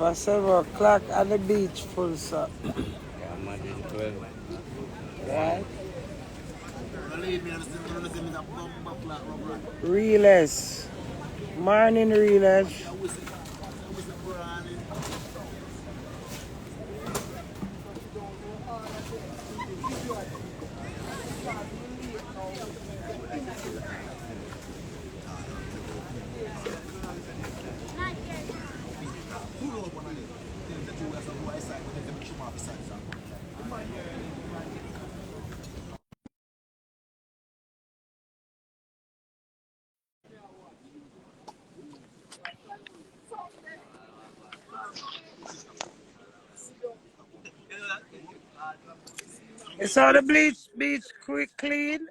for 7 o'clock at the beach full stop. Yeah, man, it's 12. Right? Realers. Morning realers. It's all the beach quick clean.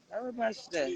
How much there?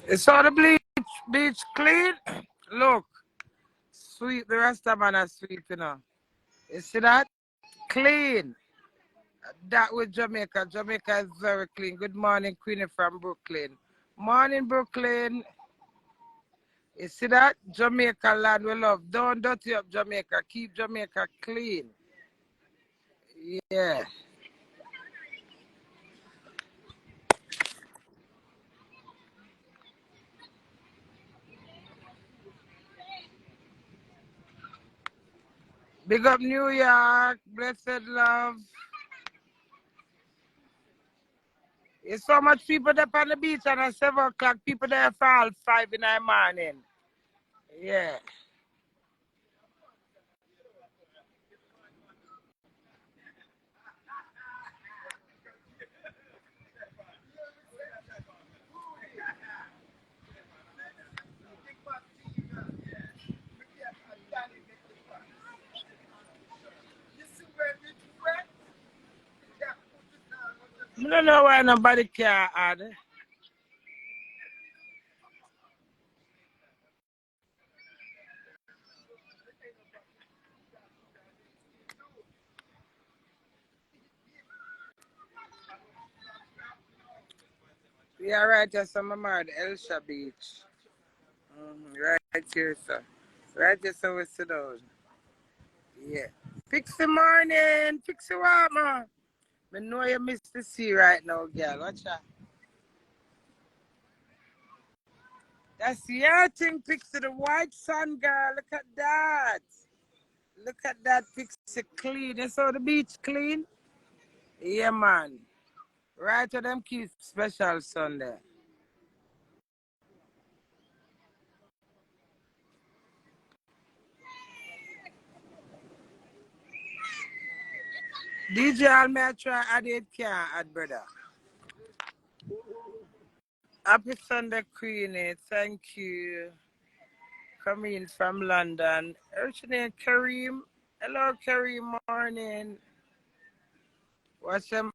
It's all the beach clean. Look, sweep the rest of man are sweeping now. You see that? Clean. That with Jamaica. Jamaica is very clean. Good morning, Queenie from Brooklyn. Morning, Brooklyn. You see that? Jamaica land we love. Don't dirty up Jamaica. Keep Jamaica clean. Yeah. Big up New York. Blessed love. There's so much people up on the beach and at 7 o'clock. People there for all 5 in the morning. Yeah. I don't know why nobody care add. Yeah, right here, so I'm at Elsha Beach. Right here, sir. Right here, so we sit down. Yeah. Fix the morning. Fix the what, man? I know you miss the sea right now, girl. Watch that. That's your thing, Pixie, the white sun, girl. Look at that. Look at that, Pixie, clean. You saw the beach clean? Yeah, man. Right to them keep special Sunday. DJ Alme, I try add it, can't add, brother. Happy Sunday, Queenie. Thank you. Coming from London. What's your name, Kareem? Hello, Kareem. Morning. What's your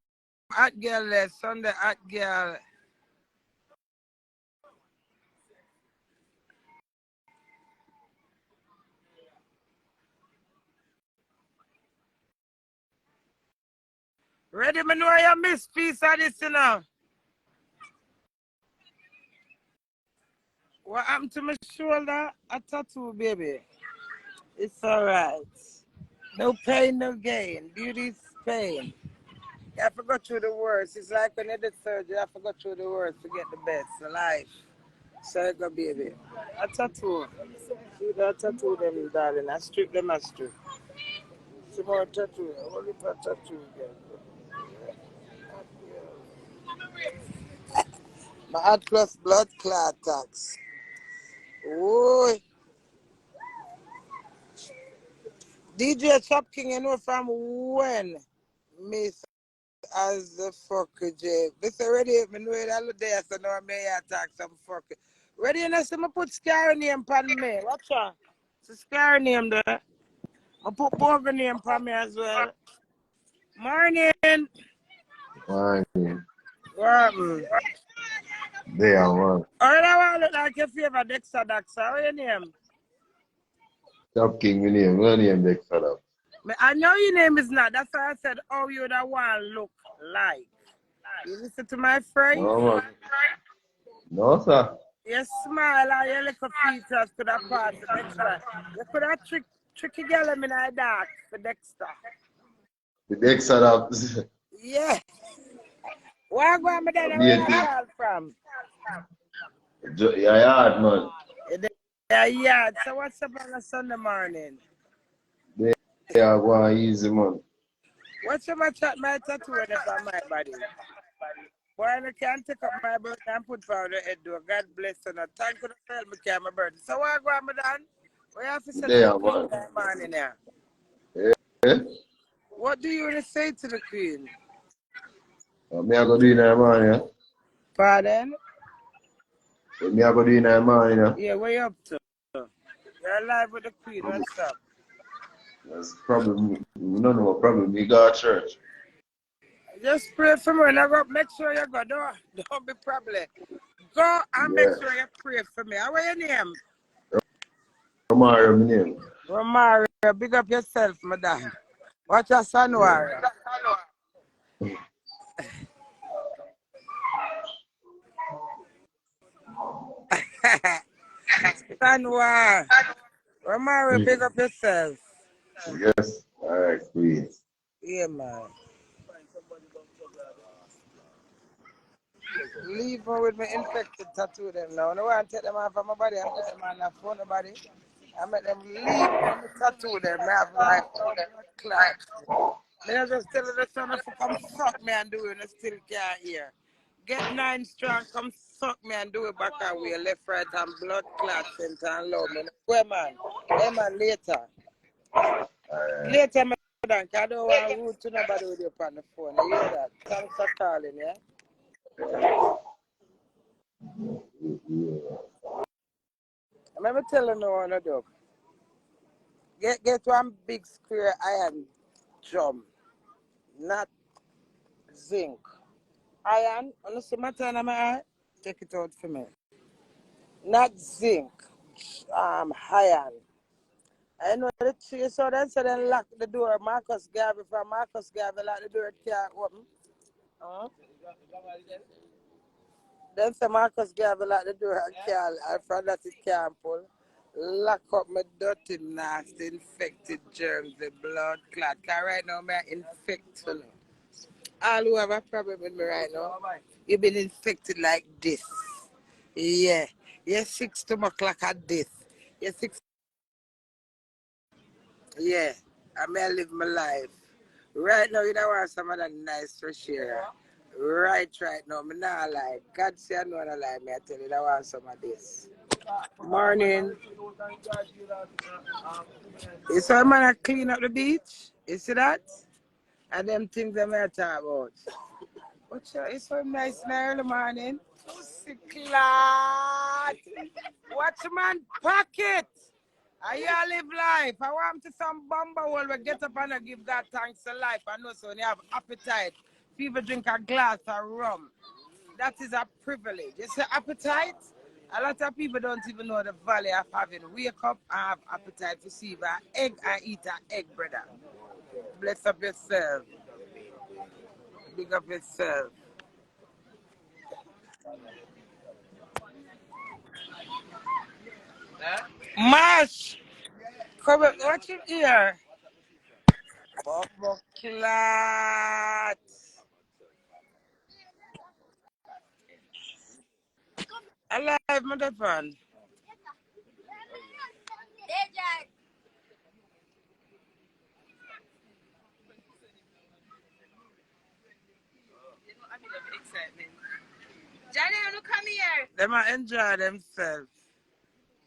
hot girl there? Sunday hot girl. Ready, me know you miss piece of this, you know. What happened to my shoulder? A tattoo, baby. It's alright. No pain, no gain. Beauty's pain. You have to go through the worst. It's like when you did surgery, you have to go through the worst to get the best. The life. So you go, baby. A tattoo. See that tattoo, them, darling. I strip them, I strip. Some more tattoo. Only for tattoo, girl. My heart plus blood clot tax. Oh, DJ Chop King, you know from when? Miss as the fuck, J. This already, me know it all day, so now I may attack some fuck. Ready, you know, so I put Scar name pan me. Watch out. So Scar name there. I put Boga name pan me as well. Morning. Morning. Morning. There, man. Alright, I want to look like your favorite Dexter Daxa. What's your name? Top King, my name. My name Dexter up. I know your name is not. That's why I said, oh, you the one look like. You listen to my phrase? No, man. No, sir. Your smile and your little features could have passed for Dexter. You could have tricky girl in the dark for Dexter. The Dexter up. Yeah. Where I go, my daddy, where you call from? Yeah, hard, man. Yeah. So what's up on a Sunday morning? Yeah, go on easy, man. What's up my tattoo on my body? Boy, I can't take up my birthday and put for the head door. God bless you. Thank you for helping me carry my birthday. So what go on, madam? We have to say to There, the queen man. that morning now. Eh? What do you want to say to the queen? Me I go do in the morning, yeah? Pardon? Me I go do in the morning, yeah? Yeah, where you up to? You're alive with the queen. What's up? That's probably, no problem. Me go to church. Just pray for me and I go make sure you go. Don't be problem. Go and make Yeah. sure you pray for me. How are your name? Tomorrow, my name. Romario, big up yourself, madam. Watch your son, warrior. Son, warrior. Romario, big up yourself. Yes. All right, please. Yeah, man. Leave me with my infected tattoo them now. No one take them off of my body and put them on the phone body. I make them leave me tattoo them. I have like clock. Then I just tell the son to come suck me and do it and I still can't hear. Get 9 strong, come suck me and do it back away, left, right, and blood clot center and love me. Where man? Hey man, later. Later, man, I don't want to root to nobody with you on the phone. You hear that? Thanks for calling, yeah? Let me tell you no one to do. Get one big square iron drum, not zinc. Iron, on the same time, my take it out for me. Not zinc, iron. I know the tree, so then lock the door. Marcus Garvey from Marcus Garvey lock the door, it can't open. Then say Marcus Garvey lock the door, and from that it can't pull. Lock up my dirty, nasty, infected germs, the blood clot. Because right now, I'm infected. All who have a problem with me right now, you've been infected like this. Yeah. You're 6 stomach like a this. You're 6. Yeah. I may live my life. Right now, you don't want some of that nice fresh air. Right now, me not lie. God say I know I lie, me I tell you, I want some of this. Morning. You saw man I clean up the beach? You see that? And them things I may talk about. What's it's so nice in the early morning. Pussy clot. Watch man pocket. I live life. I want to some bumper will we get up and I give God thanks to life. I know so when you have appetite, people drink a glass of rum. That is a privilege. It's an appetite. A lot of people don't even know the value of having wake up and have appetite to see an egg and eat an egg, brother. Bless up yourself. Big up yourself. Mash! Come on, watch it here. Bumbo clat. Alive, mother fan. you come here. They might enjoy themselves.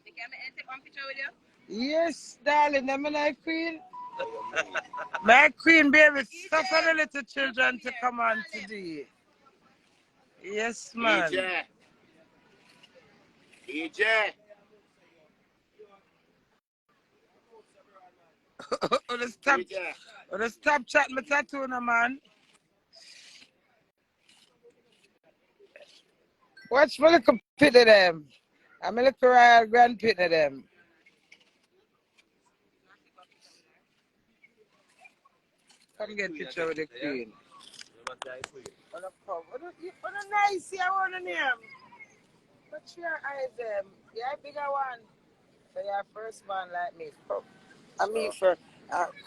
Can I take one picture with you? Yes, darling. Them like Queen. My Queen baby, suffer the little children to come on today. Yes, man. EJ. Stop chatting my tattoo, no, man. Watch my little pit of them. I'm a little royal grand pit of them. Come get a picture with the Queen. What a nice here, what a name. What's your eyes, them? Yeah, bigger one. So you're first man like me. Come. I mean for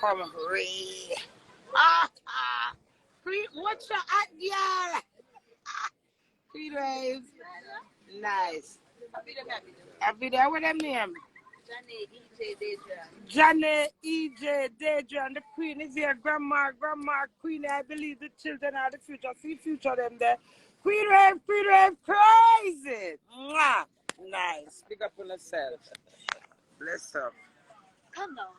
come Ray. Queen, what's your hot girl? Queen wave. Nice. I'll be there with them name. Johnny E.J. Deidre, and the Queen is here. Grandma, Queenie, I believe the children are the future. See future them there. Queen wave, crazy. Mwah. Nice. Big up on yourself. Bless up. Come on.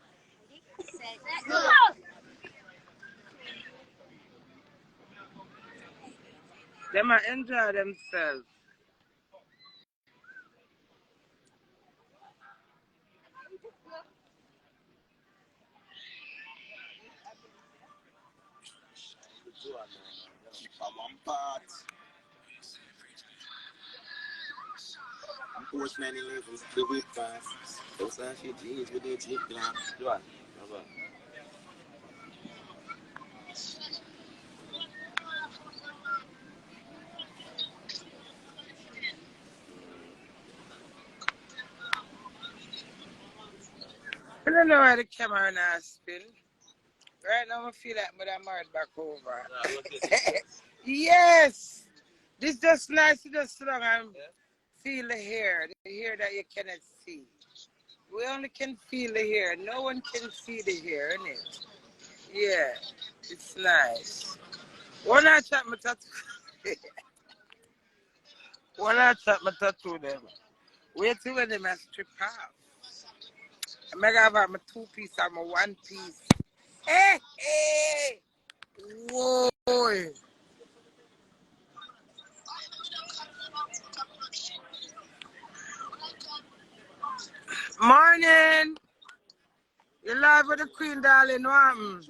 They might enjoy themselves. Unfortunately, levels the whip fast. Those are shit jeans with their tip glass. I don't know why the camera now spin. Right now I feel like I'm married back over. Yes! This just nice to just sit down and feel the hair that you cannot see. We only can feel the hair. No one can see the hair, innit? Yeah, it's nice. When I chat my tattoo, them. Wait till when they must strip off. I'm gonna have my 2-piece and my 1-piece. Hey! Whoa! Morning! You live with the Queen, darling. What?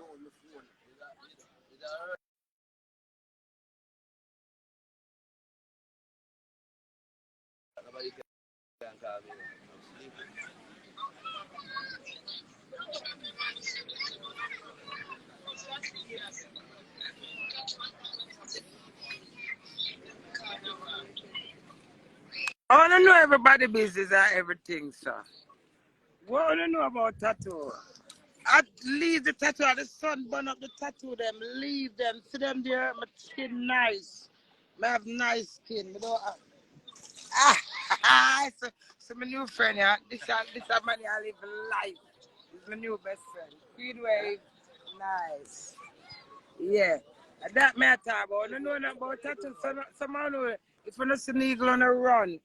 I want to know everybody's business and everything, sir. What do you know about tattoo? I leave the tattoo, the sun burn up the tattoo, them, leave them, see them there, my skin nice. I have nice skin. I don't have... so my new friend, yeah, this is money I live life. This is my new best friend. Queen wave, nice. Yeah. And that matter about, I don't know nothing about tattoo, so someone know if you don't see an eagle on a run.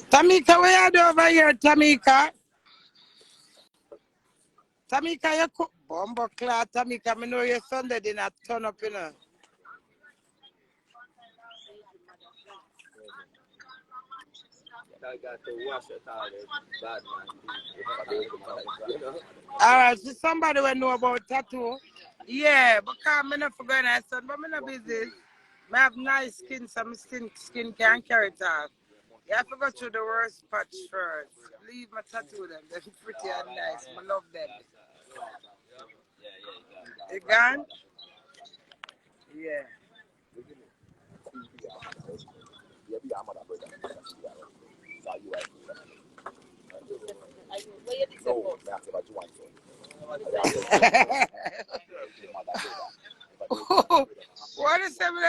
Tamika, where you do over here, Tamika? Tamika, you cook bombo cloth. Tamika, I know your Sunday did not turn up, you know. I got to wash it all bad man. Alright, so somebody will know about tattoo. Yeah, because I'm not forgetting that son, but I'm not busy. I have nice skin, so my skin can't carry it off. You have to go through the worst patch first. Leave my tattoo them. They're pretty and nice. I love them. You gone? Yeah.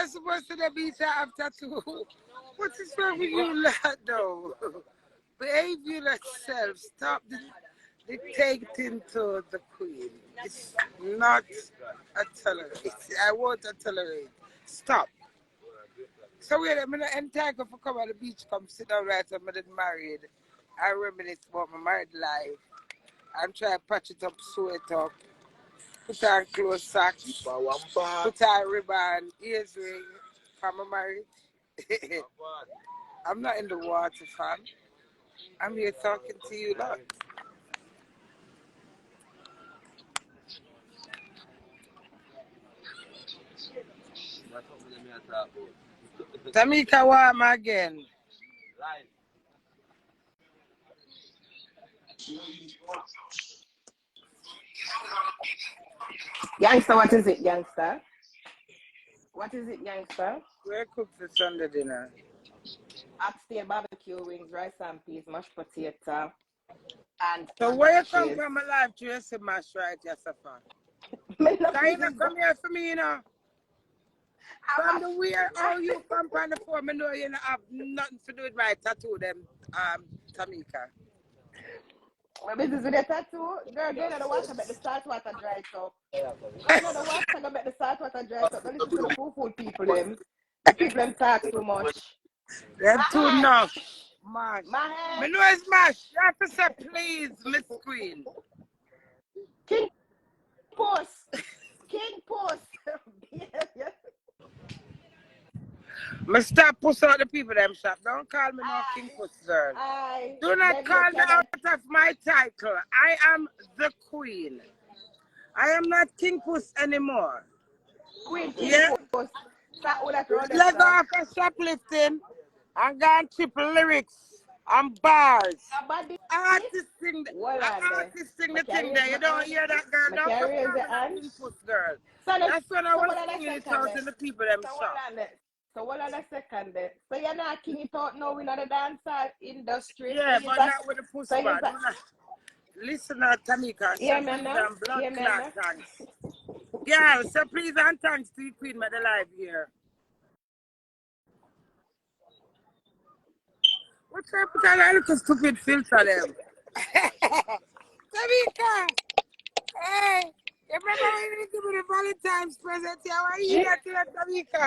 not supposed to the beach after 2. What is wrong with you, lad, though? Behave yourself. Stop dictating to the queen. It's not a tolerate. I won't tolerate. Stop. So wait, I'm entitled for come on the beach, come sit down right when I'm married. I reminisce about my married life. I'm trying to patch it up, sew it up, put on clothes socks, put on ribbon, ears ring for my marriage. I'm not in the water, fam. I'm here talking to you, lot. Tamika warm again. Youngster, what is it, youngster? What is it, youngster? We're cooked for Sunday dinner. Upstairs barbecue wings, rice and peas, mashed potato, and So where you come cheese. from my life to you say mash right, Yasafa? Me no Can you not please come here for me, you know? From the way how you come from the phone, I know you don't have nothing to do with my tattoo, them, Tamika. My business with the tattoo. Girl, go in the water, make the salt water dry up. Go in the water, go make the salt water dry up. Don't listen to the food people, them. The people, them talk too much. They're too enough. Mash. My Me know it's mash. You have to say please, Miss Queen. King Post. King Post. Me stop push out the people them shop. Don't call me no King Puss girl. Do not call me out of my title. I am the Queen. I am not King Puss anymore. Queen King Yeah? Post. Let go of a shoplifting and go and triple lyrics and bars. Artist sing the thing there. You don't hear that, girl? Don't come call me no King Puss girl. That's when I was singing it out in the people them shop. So what on a second there? So you're not king it out now in the dancehall industry. Yeah, but not with the push so band. Listen to Tamika. Yeah, So man. please and blood clot thanks. Girl, so please and thanks to the Queen Mother Live here. What's up with that little stupid filter them? Tamika! Hey! You remember when you give me the Valentine's present here? Why you here to that, Tamika?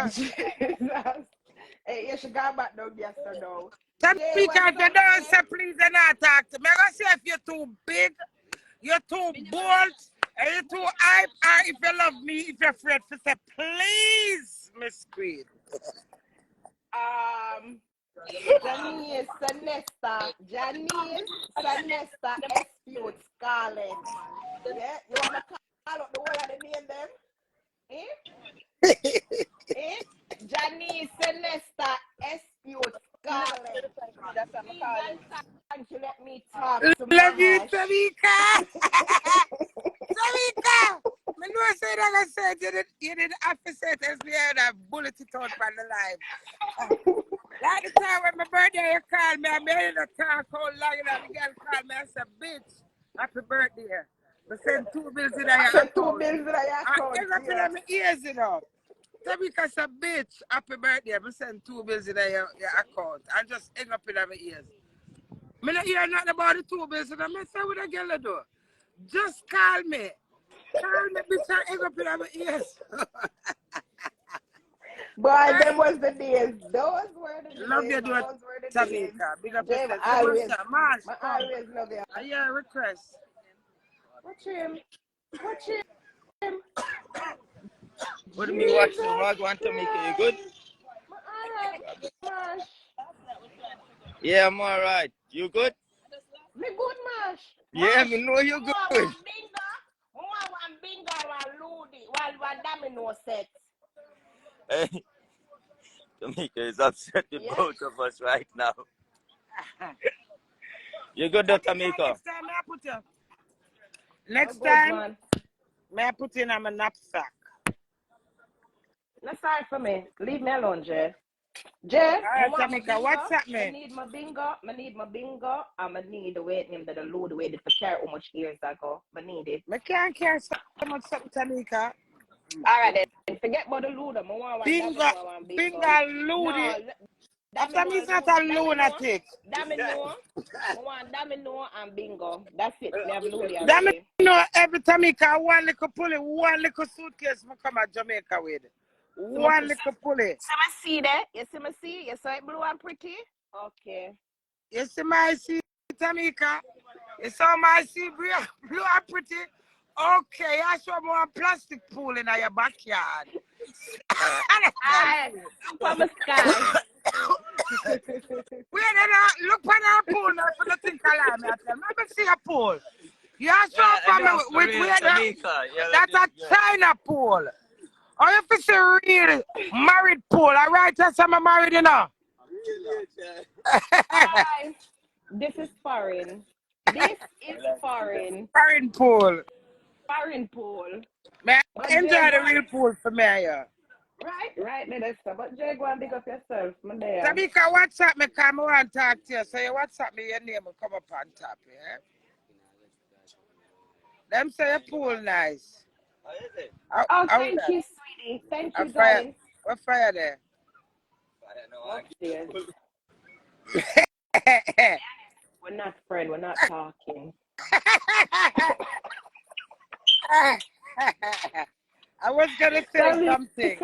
Hey, you should go back down yesterday now. Tamika, if you don't say please and not talk to me, I'm going to say if you're too big, you're too bold, and you're too hype, or if you love me, if you're afraid to say please, Miss Queen. Janice, Sanesta, Espute, Scarlett. Yeah, you want to call up the whole of the name them? Eh? Janice, Sanesta, Espute, Scarlett. Thank you, let me talk to my Love you, Tamika. Tamika. I know I said that I said you didn't have to say it as we had a bullet it out from the line. Like the time when my birthday you called me, I made it a talk how long and the girl called me. I said, bitch, happy birthday. I sent 2 bills in your account. 2 bills in your account. I got in my ears, you know. Tamika said, bitch, happy birthday. I sent 2 bills in your account. And just hang up in my ears. I don't hear nothing about the 2 bills. And I said, what a girl do? Just call me. Call me, bitch, and hang up in my ears. Boy, them was the days. Those were the days. Love you, do it, Tamika. Big up yourself. I always love you. I hear a request. Watch him. What do you watching? What want to make it? You good? Yeah, I'm alright. You good? Me good, Mash. Yeah, me know you good. One bingo, one Ludi, one domino set. Hey, Tamika is upset with both of us right now. You good, Tamika? Next time, may I put in my knapsack? That's sorry for me. Leave me alone, Jay. Jay, Tamika, what's happening? I need my bingo, and I need the weight name that the load the way to carry how much years ago. I need it. I can't carry so much something, Tamika. All right, then. Forget about the Luda. I want Bingo, bingo. Ludi. No, After me, it's not a lunatic. Damino. I want Damino and bingo. That's it. We have Ludi Damn already. you know, every time I can one little pulley, one little suitcase, I come to Jamaica with. One little pulley. See that? You see me see? You saw it blue and pretty? Okay. You see my sea, Tamika? You saw my sea blue and pretty? Okay, I saw more plastic pool in your backyard. From the sky. Look for our pool now for nothing alarm me. I tell me see a pool. You saw from me with that's a China pool. Or if it's a real married pool, alright, that's I'm married, you know. This is foreign. This is foreign. Foreign pool. Foreign pool. Man, enjoy the real pool for me, yeah. Right, Minister. But Jay, go and big up yourself, my dear. Tamika, WhatsApp me, come on and talk to you. So you WhatsApp me, your name will come up on top, yeah? Them say your pool nice. Thank you, sweetie. Thank you, darling. What fire there? Upstairs. We're not friends. We're not talking. I was going to say something.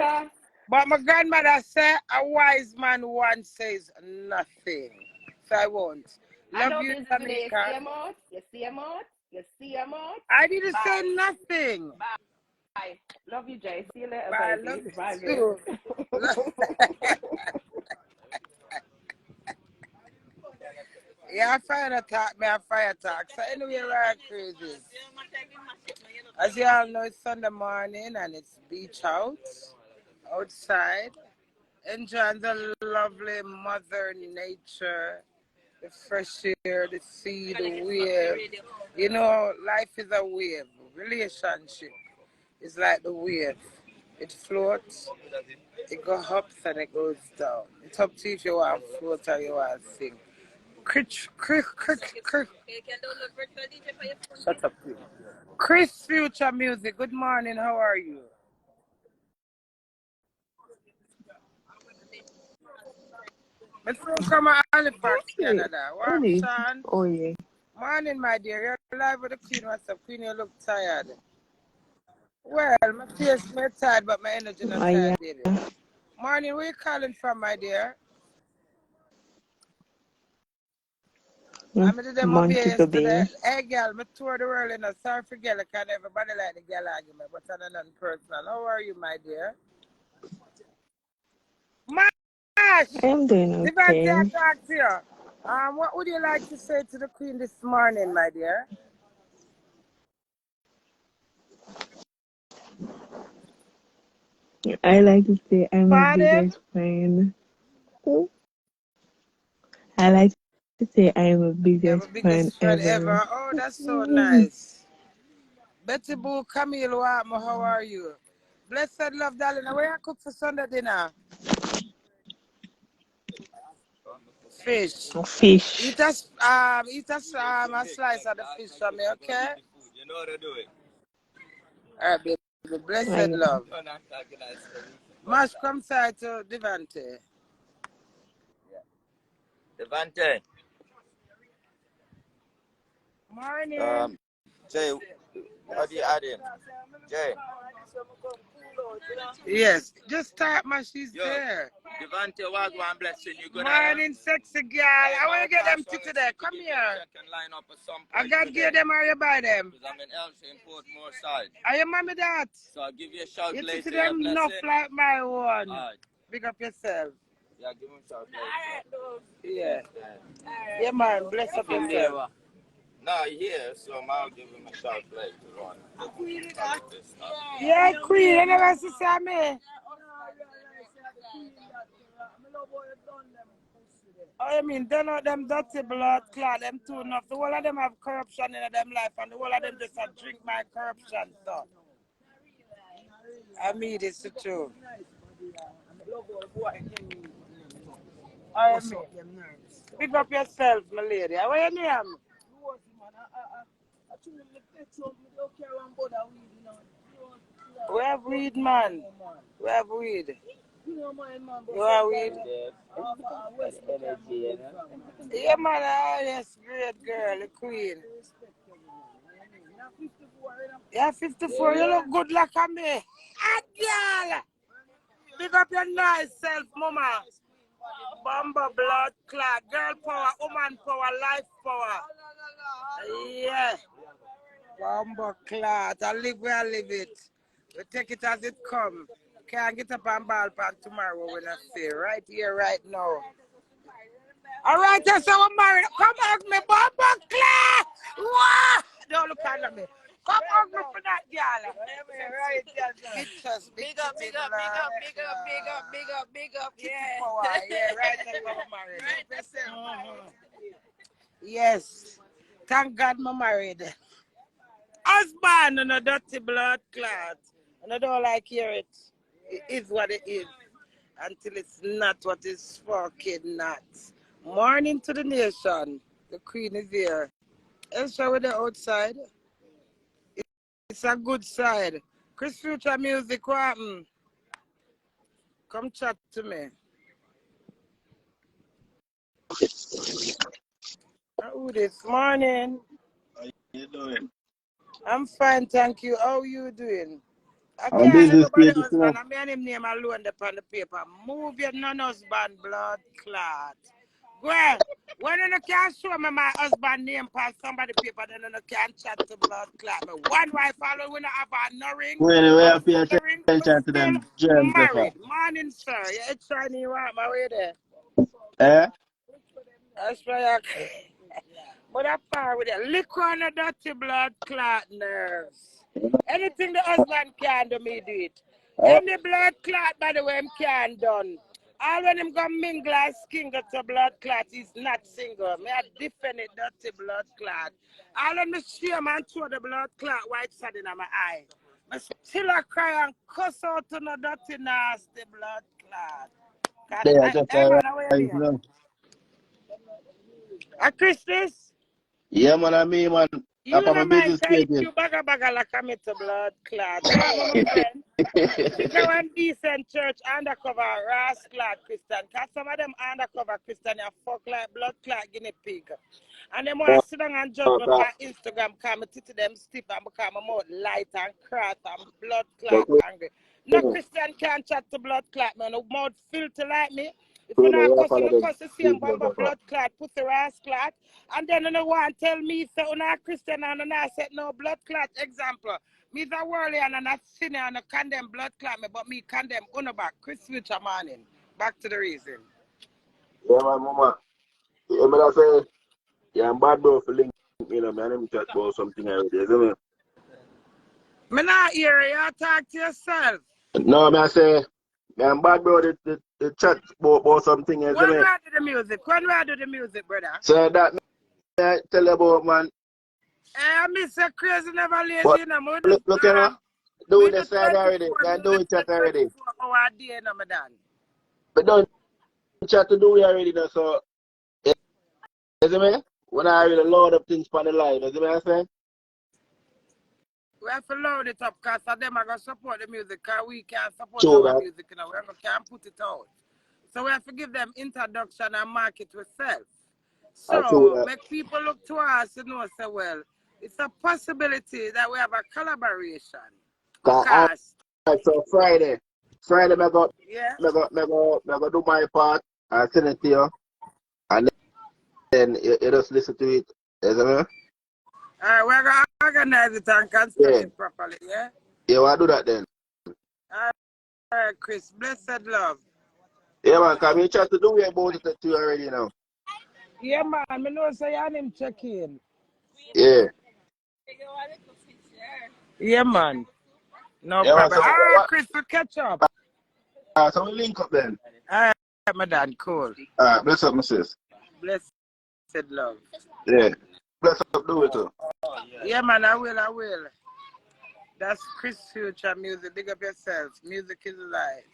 But my grandmother said a wise man once says nothing. So I won't. Love you, Tamika. You see him out? I didn't say nothing. Bye. Love you, Jay. See you later, Bye. baby. Love you too. Yeah, fire talk. So anyway, we're crazy. As you all know, it's Sunday morning and it's beach out, outside. Enjoying the lovely mother nature, the fresh air, the sea, the wave. You know, life is a wave. Relationship is like the wave. It floats, it goes up and it goes down. It's up to you if you want to float or you want to sing. Shut up, please. Chris Future Music, good morning, how are you? My friend come to Halifax, Canada. What, Sean? Oh, yeah. Morning, my dear. You're live with the Queen. What's up, Queen? You look tired. Well, my face may tired, but my energy not tired, baby. Morning, where you calling from, my dear? I'm in the movie yesterday. Hey, girl, I toured the world, and sorry for girl, I can't everybody like the girl argument, but I'm not personal. How are you, my dear? Mash! I'm doing okay. Devante, I talk to you. What would you like to say to the Queen this morning, my dear? I like to say I'm a biggest fan. I like to say I'm a biggest fan ever. Oh, that's so nice. Betty Boo, Camille, how are you? Blessed love, darling. Where I cook for Sunday dinner? Fish. Eat a slice of the fish for me, okay? You know how to do it. All right, baby. Blessed love. Mash, come side to Devante. Devante. Morning. Jay, what do you add in? Jay. Yes, just start, Mash, she's there. Devante, Wagwan, blessing you. Good morning, sexy girl. I want to get them today. Come here. I got to get them or you buy them. Because I'm in Elsie in Portmore side. Are you mommy that? So I'll give you a shout later. You see them enough like my one. Right. Big up yourself. Yeah, give him a shout later. Yeah. Yeah, man. Bless up yourself. No, here, so I'll give him a shout later on. Yeah, Queen. You never see me. Oh, I mean, they're not them dirty blood clot, them too enough. The whole of them have corruption in them life, and the whole of them just drink my corruption stuff. I mean, it's the truth. I mean, pick up yourself, my lady. What your name? We have weed, man. We have weed. You have weed? Energy, you know? Yeah, man. Yes, great girl, the queen. Yeah, 54. You look good like a me. Ah, girl. Big up your nice self, mama. Bumba blood clot. Girl power, woman power, life power. Yeah. Bumba clot. I live where I live it. We take it as it come. Can't get up and ball back tomorrow when I say right here, right now. All right, that's how I'm married. Come hug me, Bumba clot. Wah! Don't look at me. Come hug me for that, girl. Right, pictures, big up, big up, big up, big up, big up, big up, big up. Yeah, power. Yeah, right, that's how I'm married. Yes. Thank God I'm married. Husband and a dirty blood clot. And I don't like hear it. It is what it is. Until it's not what it's fucking not. Morning to the nation. The queen is here. Let's show with the outside. It's a good side. Chris Future Music, what happened? Come chat to me. Who this morning? How you doing? I'm fine, thank you. How you doing? I I'm can't let busy nobody speaking, husband. I mean him name alone upon the paper. Move your non-husband blood clot. Well, when you can't show me my husband name past somebody paper, then you can't chat to blood clot. Me one wife follow when I have no ring. Queenie, we I'm have to pay still ring, but attention to still them germs, married. Morning, sir. Yeah, it's trying to want my way there. eh? That's why but I far with it. Liquor on the dirty blood clot nerves. Anything the husband can do, me do it. Any blood clot, by the way, him can done. All when him go mingle and skin to blood clot, he's not single. Me I defend it, dirty blood clot. All when me shame and throw the blood clot white side in my eye. Me still a cry and cuss out to the dirty nasty blood clot. They are just Hey man, alright, how are you you know. there? Christmas? Yeah, man, I mean, man, You I'm on my know, man, busy can schedule. you baga like I'm into blood clot. You know, my friend. It's a one decent church undercover ras clot Christian. Cause some of them undercover Christian are fuck like blood clot guinea pig. And them want to sit down and judge me on Instagram because my titty them stiff and because my mouth light and crack and blood clot angry. No Christian can't chat to blood clot, man. No mouth filter like me. If you not cuss, you cuss the same bomber blood clot, put the ass clot. And then you know want to tell me, say, you're not Christian and you're not set no blood clot example. Me the worldly and I'm not sinner and I condemn blood clot me, but me condemn back. Chris Future morning. Back to the reason. Yeah, my mama. Yeah, but I say, yeah, I'm bad bro for link, you know, man. Let me chat about something already, isn't it? Me not hear you. Talk to yourself. No, man, I say, yeah, I'm bad bro, the chat about something, isn't When we it? do the music? When we do the music, brother? So that, I tell you about, man. I miss a crazy, never lazy, But you know. look, you know, do We the do side 24 already. Can do music it chat for already. 24-hour day, you know, madam. But don't chat to do it already, though, so, isn't it? When I really load up things for the live, isn't it, I say? We have to load it up because them are going to support the music because we can't support True, our man. music, you know. We can't put it out. So we have to give them introduction and market ourselves. I true So that. make people look to us, you know, say, well, it's a possibility that we have a collaboration. Because, Alright, so Friday, yeah. me go do my part, I send it to you, and then you just listen to it, isn't it? All right, we're going to organize it and construct Yeah. it properly, yeah? Yeah, why do that then? All right, Chris. Blessed love. Yeah, man, because we try to do it about it to you already now. Yeah, man. I know say your name check in. Yeah. Yeah, man. No Yeah, man, problem. so, All right, Chris, we catch up. so we link up then. All right, my dad. Cool. Alright, bless up, my sis. Blessed love. Yeah. Bless up, do it too. Yeah, man. I will. That's Chris Future Music. Big up yourself. Music is life.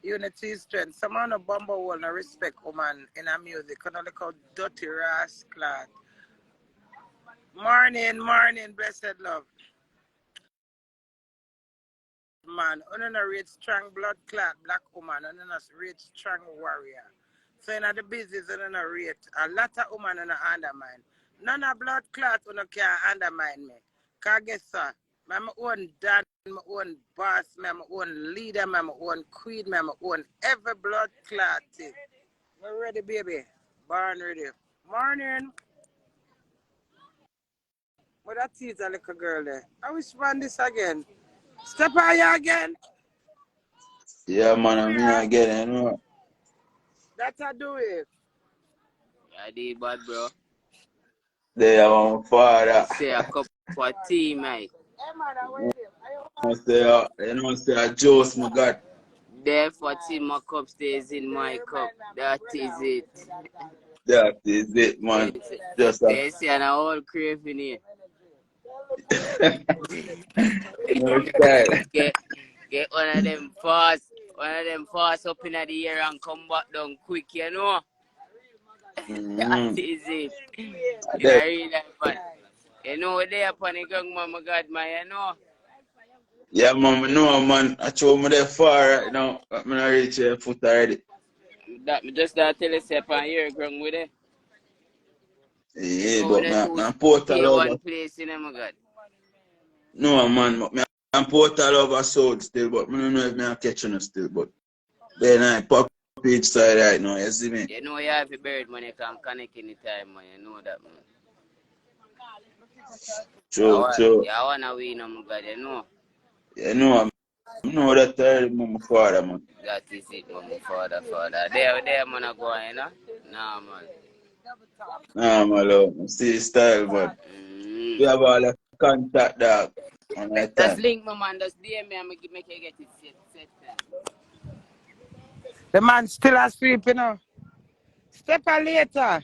Unity is strength. Someone a bumble will not respect woman in a music. Can only call dirty rascal. Morning, blessed love. man. On a rate strong blood clot black woman. On a rate strong warrior. So in the business on a rate a lot of woman on a undermine. None of blood clot on can undermine me. Cause guess what? I'm my own dad, my own boss, my own leader, my own queen, my own every blood clot thing. We're ready, baby. Born ready. Morning. But that is a little girl there. I wish run this again. Step on you again. Yeah, man, Do I'm ya? here again, you know. That's how do it. I did bad, bro. They are my father. Say a cup of tea, mate. Hey, man, I wait him. You know, say a juice, my God. There for tea, my cup stays in my cup. That is it. That is it, man. Just a They say an old craving here. no style. Get one of them fast up in the air and come back down quick, you know. That Mm-hmm. is it. In There. a real life, man. You know they upon the gang, mama God, man, you know. Yeah, man, no, man. I told me there far right now. I'm not reach your foot already. That me just that tell you say upon here ground with it. You Yeah, know where but the two I'm Portal stay over. one place in my God. No, man, I'm Portal over South still, but I don't know if I'm catching you still, but then I pop each side right now, you see me? You know you have a bird man, you can connect anytime, man. You know that, man. True, true. You wanna win, my God, you know. You know, I know that I my father, man. That is it, man, my father. There, man, I go, you know. Nah, man. Nah, my love. I see his style, but we have all the contact dog on that Just time. link my man, just DM me and make you get it set time. The man still asleep, you know. Step on later.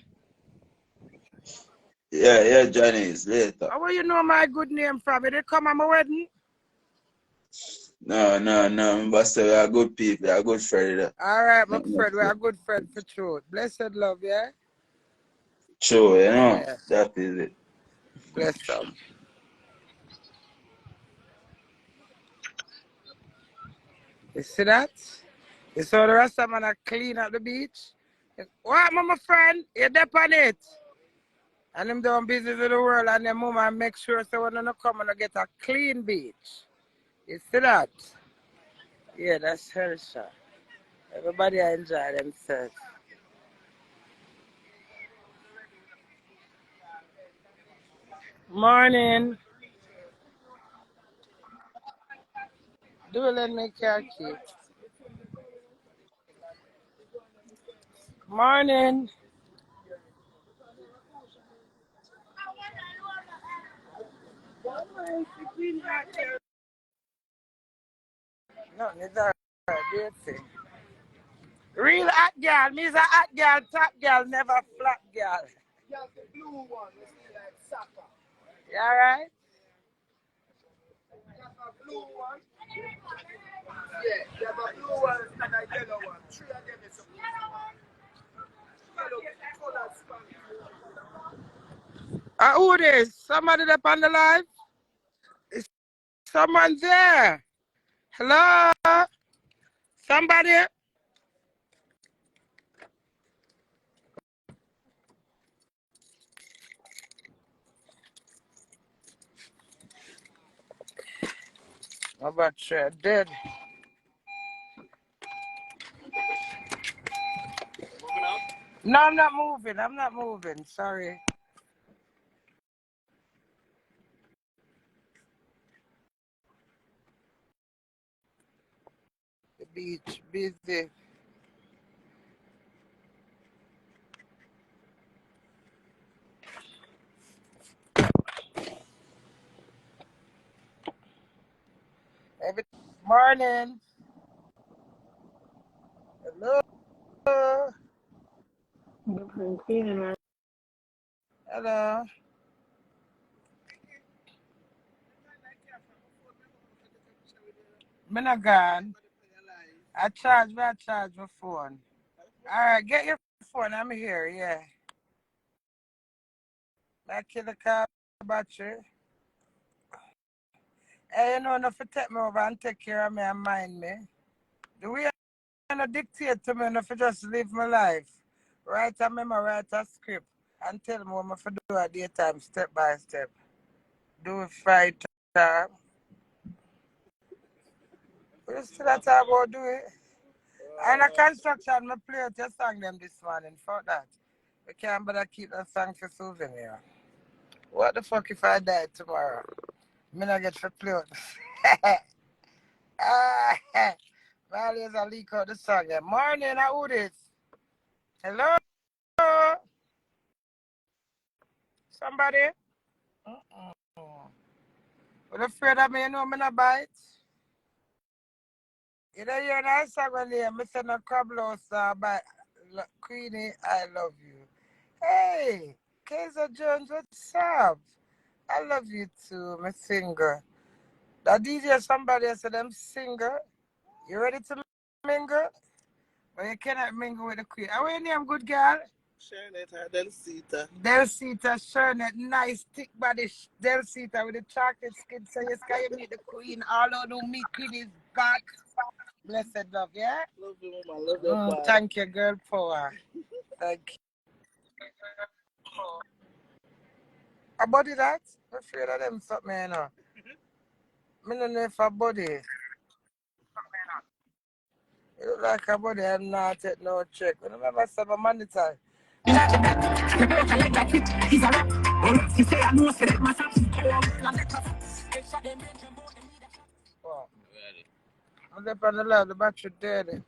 Yeah, Johnny is later. How will you know my good name from? Did they come on my wedding? No. But say we are good people, we are good friends. All right, my Nothing else friend. We're to a good friend for truth. Blessed love, yeah? true, you know. Yeah. That is it. Bless them. You see that? You saw the rest of them are clean at the beach? What, my friend? You dep on it? And them doing business in the world and them mama make sure so when they come and get a clean beach. You see that? Yeah, that's her shot. Everybody enjoy themselves. Morning. Do let me catch you. Morning. No, it's all right. Do your thing. Real hot girl. Me's a hot girl, top girl, never flat girl. You alright? Who this? Somebody up on the live? Is someone there? Hello? Somebody? How about you? Dead. No, I'm not moving. I'm not moving. Sorry. The beach busy. Every morning. Hello. Hello. Me not gone. I charge my phone. Alright, get your phone. I'm here, yeah. I kill the car battery. Hey, you know, enough to take me over and take care of me and mind me. The way you not dictate to me, enough to just live my life. Write a memo, write a script, and tell me what I'm to do at daytime, step by step. Do it 5 times. We still have time about do it. And a construction, I play out your song them this morning. Fuck that. We can't bother keep that song for souvenir. What the fuck if I die tomorrow? Me not get to play out. Values a leak out the song. Yeah. Morning, who this? Hello? Somebody? What afraid of me, you know me not bite? You know you're nice song when you me say no crablouse by Queenie, I love you. Hey, Kaiser Jones, what's up? I love you too, my singer. That DJ somebody said I'm singer. You ready to mingle? But you cannot mingle with the queen. How your name, good girl? Sharnetta Delcita. Delcita, Sharnet, nice thick body Delcita with the chocolate skin. So yes, can you meet the queen? All out who meet queen is back. Blessed love, yeah? Love you, mama. Love your body. Thank you, girl power. Thank you. A body that? I'm afraid of them something, you know. I don't know if a body. You look like a body, I'm not take no check. I remember some money time. Oh. I'm up on the lab, the battery dead.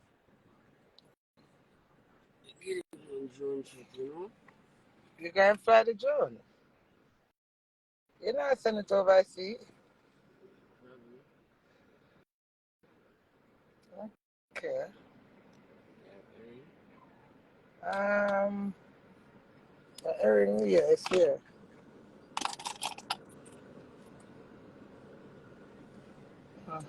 You can fly the drone. You know, I send it over, I see. Okay. Erin, yeah, it's here. Huh.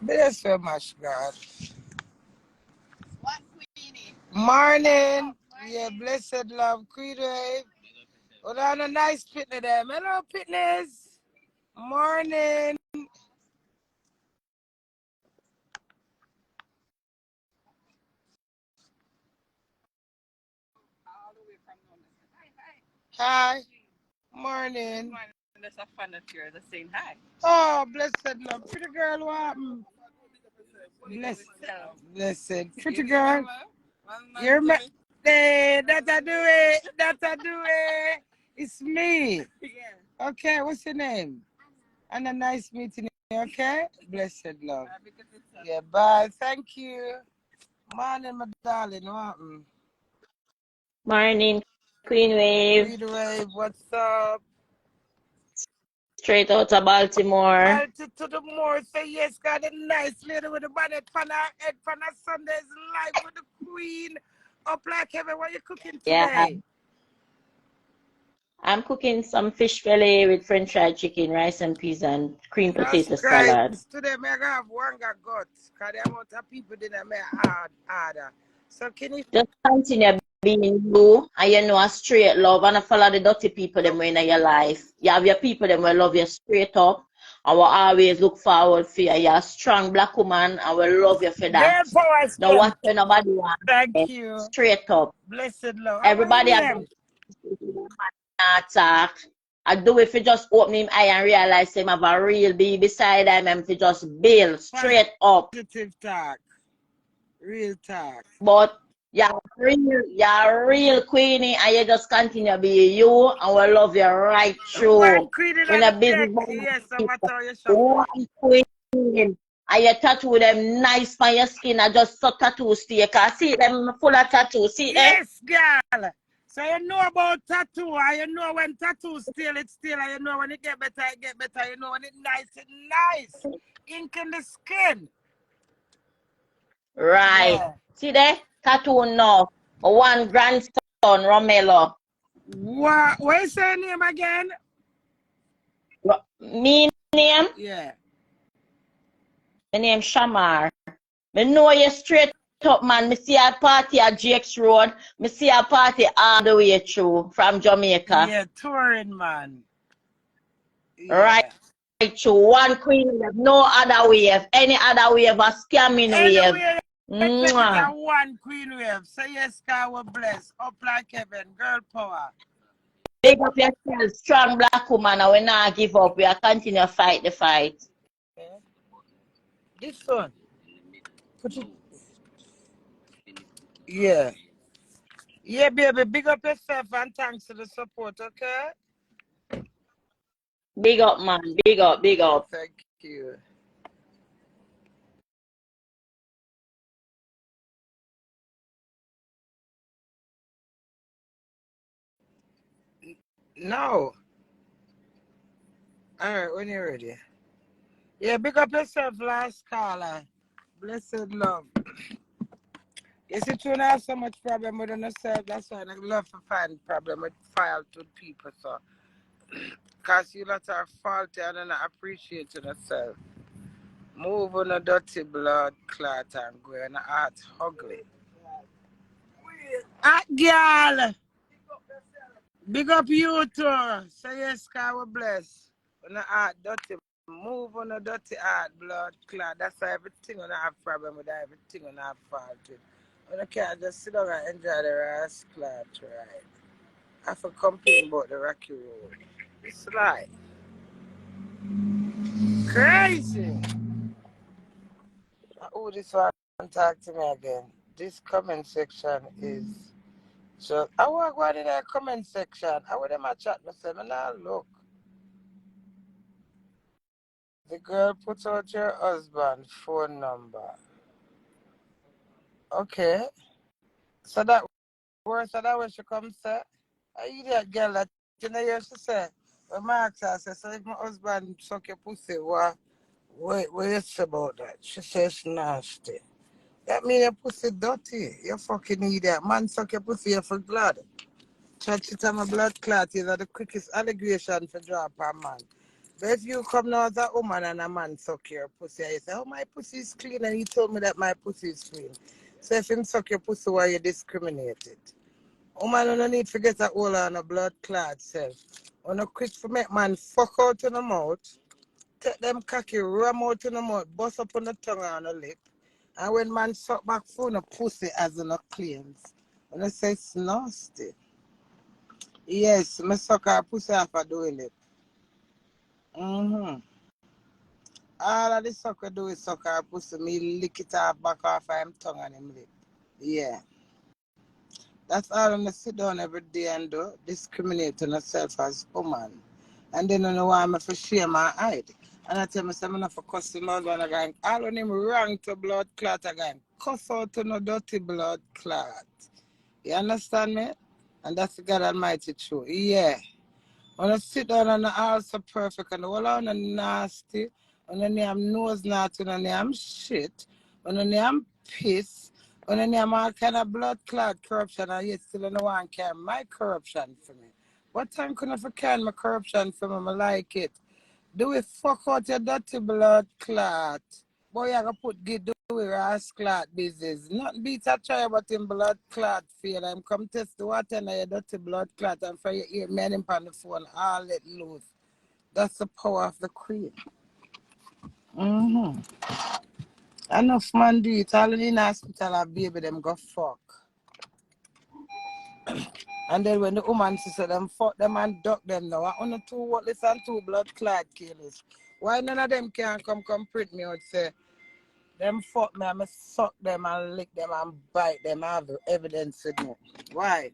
Bless so much, God. What, Queenie? Morning. Yeah, blessed love, Queenie. Hold on, a nice pitney there. Hello, pitneys. Morning. All the way from London. Hi. Hi. Morning. There's a fan of yours that's saying hi. Oh, blessed love. Pretty girl, what happened? Blessed. Pretty girl. You're my... Hey, that I do it. That I do it. It's me. Yeah. Okay, what's your name? Anna, nice meeting you, okay? Blessed love. Yeah, bye. Thank you. Morning, my darling. What happened? Morning, Queen Wave. Queen Wave, what's up? Straight out of Baltimore. Balti to the more. Say yes, got a nice lady with a bonnet on her head for her Sunday's live with the queen. Up like heaven. What you cooking today? Yeah. I'm cooking some fish fillet with French fried chicken, rice and peas, and cream potato salad. Today, I'm going to have one got because the amount of people didn't make harder. So, can you just continue being you, and you know a straight love, and follow the dirty people them in your life. You have your people them will love you straight up, and will always look forward for you. You're a strong black woman, and will love you for that. Don't watch for nobody want. Thank you. Straight up. Blessed love. Everybody attack. I do it for just open him eye and realize him have a real be beside him and to just build straight up. Positive talk. Real talk. But you're real Queenie, and you just continue to be you, and we love you right through. When a busy yes, I'm Queen, and you tattoo them nice for your skin, and just so tattoo stay. Cause see them full of tattoo. See yes, girl. So you know about tattoo, and you know when tattoo still, it's still, and you know when it get better, it get better. You know when it's nice. Ink in the skin. Right. Yeah. See there? Tattoo now. One grandson, Romelo. What is your name again? Me name? Yeah. My name Shamar. I know you straight Top man, me see a party at GX Road. Me see a party all the way through from Jamaica. Yeah, touring man. Right through. One queen wave, no other wave. Any other wave, a scamming wave. Anyway, take it at one queen wave. Say yes, God will bless. Up like heaven, girl power. Big up yourself, strong black woman, and we not give up. We are continue to fight the fight. Okay. This one. Put it. Yeah. Yeah, baby. Big up yourself and thanks for the support, okay? Big up, man. Big up, big up. Thank you. No. All right, when you're ready. Yeah, big up yourself, last caller. Blessed love. You see, you have so much problem with yourself. That's why I love to find problem with with people. So, because you lot are faulty and not appreciate yourself. Move on a dirty blood clot and go in the heart ugly. Ah, girl! Big up you too. Say yes, God will bless. On the heart dirty. Move on a dirty heart blood clot. That's why everything on have problem with everything on have fault with. When I can't just sit down and enjoy the rice clot, right? I have to complain about the rocky road. It's like crazy. Oh, this one talk to me again. This comment section is just. I walk out in that comment section. I would them a chat myself and I look. The girl puts out your husband's phone number. Okay. So that worse than that when she comes say, I eat that girl that you know she said. When Mark said, so if my husband suck your pussy, what you say about that? She says nasty. That mean your pussy dirty. You fucking idiot. Man suck your pussy, you for blood. Touch it on a blood clot is the quickest allegation for drop a man. But if you come now as a woman and a man suck your pussy, and you say, oh, my pussy is clean, and he told me that my pussy is clean. So if him suck your pussy, why you discriminated? Woman don't need to get a hole on a blood clot self. When a quick to make man fuck out in the mouth, take them cocky, ram out in the mouth, bust up on the tongue and the lip. And when man suck back phone a pussy as in a cleans. When I say it's nasty. Yes, me suck her pussy after doing it. All of the sucker do is suck her pussy. Me lick it off back off him tongue and him lip. Yeah. That's all I'm sit down every day and do. Discriminate on myself as woman. And then I know why I'm for shame my hide. And I tell myself I'm not for cussing my husband again. All of him wrong to blood clot again. Cuss out to no dirty blood clot. You understand me? And that's the God Almighty true. Yeah. When I sit down and the all so perfect and the whole on the nasty, when the name nose naughty, when the name shit, when the name piss, when the name all kind of blood clot corruption, and yet still no one can my corruption for me. What time can I can my corruption for me? I like it. Do we fuck out your dirty blood clot? Boy, I gotta put good do with ass clot business. Nothing beats a try about him blood clot feel. I'm come test the water and your dirty blood clot and for your ear man him on the phone, all let loose. That's the power of the queen. Enough man do it. All in the hospital and baby them go fuck. And then when the woman says them fuck them and duck them now. I only two worthless and two blood clot killers. Why none of them can come print me out say them fuck me, I'm suck them and lick them and bite them. I have evidence to know. Why?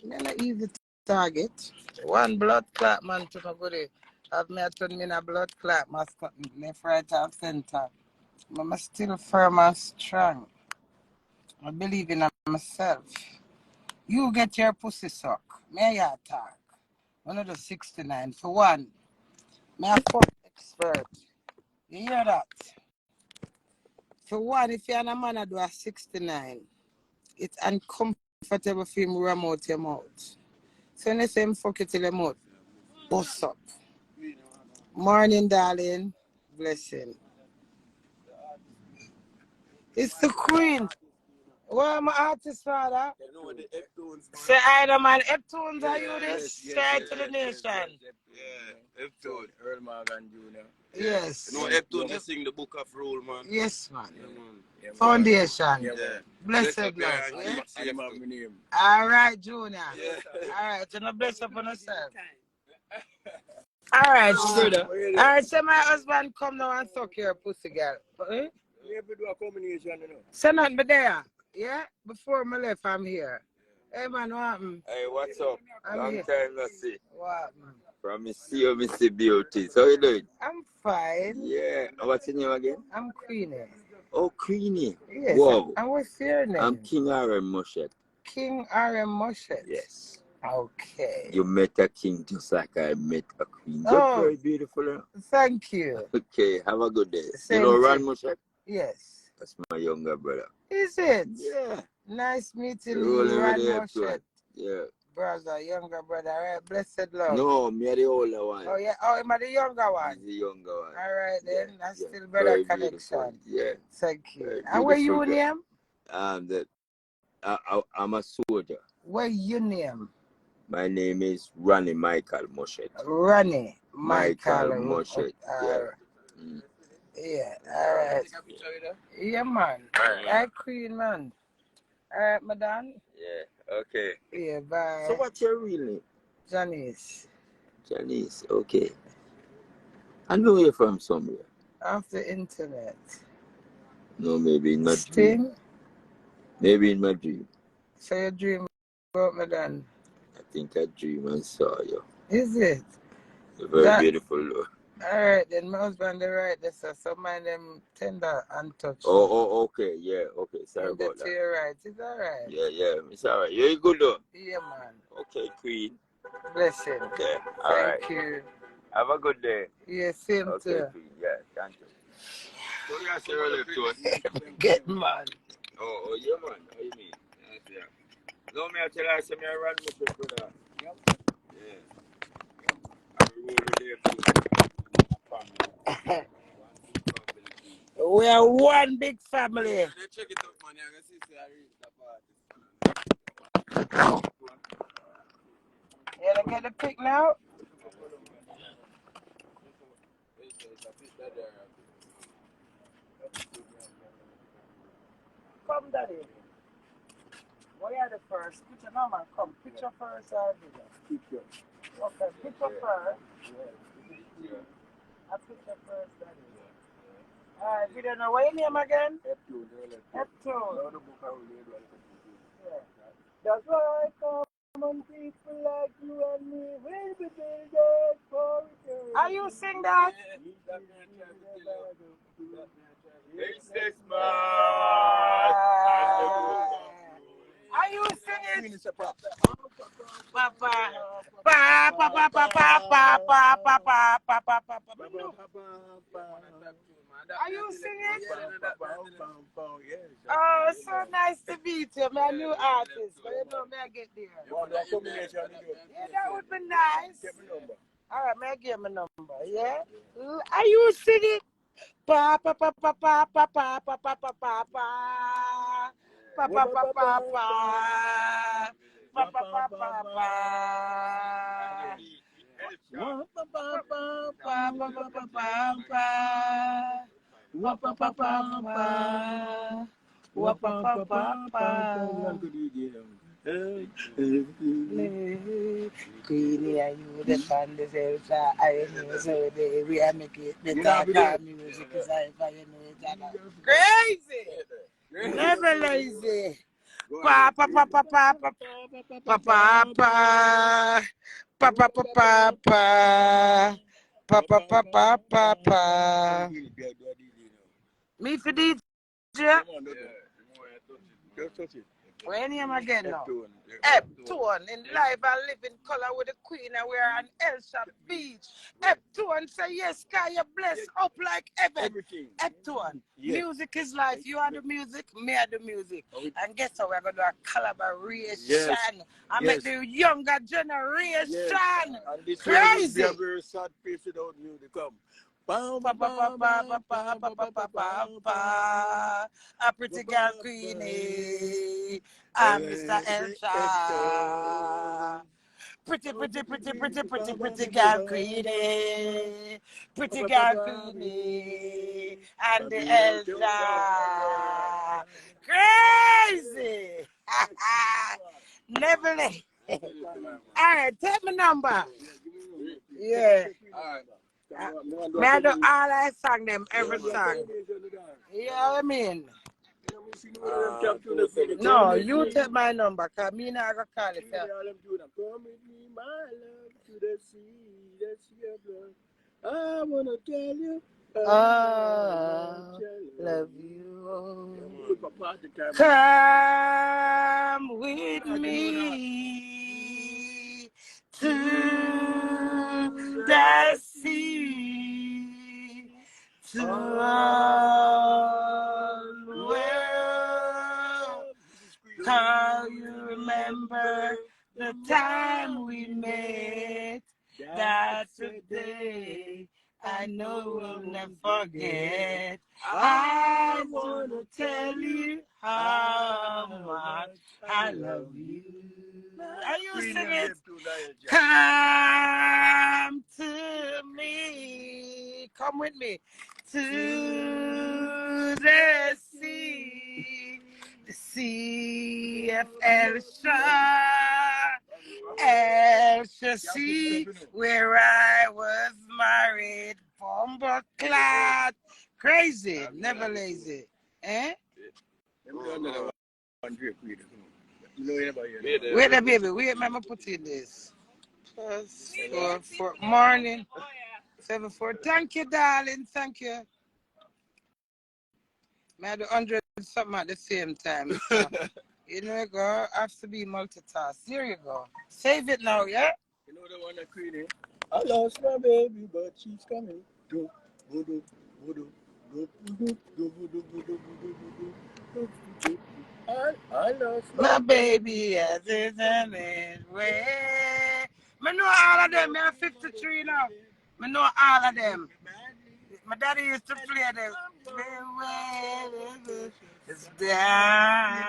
They're not easy target. One blood clot man to my goodie. Have me turn me in a blood clot mascot left, right, and center. I'm still firm and strong. I believe in myself. You get your pussy suck. Me I talk. One of the 69. For one, me a fuck expert. You hear that? For one, if you're a man, I do a 69. It's uncomfortable for him to ram out your mouth. So when I say him fuck it till your mouth, bust up. Morning, darling. Blessing. It's the Queen. Where am I artist, father? Say I know man, Eptones are you this? Say I to the nation. Yeah, Eptone. Earl Morgan Jr. Yes. You know Eptone just sing the Book of Rule, man. Yes, man. Yeah, Foundation. Yeah. Blessed Bless love. up, yeah? I'm my name. All right, Junior. Yeah. All right, so now bless up on yourself. All right, brother. All right, so my husband come now and suck your pussy, girl. Eh? We have to do a combination, you know. So not me there. Yeah? Before my left, I'm here. Hey, man, what happened? Hey, what's up? I'm Long here. time no see. What happened? From Missy or Missy Beauty. So how you doing? I'm fine. Yeah. What's your name again? I'm Queenie. Oh, Queenie. Yes. Whoa. And what's your name? I'm King R.M. Moshet. King R.M. Moshet. Yes. Okay. You met a king just like I met a queen. You're Oh, very beautiful. Huh? thank you. Okay, have a good day. Same you know to Ron you. Moshet? Yes. That's my younger brother. Is it? Yeah. Nice meeting Rolling you, with Ron the Moshet. Epton. Yeah. Brother, younger brother. All right, blessed love. No, me are the older one. Oh, yeah. Oh, am I the younger one? He's the younger one. All right, then. Yeah, That's yeah. still brother Very connection. beautiful. Yeah. Thank you. Very And where you beautiful girl. name? I'm a soldier. Where you name? My name is Ronnie Michael Moshet. Ronnie Michael Moshet. Yeah. Mm. Yeah, all right. Yeah, man. I Queen, man. All right, madam. Yeah, okay. Yeah, bye. So what's your real name? Janice. Janice, okay. I know you're from somewhere. Off the internet. No, maybe in my dream. Sting? Maybe in my dream. So you dream about madam? I think I dream and saw you. Is it? You're very beautiful, though. All right, then my husband the right there, so mind them tender and touch. Oh, okay, yeah, okay. Sorry about that. You're right. It's all right. Yeah, it's all right. You're good, though. Yeah, man. Okay, Queen. Blessing. Okay, all right. Thank you. Have a good day. Yeah, same Okay, too. Queen. Yeah, thank you. So you say you left to us? Get man. Oh, yeah, man. What do you mean? Yeah. No, me I tell you, I say me I run with your brother. Yeah. We are one big family. Check it out, man. I can see I read the party. You gonna get the pic now? Come, daddy. What are the first? Picture, no man, come. Picture first or video? Picture. Okay, picture first. A picture first, daddy. Alright, video now. What your name again? Eptone. Yeah. That's why common people like you and me will be builders for return. Are you sing that? It's this Are you singing? Papa. Papa, papa, papa, papa, papa, papa, papa. Are you singing? Oh, so nice to meet you. I'm a new artist, but you know, may I get there? Yeah, that would be nice. All right, may I give my number, yeah? Are you singing? Papa, papa, papa, papa, papa, papa, papa, papa, papa, papa. Papa, papa, papa. Queenie, are you the fan? This is I know so we are making better music because I know it. Crazy! Never lazy. Papa, papa, papa, papa, papa, papa, papa, papa, papa, papa. Me for DJ. Where name again now? Eptone in live and live in color with the Queen and we're on Elshot Beach. Eptone say yes, sky you bless up like heaven. Eptone, music is life. You are the music, me are the music. And guess what? We're gonna do a collaboration. I make the younger generation. And this crazy. will be a very sad place without music. Bam, Pa pa pa bam, pa pa bam, pa bam, pa bam, pa bam, pa pa bam, pa. A pretty girl bam, Queenie. I'm Mr. Elton. Elsha. Pretty girl Queenie. Pretty girl Queenie. And the Elsha. Crazy. Never late. Alright, take my number. Yeah. Me I do all I sang them, every song. You know what I mean? No, you take my number, cause me not gonna call it. Come with me, my love, to the sea of blood. I wanna tell you, Love you. Come Come with me to the sea, to all the world. How you remember the time we met? That's a day I know we'll never forget. I wanna tell you how much I love you. Are you singing? Come to me. Come with me. To the sea. The sea of Elsha sea, where I was married. Bomba clad. Crazy, never lazy. Eh? Wait a baby, wait, mama put in this. Plus 4 morning. 7-4. Thank you, darling. Thank you. I had 100 something at the same time. So, you know, you go, have to be multitask. Here you go. Save it now, yeah? You know the one that Queenie? I lost my baby, but she's coming. Do, do, do, do, do, do, do, do, do, do, do, do. I lost My baby has his way. I know all of them. I'm 53 now. I know all of them. My daddy used to play them. It's time.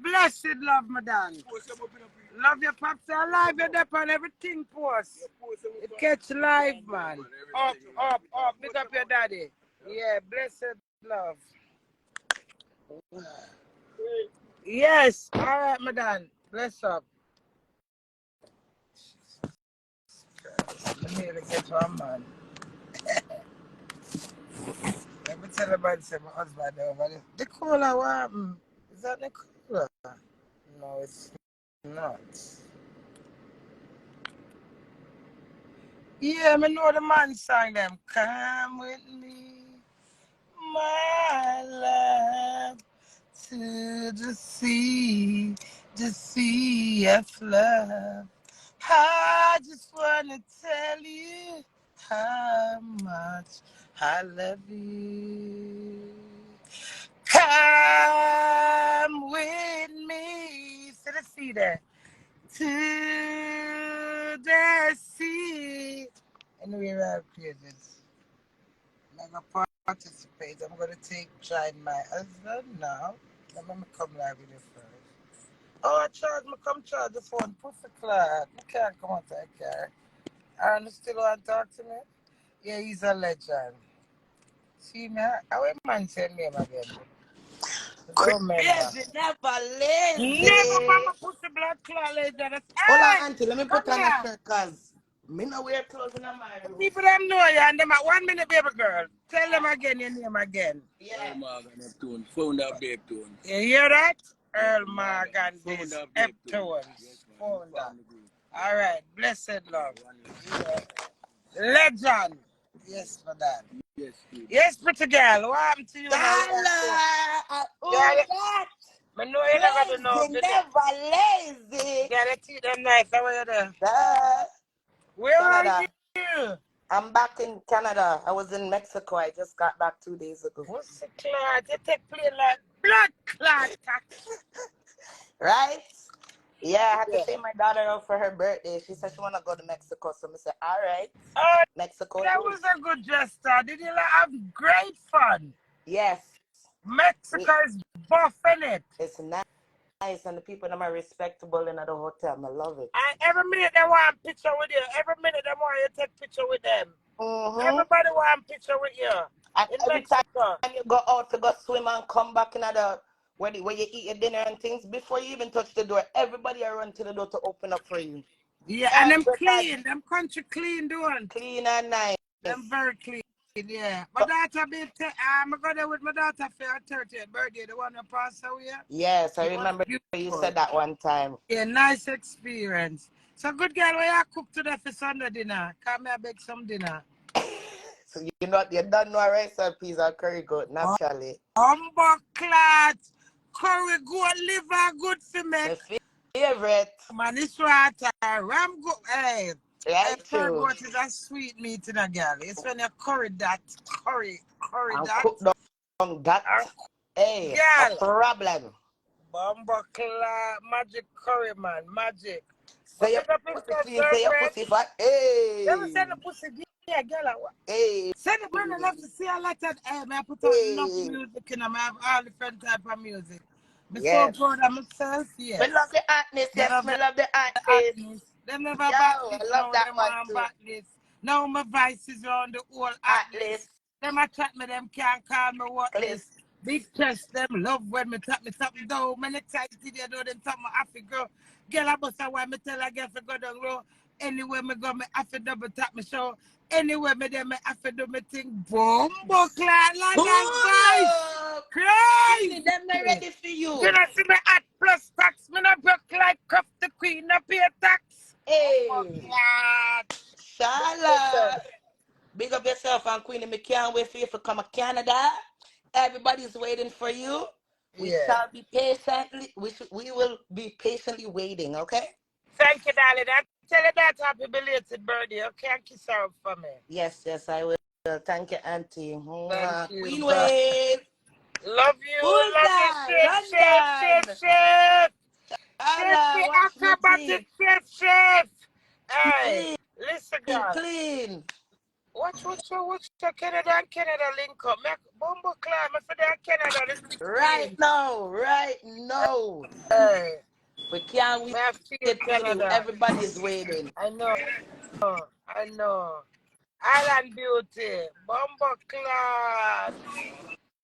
Blessed love, my dad. Love your pops alive, you're up on everything post. It catch live, man. Up. Pick up your daddy. Yeah, blessed love. Yes, all right, madam. Bless up. Let me get one man. Let me tell about my husband over there. The cola, what happened? Is that the cola? No, it's not. Yeah, I know the man sang them. Come with me, my love, to the sea of love. I just want to tell you how much I love you. Come with me to the sea there. To the sea. Anyway, I created. I'm going to participate. I'm going to join my husband now. Let me come live with you first. Oh, I charge me, come charge the phone. Pussy clock. You can't come out of the car. Aaron still want to talk to me? Yeah, he's a legend. See me? How a man say name again? Don't remember. Crazy, never Never lazy. mama pussy blood clot legend. Hold on, Hey! auntie, let me Come put on a here. shirt, cause me no wear clothes in my room. People them know you and them at 1 minute, baby girl. Tell them again your name again. Yeah. Founder of Dave Tones. You hear that? Earl Morgan, this Eptones. Founder. All right, blessed love. Yeah. Legend. Yes, for that. Yes, pretty girl. What happened to you now? Dollar, Yeah, I know you're not going to know. lazy, never lazy. Yeah, the teeth them nice. How are you there? Where Canada. are you? I'm back in Canada. I was in Mexico. I just got back 2 days ago. What's the clot? You take plane like blood clot. Right? Yeah, I had Yeah. to take my daughter out for her birthday. She said she wanna go to Mexico, so I said, all right, Oh, Mexico. that was a good gesture. Did you have great fun? Yes. Mexico is buff, innit? It's nice, and the people that are respectable in the hotel. I love it. And every minute they want a picture with you. Every minute they want you to take picture with them. Everybody want a picture with you. And In every Mexico. time you go out to go swim and come back in where you eat your dinner and things, before you even touch the door, everybody will run to the door to open up for you. Yeah, and them clean. Them country clean doing. Clean and nice. Them very clean, yeah. My daughter I'm going there with my daughter for her 30th birthday, the one who passed away. Yes, I remember you said that one time. Yeah, nice experience. So good girl, what you cook today for Sunday dinner? Come here, bake some dinner. So you don't know recipes of curry goat, naturally. Humble clot, curry goat, liver good for me. My favorite. Man, it's water, ram goat, hey. Right, curry true. goat is a sweet meat in a girl. It's when you curry that. And cook down that. Hey, girl. a problem. Bumbo clot, magic curry, man, magic. Say your pussy clean, say your pussy fat. Hey. Never send the pussy, yeah, girl. Hey. Send the man enough to see a lot of I put out enough music and I have all different type of music. I'm so proud of myself, yes. I love the artness, yes. I love the artness. Them never back this, I love that one too. Back this. Now my voice is on the whole artist. Them a chat me, them can't call me what this. Big chest, them love when me tap me something down. Man excited, they do them something I have to go. Girl, I bust a why me tell her girl to go down road. Anywhere me go, me have to double tap me show. Anywhere me there, me have to do me thing. Boom, clad like that, guys. Crazy. Them not ready for you. You not see me at plus tax. Me not broke like cuff the queen, not pay tax. Hey. Shala. Big up yourself and Queenie. Me can't wait for you to come to Canada. Everybody's waiting for you. We shall be patiently. We will be patiently waiting. Okay. Thank you, darling. I tell you that happy belated birthday. Okay, kiss her for me. Yes, I will. Thank you, Auntie. Thank you. Queen Wave. Love you. Who's love that? you, chef. Allah, Acrobatic chef. Hey, listen, girl. Clean. Watch your Canada link up. Make Bumbo climb for that Canada. Right now. Hey. We can't wait to Canada. Everybody is waiting. I know. Island Beauty. Bumbo class.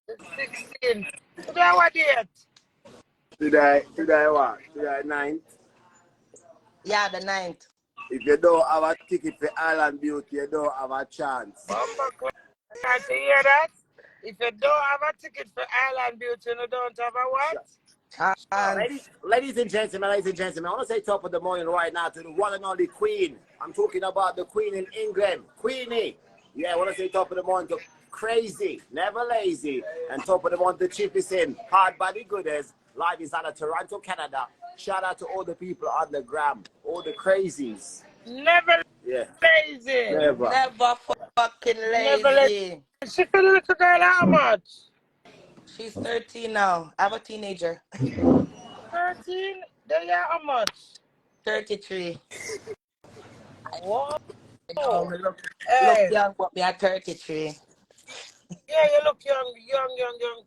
The 16th. Today what date? Today what? Today 9th? Yeah, the 9th. If you don't have a ticket for Island Beauty, you don't have a chance. Bumbo class, you hear that? If you don't have a ticket for Island Beauty, you don't have a what? Ladies and gentlemen, I want to say top of the morning right now to the one and only Queen. I'm talking about the Queen in England, Queenie. Yeah, I want to say top of the morning to Crazy, Never Lazy, and top of the morning to Chippy in Hard Body Gooders. Live is out of Toronto, Canada. Shout out to all the people on the gram, all the crazies. Never lazy. Never fucking lazy. She feel a little girl how much? She's 13 now. I have a teenager. 13? They are how much? 33. Whoa. Look young, but me at 33. Yeah, you look young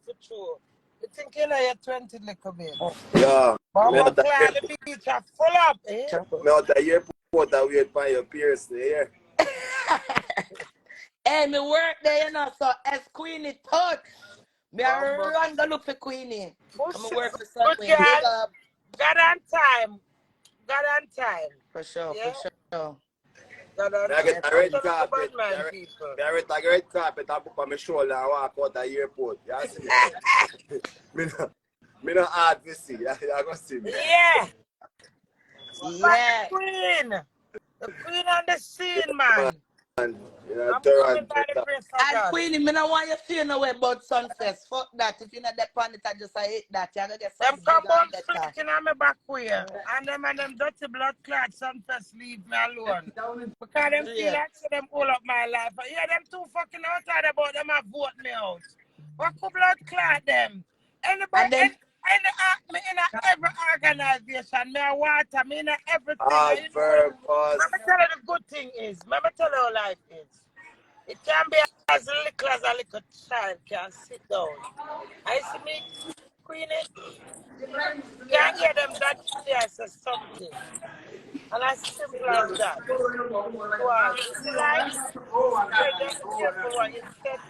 for sure. You think you're 20 little bit. Yeah. Mama Clyde, the beach are full up, eh? Me out the airport, I wait for your peers there. Hey, me work there, you know, so as Queenie touch, me I run to look for Queenie. I'm work for something. God on time. For sure. I get a red carpet. I get a red carpet and put on my shoulder and walk out the airport. You see me? Me no hard to see. You go see me. Yeah. The queen on the scene, man. And Queenie, me no want you feel no way about Sunfest. Fuck that. If you're not that on it, I just hate that. You're gonna get some. Them come on freaking on me back here. And them dirty blood clot Sunfest leave me alone. Because them feel like so them all up my life. But yeah, them too fucking outside about them have vote me out. What could blood clot them? Anybody Me in every organization, me a water, me in everything. All And you know, purpose. let me tell you the good thing is, let me tell you how life is. It can be as little as a little child can sit down. I see me, Queenie, can't hear them that there says something. And as simple as that. Well, you see life, you just be careful what you say to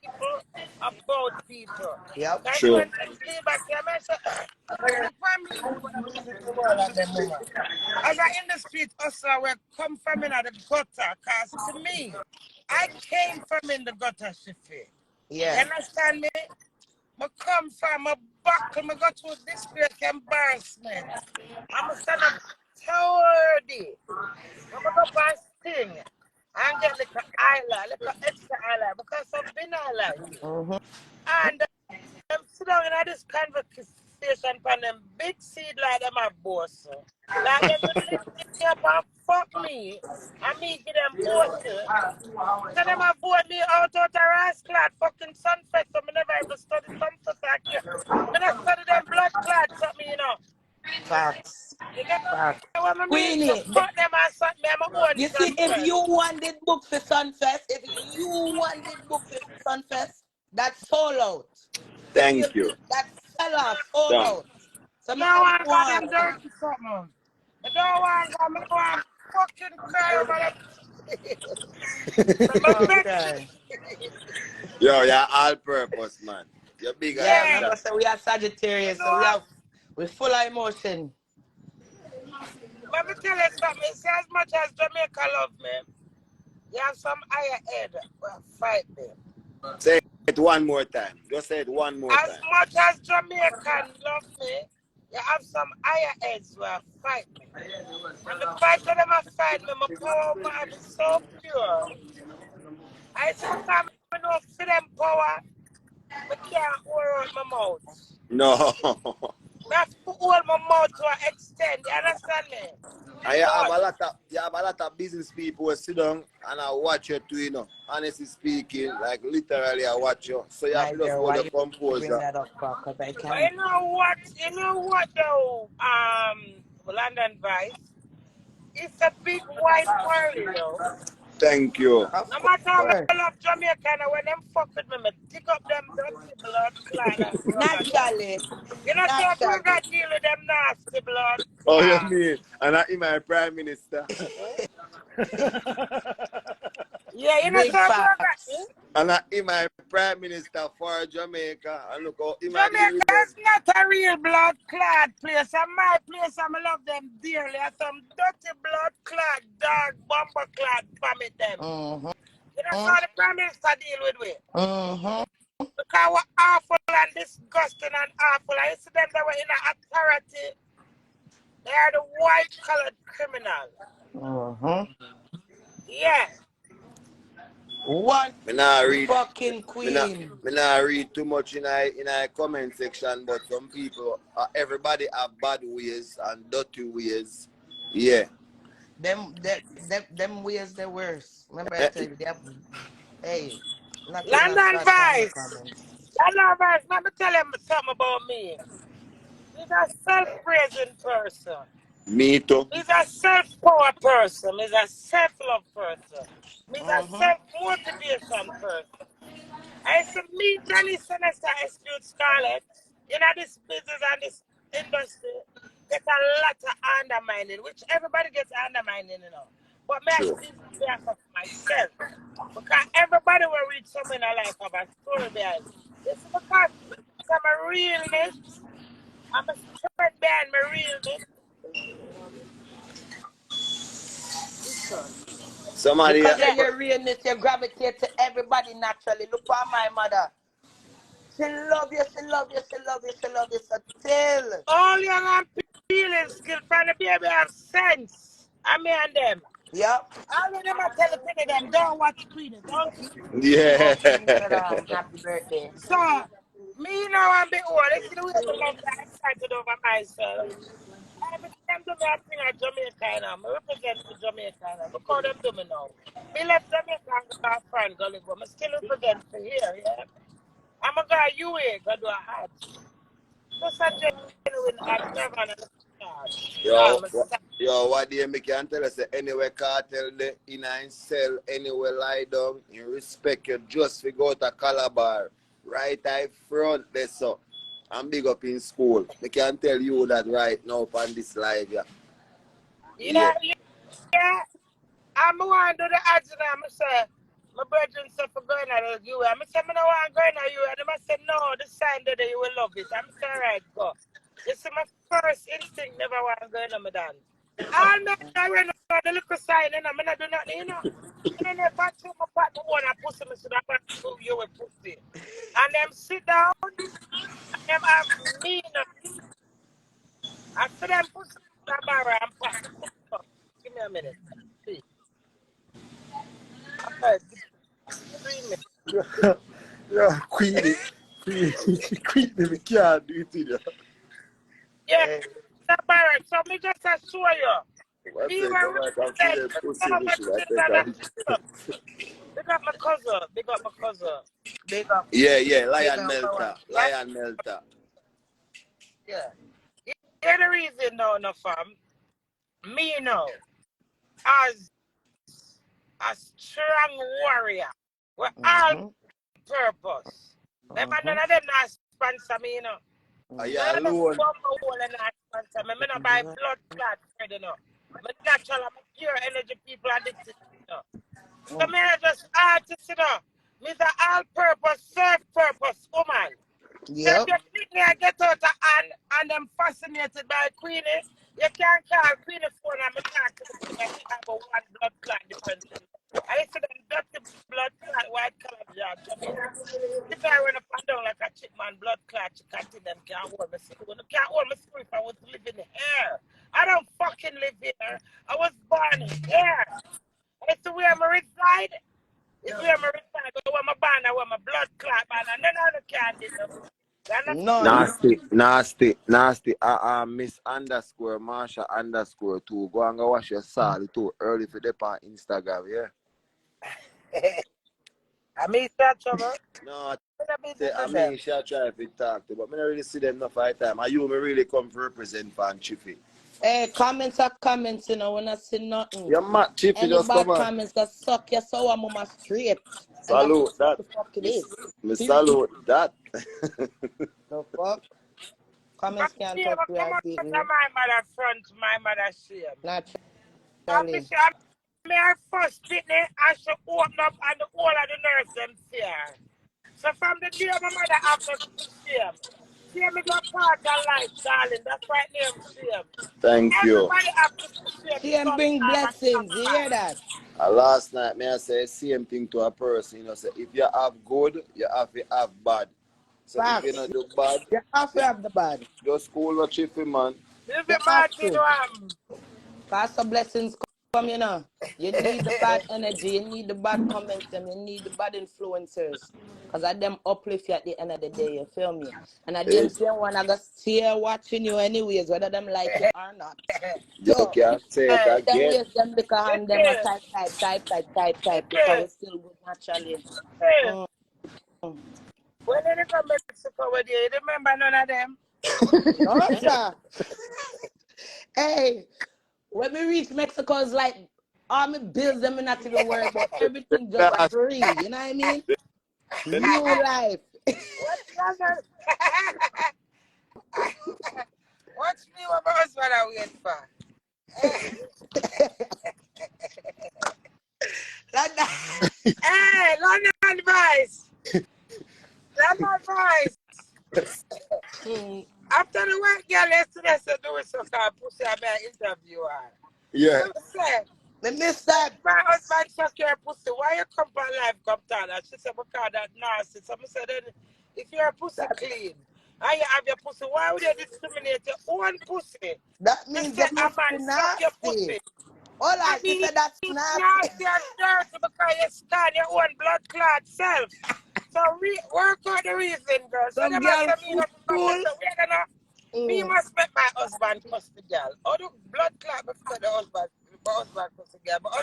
people about people. Yep. Because True. when them stay back here, I say, the family will visit the world at the moment. As I in the street, also, we come from in the gutter. Because to me, I came from in the gutter, Shifi. Yeah. You understand me? I come from a buckle, I go through this great embarrassment. I'm a stand up towardy. I'm going to go and sting and get like an highlight, like an extra highlight, because I've been highlight. And them sit down in this conversation from them big seed like them a boss. Like them to lift me up and fuck me. And me give them bossy. So them a vote me out of rascal fucking sunfest. So me never even study sunfest again. Me not study them blood clot something, you know. Facts. You get Facts. what I mean? So Queenie, fuck them and something. Me my own you see, if sunfest. you wanted book for Sunfest, that's sold out. Thank you. That sell off, sold Done. out. So No me have one got them one. dirty something. I don't want to me want fucking cry over them. My Okay. Yo, you're all purpose, man. You're bigger Yeah, than Yeah, remember, that. so we are you Sagittarius, so know, we're full of emotion. let me tell you something. See, as much as Jamaica love me, you have some higher head will fight me. Say it one more time. Just say it one more As time. much as Jamaican love me, you have some higher heads who will fight me. And the fight that them a fight me, my power might be so pure. I see my time, I know for them power, I can't hold out my mouth. No. I have to hold my mouth to an extent. You understand me? And But you have a lot of business people who sit down and I watch you too, you know. Honestly speaking, like literally I watch you. So you have My to just dear, hold why the you bring composure. that up for? Because I But can't. you know what though, London Vice? It's a big wide world, you know. Thank you. Of No matter how course. I love Jamaica, and when them fuck with me, dig up them dirty blood clot and brother them. Naturally. You know, so if we Naturally. got deal with them nasty blood Oh, you clot. mean? And I am my prime minister. Yeah, you know, Big so if we got facts. And I am my prime minister for Jamaica. And look how he might deal Jamaica with them. is not a real blood clot place. And my place, I love them dearly. And some dirty blood clot, dog, bomber clot, vomit them. Mm-hmm. You know, so the prime minister deal with we. Mm-hmm. Because we're awful and disgusting and awful. I see them that were in an authority. They are the white-collared criminals. Mm-hmm. Yeah. One Me nah read fucking queen. me nah read too much in a comment section, but some people everybody have bad ways and dirty ways. Yeah. Them ways the worst. Remember I tell you, they have, hey, not even a London shot on the Vice. comments. London Vice, let me tell him something about me. He's a self-praising person. Me too. He's a self-power person. He's a self-love person. He's a Mm-hmm. self-motivation person. I used to meet Johnny Sinister Execute Scarlett in this business and this industry. Get a lot of undermining, which everybody gets undermining, you know. But me, I True. still there for myself. Because everybody will read something in their life of a story behind. This is because I'm a realness. I'm a strength behind my realness. Somebody Because of Yeah. your realness, you gravitate to everybody naturally. Look at my mother. She love you, she love you, she love you, she love you. So tell. All young and feeling skill from the baby have sense. I mean and them. Yep. All of them are telling them, don't watch Queenie, don't keep. Yeah. Okay, happy birthday. So, me now I'm bit old. This is the way I love that excited over myself. Every time do me a thing at Jamaica now. I represent for Jamaica now. Look how them do me now. Me left Jamaica and go to France, go live, but I still represent for here, yeah? I'm a guy UA, go do a Hajj. Just a genuine observer and charge. Yo, yo, what do you make you tell us? Say, anywhere cartel the in and sell, anywhere lie down, you respect you just we go to Calabar. Right eye front there, so. I'm big up in school. I can tell you that right now on this live, yeah. Yeah. I'm going to do the ads and I'm say, my brethren said for going to you. I'm say, I don't want to go to you. And I said, no, this sign that you will love it. I'm saying, right, go. You see, my first instinct never want to go to my dance. All men I run on the little sign, and I'm not do nothing, you know. And then if I took my partner one and pussy, me should have prove you with pussy. And them sit down, and them have mean. I see them pussy the barrel and pop the pussy up. Give me a minute. See. All right, 3 minutes. Yeah, Queenie, we can't do it in you. Yeah, the barrel. So me just assure you. What Me say, were come on, represent come pussy, so me much should have things and taken. big up my cousin. Big up my cousin. Big up. Yeah, Big Lion up my Melter. one. Lion Melter. Yeah. Here's the reason now, no fam. Me now, as a strong warrior, with all purpose. Them and none of them not sponsor me, you know. Are you None of them alone? come hole and not sponsor me. Me not buy blood clot bread, you know. I'm natural, I'm a pure energy people addicted, you know. So me I just artist, you know. Me the all purpose, serve purpose woman. So if you think me I get out of hand and them fascinated by Queenie, you can call Queenie phone and me talk to the Queen and she have a one blood clot difference. I see them dirty blood clot, white color job, Jamaica. If I run up and down like a chick man, blood clot, you can't think them can't hold me school. You can't hold me school if I was living here. I don't fucking live here. I was born here. And it's where I reside. It's where I reside. But where my born, I where my blood clot, man. And then I can't do them. Nasty. Miss underscore Marsha underscore 2. Go and go wash your salad too early for the on Instagram, yeah. I mean, that trouble. No, I mean, she try to talk to, but I don't really see them enough of time. Are you really come to represent Fan Chiffy? Hey, comments are comments, you know, when I see nothing. You're mad, Chiffy, Any just bad come on. comments that suck your sour mama straight. Salute that. The fuck it is. Me salute that. The fuck? Comments can't touch we are beating. My mother front, my mother shame. Naturally. Me her first pitney, I should open up and the whole of the nurse them fear. So from the day my mother have to shame. Shame me got part of life, darling. That's why name shame. Thank you. Everybody have to shame. Shame bring blessings, you hear that? Last night, may I say same thing to a person, you know, say if you have good, you have to have bad. So Facts. if you don't do bad, you have to have the bad. Just cool or Chiffy, man. Live it bad to Cause some blessings come, you know. You need the bad energy, you need the bad comments, and you need the bad influencers. Because of them uplift you at the end of the day, you feel me? And at them same one, I got still watching you anyways, whether them like you or not. You can't say it again. Them waste them liquor and them a type, because we still good naturally. When they come to Mexico with you remember none of them? No, sir. Hey, when we reach Mexico, it's like all my bills, them not even worry about everything just free. You know what I mean? New life. What's new about us what I wait for? Hey, London advice. London advice. After the white girl yesterday said do it so called pussy I may interview her. Yeah. I said, my husband suck your pussy. Why you come on live come down? And she said, because that nasty. So I said, then if you're pussy clean and you have your pussy, why would you discriminate your own pussy? That means that must be nasty. Hold on, you said that's nasty. Nasty and dirty because you stand your own blood clot self. So work out the reason, girl. So Some girl fool. Me must make my husband cuss the girl. How do blood clot before the husband cuss the girl? But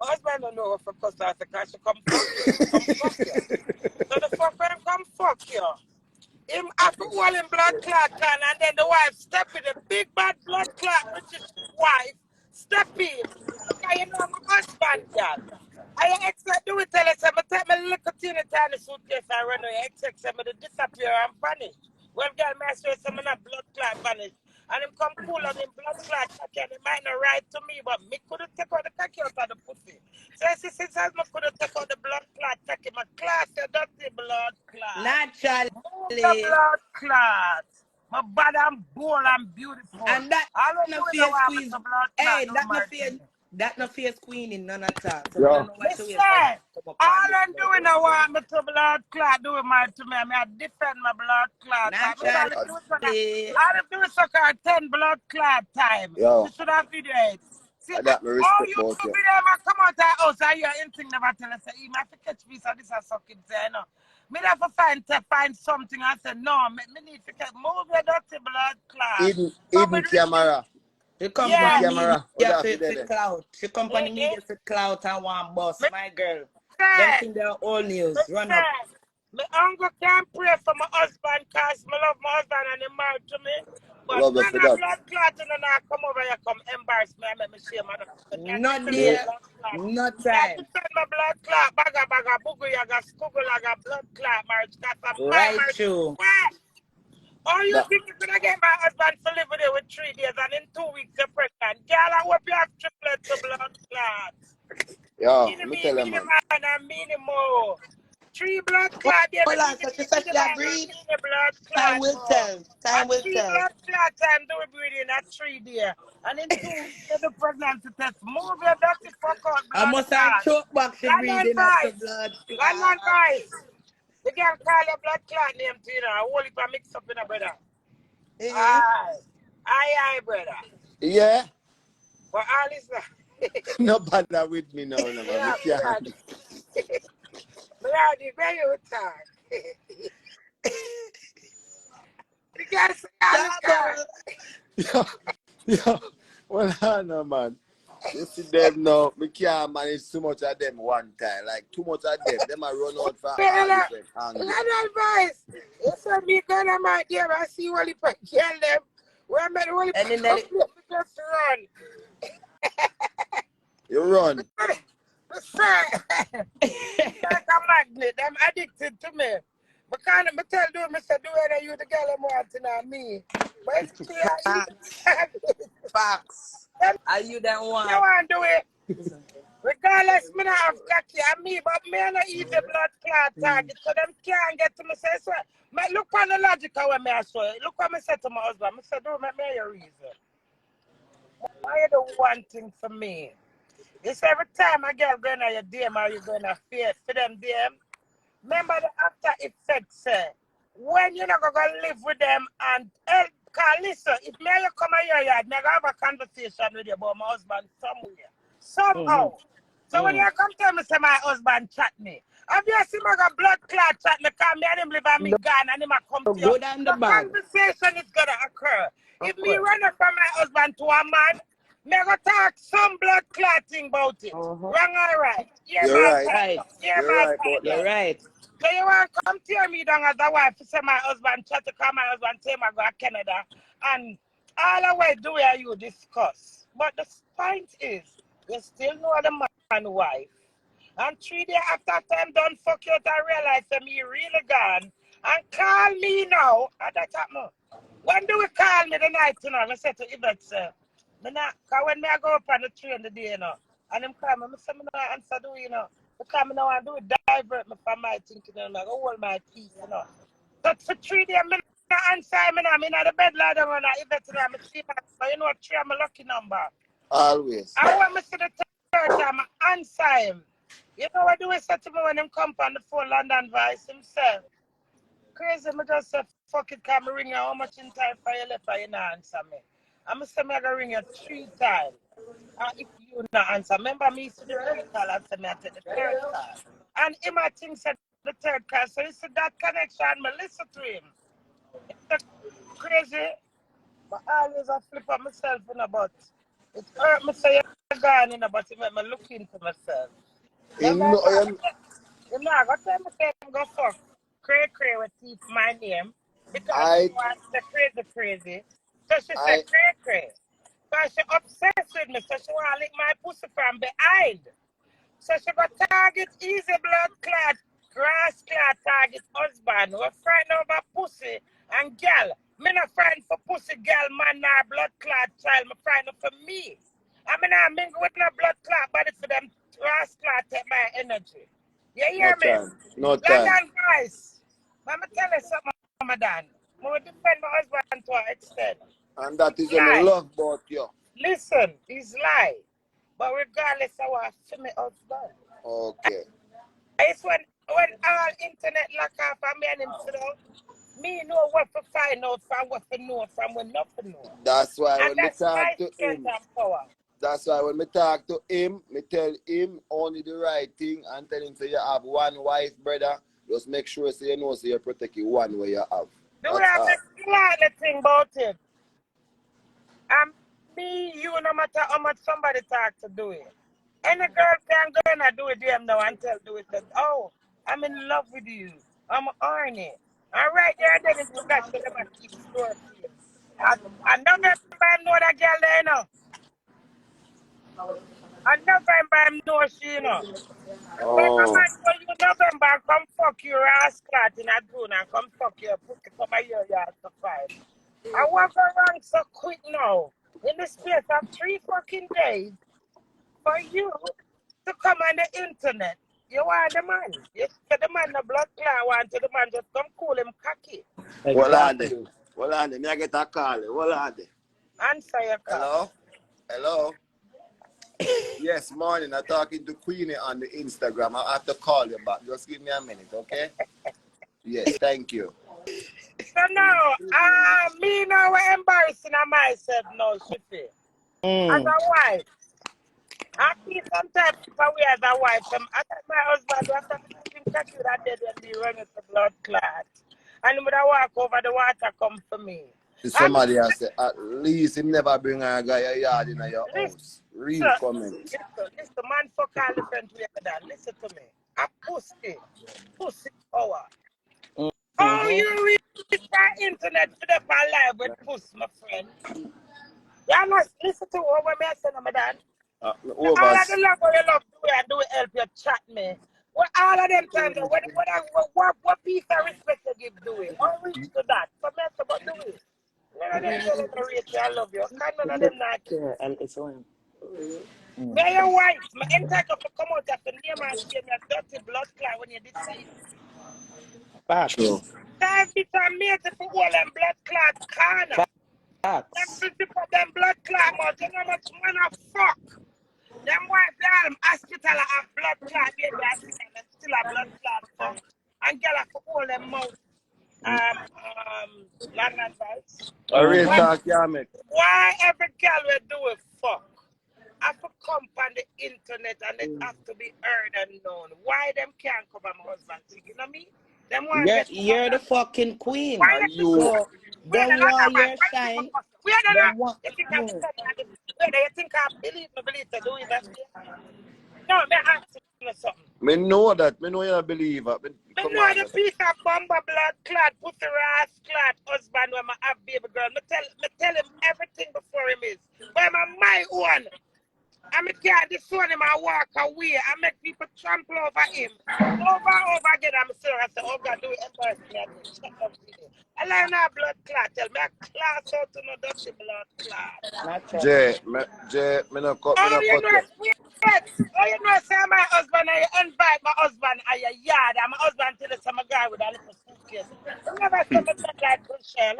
husband don't know if I cuss her because she come fuck you. So the fuck when come fuck you. him have to hold him blood clot can, and then the wife step in, the big bad blood clot British wife step in. Because you know my husband, girl. I expect do it tell us I take my little teeny tiny suitcase and run away. Expect some to disappear and vanish. Well, girl, my say some of blood clot vanish. And him come cool on him blood clot cocky and he might not write to me, but me couldn't take out the cocky out of the pussy. So I see since I couldn't take out the blood clot cocky, my class said dirty blood clot. Naturally. Move the blood clot. My body and bold and beautiful. And that I don't no do fear the squeeze. blood clot. Hey, No that no fear Queenie none at all. So Yo. I don't know what to wait for you to come up on All this. I'm doing I want me to blood clot do my to me. I defend my blood clot. Naturally. I'll do soccer 10 blood clot time. Yo. You should have video it. See, That me all respect you about you. video man come out of the house and you're anything never tell us. You have to catch me so this is sucking say no. Me have to find something and say no, me need to move your dirty blood clot. Hidden camera. The Hidden company camera. media What for clout. The company media for clout and one boss, my girl. Them think they're all news. Run up. My uncle can't pray for my husband because I love my husband and he married to me. But Love when for I that. blood clotting and I come over here, come embarrass me, I make me shame. Not there. No time. Defend my blood clot, baga, bugu, yaga, skuggle, yaga, blood clot marriage. That's my Right marriage. true. Where? Or you think you're going to get my husband to live with you with 3 days and in 2 weeks you're pregnant? Girl, I hope you have triplets of blood clots. Yo, let me tell you, man. More. 3 blood clot, Hold on, so she said she a breathe. Time will tell. Time will tell. Blood clot time do we breathe in at 3 days. And in 2 weeks you do pregnancy test. Move your dirty fuck out blood I must have choke back she breathing at the blood London clot. voice. The girl call your blood clot name to you know. I hold it and mix up in a brother. Aye, brother. Yeah. But all is not. No bother with me now, no, man. Me are the very talk. The girl say all is Yo. Well, no, man. You see them now, me can't manage too much of them one time. Like, too much of them. Them are run out for all different angles. advice. You said me gonna my dear, I see what you kill them. Where me the And then just run. You run. Like a magnet, them addicted to me. But can't me tell do me say do whether you the girl I'm wanting or me. But it's clear. Facts. Are you that one? You want to do it? Regardless, me not have cocky and me, but me not easy blood clot target, so them can't get to me. Say, so, me look on the logical when me I show it. Look what me said to my husband. I said, do me your reason. Why you do one thing for me? It's every time a girl going to your DM or you going to fear for them DM. Remember the after effects, when you're not going to live with them and help, cause listen, if me and you come in your yard, me have a conversation with you about my husband somewhere. Somehow. So when you come tell me say my husband chat me, obviously I got blood clot chat me because me and him live on me gun and him a come to you. The conversation is going to occur. If me run up from my husband to a man, me go talk some blood clotting about it. Wrong or right? You're right. You're right. So you want to come tear me down as a wife to say my husband try to call my husband say I go to Canada and all the way do where you discuss. But the point is, you still know the man wife. And 3 days after time done fuck you to realize that me really gone and call me now. And that's happening. When do we call me the night, you know? I said to Yvette, sir, because when I go up on the train the day, you know, and him call me, I say, I don't answer do, you know. Because I know I do it divert me from my thinking, you know, I go hold my peace, you know. But for 3 days, I don't answer him, I'm in the bed, lad, and Yvette, you know, I'm see my, but you know, 3 I'm a lucky number. Always. I want me to the third time, I answer him. You know what do we say to me when him come on the phone, London Vice himself? Crazy, me just say, fuck it, can me ring you how much in time for you left for you not answer me. I'm say me gonna ring you 3 times. And if you not answer, remember me to the 3 call and say me I take the 3rd call. And him I think said the 3rd call. So you see that connection, me listen to him. It's crazy. But I always I flip up myself in a butt. It hurt me say you're gone in a butt, it make me look into myself. Remember I got tell me say I'm gonna fuck. Cray with teeth my name. Because she wants the crazy. So she said cray. Because she obsessed with me, so she want to lick my pussy from behind. So she got target easy blood clot, grass clot target husband. We're frightened over pussy and gal. Me not frightened for pussy gal, man, or blood clot child. Me frightened for me. I mean, I mingle with no blood clot body for them grass clot take my energy. You hear me? No time. London guys, let me tell you something, Ramadan. I will defend my husband to an extent. And that is what I love about you. Listen, he's lie. But regardless, I want to my husband. Okay. It's when all internet lock off and me and him sit down, me know what to find out from what to know from what not to know. That's why And when me talk to him, that's why when me talk to him, me tell him only the right thing and tell him say you have one wife, brother. Just make sure so you know so you protect you one way you have. Do we have the thing about it? Me, you, no matter how much somebody talk to do it. Any girl can go and do it them now and tell do it that, oh, I'm in love with you. I'm horny. And right there then it's that so them a keep score for you. I November I know that girl there, you know. And November I know she, you know. When a man tell you November, come fuck your ass clat in a drone and come fuck your pussy come a year you have to fight. I want to run so quick now. In the space of 3 fucking days for you to come on the internet. You want the man. You get the man the blood clot want to the man just come cool him cocky. Exactly. Well on me I get a call. Well on Answer your call. Hello? Yes, morning. I'm talking to Queenie on the Instagram. I have to call you back. Just give me a minute, okay? Yes, thank you. So now, me now embarrassing myself now, Shifi. As a wife. I feel sometimes if we as a wife, I tell my husband, after him catch you that day when we run with the blood clot. And when I walk over the water come for me. Somebody has said, at least him never bring a guy a yard in your house. Real comment. Listen, man, fuck all different way than. Listen to me. A pussy power. Oh, you reach the internet for the live with pussy, my friend. You must listen to what I say, my dad. All of the love what you love do and do help you chat me. Well, all of them times, what piece of respect you give do it? Or reach to that. For me, about do it. None of them don't rate you, I love you. None of them not. And it's on. Me your wife, my entitled to come out after name and shame your dirty blood clot when you deceive. True. Time bitch and mate for all them blood clot corner. Them blood clot mouth, you know how much man a fuck. Them wife them hospital have blood clot baby and still a blood clot fuck. And girl for all them mouth. Land advice. Why every girl will do it fuck? I have to come on the internet and it have to be heard and known. Why them can't cover my husband? You know me? Them want You're the fucking queen. why So them want your shine. You think I believe to do it that way? No, me ask you something. Me know that. Me know you're a believer. Me know the piece of bomber blood clot, put the ass clot husband when I have baby girl. Me tell him everything before him is. But my own. I can't disown him and walk away. I make people trample over him. Over again, I'm sorry. I say, oh God, do it embarrass me again. Shut up, Queenie. I learn our blood clot. Tell me a class out to no dirty blood clot. Jay, me no cut you. You know, say my husband, I invite my husband at your yard, and my husband tell us I'm a guy with a little suitcase. You never said me dead like Rochelle.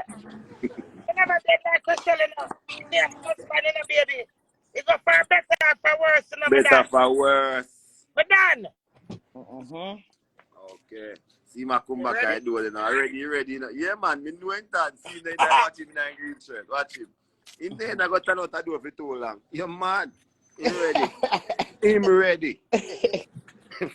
You never did like Rochelle, you know. Yeah, my husband and a baby. It go for better or for worse, you know. Better for worse. But done. Okay. See my come back I do it now. Ready, you know. Yeah man, me know that. See that watch him in that green shirt. Watch him. In there I got to know to do for too long. You mad? Him ready. Him ready.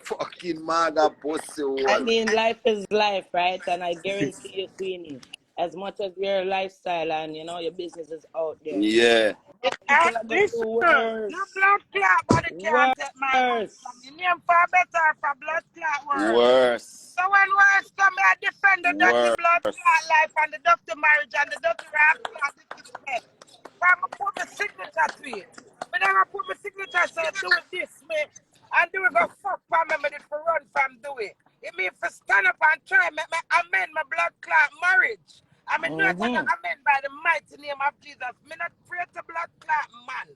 Fucking maga pussy one. I mean life is life, right? And I guarantee you, Queenie, as much as your lifestyle and you know your business is out there. Yeah. People are going to Listen, do worse. no blood clot body can't take my money from Worse. me. Name for better for blood clot worse. Worse. So when worse come, I defend the dirty blood clot life and the dirty marriage and the dirty rap clot disrespect. I'm going to put my signature to it. But then I put my signature say do it this way and do it go fuck for me for run from do it. It means for stand up and try make me amend my blood clot marriage. I mean, do it and amend by the mighty name of Jesus. Me not afraid to blood clot man.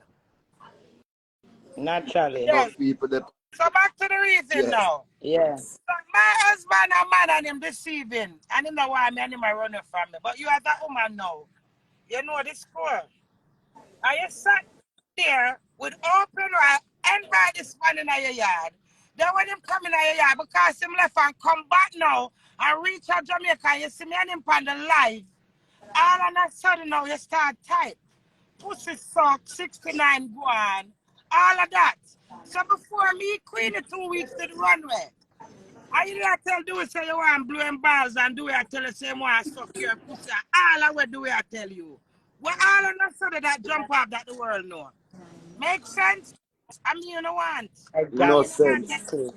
Naturally. Yes. People that So back to the reason now. Yeah. So my husband a man and him deceiving. And him know why me and him are running from me. But you as a woman now, you know the score. And you sat there with open right, invite this man in your yard. Then when him come in your yard, because him left and come back now and reach out Jamaica, and you see me and him on the live. All of a sudden now you start type. Pussy suck, 69 go on. All of that. So before me, Queenie 2 weeks to the runway. I did not tell do it say you want blowing balls and do it I tell you say you want to suck your pussy. All of what do it I tell you. Well, all of a sudden that jump off that the world know. Make sense? I mean, you know want. no Exactly. sense.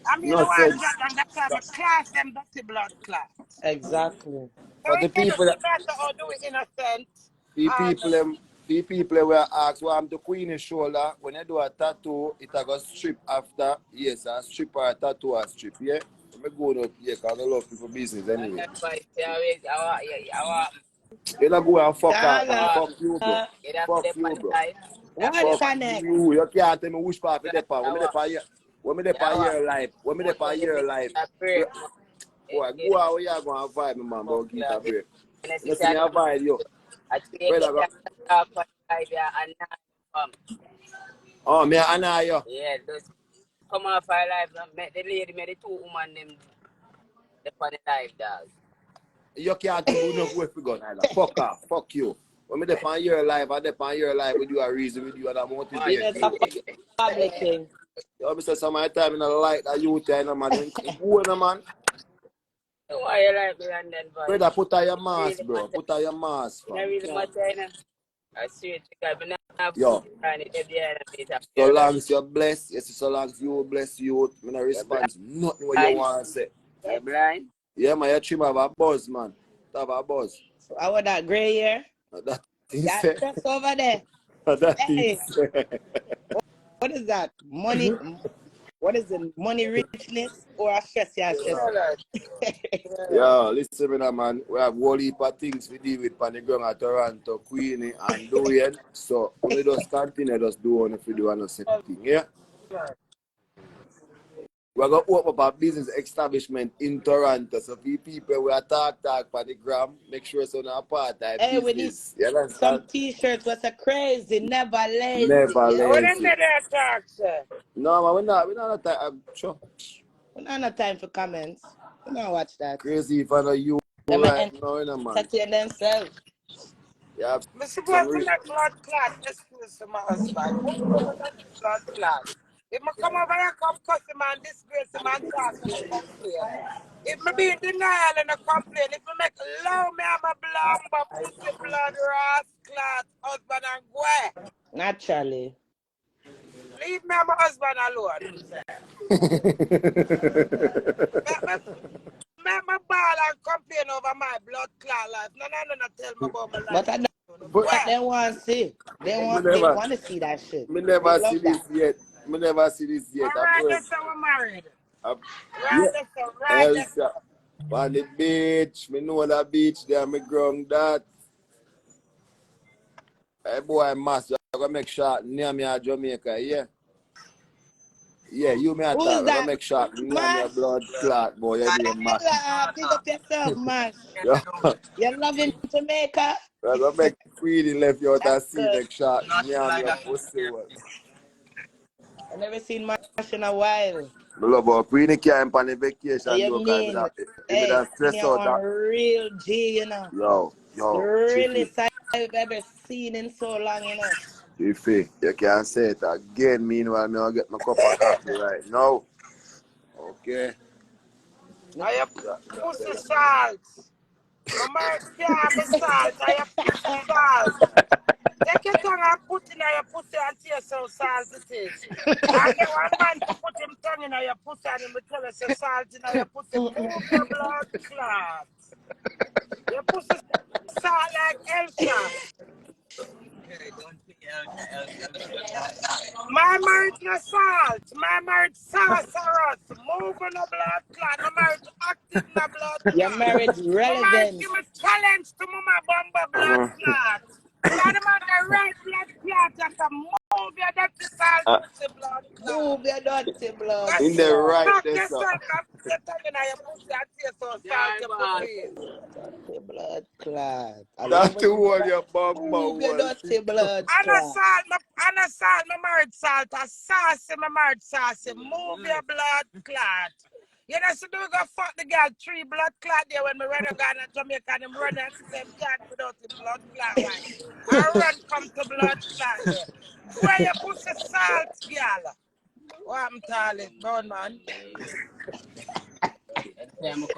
I mean, you No know want sense. drop down that time of class them dirty blood clot. Exactly. So But it doesn't matter or do it innocent. the people were asked what I'm the Queen's shoulder. When you do a tattoo, it a go strip after. Yes, a strip or a tattoo a strip, yeah? I'm going up here because I love people business anyway. You don't go and fuck out, man. Fuck you, bro. Fuck you, bro. What Fuck connect? you. You can't tell me which part of the part. When me dey for your life. When me dey for your life. Boy, go out where you going to vibe me, man, bro. Give it a break. You see me a vibe, yo. Brother, go. Oh, me Anna, yo. Yeah, just come off our live and make the lady, make the two women them on the live, dog. You can't tell me enough way for gun, either. Fuck off. Fuck you. When me dey for your life, I dey for your life with you a reason with you and I motivate It's you. a family thing. You know, some of my time in the light that you tell no man. Go on, man. Why you like me and then, boy? Brother, put on your mask, bro. Put on your mask, I fam. really matter, you know. I see it because I have Yo. it. So long as you're blessed, yes, so long as you bless you, I'm not respond to nothing what you want to say. You're blind? Yeah, man, your trim have a buzz, man. Have a buzz. So I want that gray hair. That thing That say. just over there. That Hey. thing say. What is that? Money? What is it? Money richness or a stress? Yeah, stress. Yeah, listen, me now, man. We have whole heap of things we deal with on the ground at Toronto, Queenie, and Dorian. So, we just continue just do on if we do another thing, yeah? We're going to open up a business establishment in Toronto. So, for people we are talk on the gram, make sure it's on our part-time Hey, we need business. You understand? some t-shirts was a crazy, never lazy. Never Yeah. What them lazy. did they talk, sir? No, man, we're not time. Sure. We don't have time for comments. We don't watch that. Crazy if I know you Them right now, you know, man. entertain themselves. You have I'm some supposed to make blood clot excuse to my husband. Who told me that blood clot? If I come over here, come cuss him and disgrace him and talk and complain. If I be in denial and I complain, if I make love me, I'm a blumber, pussy blood, ras, clot, husband and go. Naturally. Leave me and my husband alone. Make my ball and complain over my blood clot life. No, tell me about my life. But I know they want to see. They want to see that shit. Me never see this yet. Me never see this yet. Alright, that's how we're married. Right, that's so. On the beach, me know that beach there, me ground that. Hey boy, mass, you gonna make shot near me at Jamaica, yeah? Yeah, you me at Who that. is You gonna that? make shot near me Mash? a blood clot, boy. You're doing mash. Pick up yourself, Mash. Yeah. You're loving Jamaica? You gonna make Queenie left you out and That's see good. make shot near me a pussy one. I've never seen Mash in a while. Me love how Queenie came on the vacation What you though, cause mean? if Hey, it has stress you're out on that. real G, you know. Yo, The realest Chiefy. I've ever seen in so long, you know. Chiefy, you can't say it again, meanwhile, me I'll get my cup of coffee right now. Okay. I have pussy salt. My marriage can't have a salt. I put salt. Take your tongue and put it in your pussy and taste how salt it is. I get one man to put him tongue in your pussy and he will tell us your salt in your pussy. Move your blood clot. Your pussy salt like Elsa. My marriage no salt. My marriage sorceress. Move on the blood clot. My marriage active in the blood Your clot. marriage My marriage relevant. give me challenge to mama bumba blood clot. Tell them on the right blood clot. You have to move your dirty salt pussy blood clot. Move your dirty blood Go In the clot. right smack there, sir. yourself and put your tongue in your pussy and taste how salt your pussy is. Dirty blood clot. All That's over the you. one your bumper Move your was. dirty blood And a clot. salt, my marriage salt, a sauce, my marriage sauce. Move your blood clot. You know, so do we go fuck the girl 3 blood clot there when me run a gun in Jamaica and him run and say him can't without the blood clot, right? I run come to blood clot there. Where your pussy salt, girl? What I'm telling, brown man?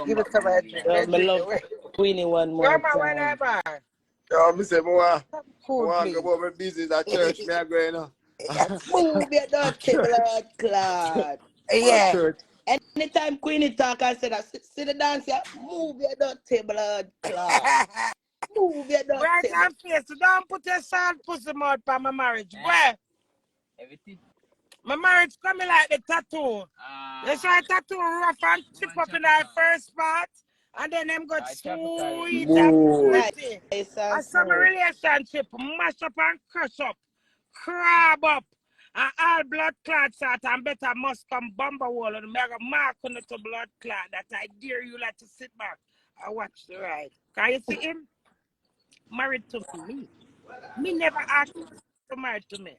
Give it to my drink. Yo, me love Queenie one more Grandma, time. whenever. Yo, me say, I Cool, want please. to go over business at church. Me I go, you know. Move your dirty blood clot. Yeah. Church. Anytime Queenie talk, I say that. See the dance here? Move your dirty blood clot. Move your Right dirty and face. So don't put your salt pussy mouth for my marriage. Where? Everything. My marriage coming like the tattoo. You saw tattoo rough and chip up in our first part. And then them got sweet and Smooth. pretty. nice and And some smooth. relationship mash up and crush up. Crab up. And all blood clot sort and better must come bumper wall and make a mark on it to blood clot that I dare you like to sit back and watch the ride. Can you see him? Married to me. Me never asked him to marry to me.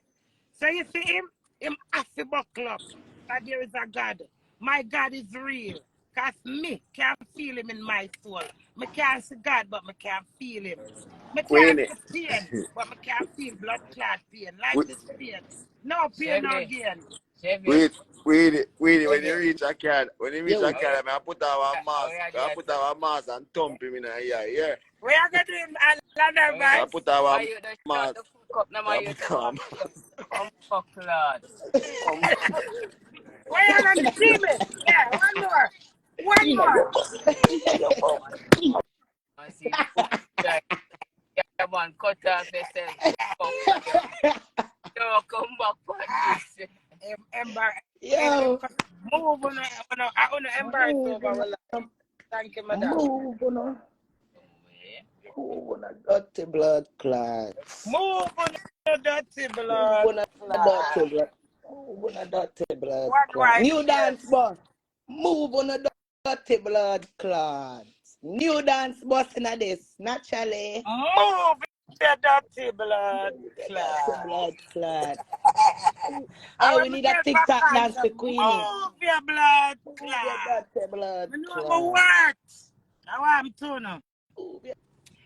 So you see him have to buckle up. That there is a God. My God is real. Because me can feel him in my soul. Me can't see God, but me can feel him. Me can't Queenie. see pain, but me can feel blood clot pain. Life We, is pain. No pain, no gain. wait, when you Okay. reach a cat, when you reach Yo. a cat, I put our mask. I put our mask and thump him in the ear. Yeah. We are going to do him another I verse. put our Why you the mask. shot the fuck up now, my I you put our fuck lad. We are going to scream it. Yeah, one more. One more. I see the fuck like yeah, man, cut off yourself. Fuck. Yo, come back for this. Yo. Move on the embarrass over. Well, thank you, madam. Move on. Move on a dirty blood clot. Move on the dirty Move blood. on a dirty blood. Move on a dirty blood What clot. right? New dance boss. Move on a dirty blood clot. New dance boss in a this. Naturally. Move the dirty blood Dirty clot. blood clot. I Hey, will we need a TikTok dance for Queenie. move your blood Move your clot. dirty blood I know my clot. words. How I'm doing now. Move your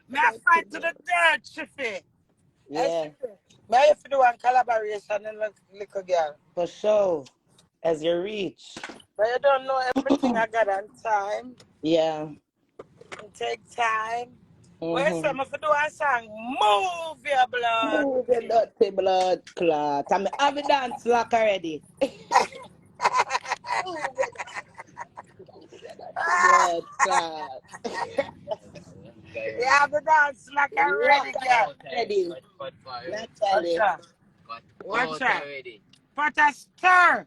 May I fight to the blood. dirt, Chiffy? Yeah, May I have to do one collaboration in little girl? for sure. As you reach. But you don't know everything I got on time. Yeah. It take time. Where Mm-hmm. some if you do a song, move your blood. Move your dirty blood clot. I'm have a dance lock already. Move your dirty blood clot. You have the dance like a ready girl. Ready. Watch out. Watch out. Already. Put a stir.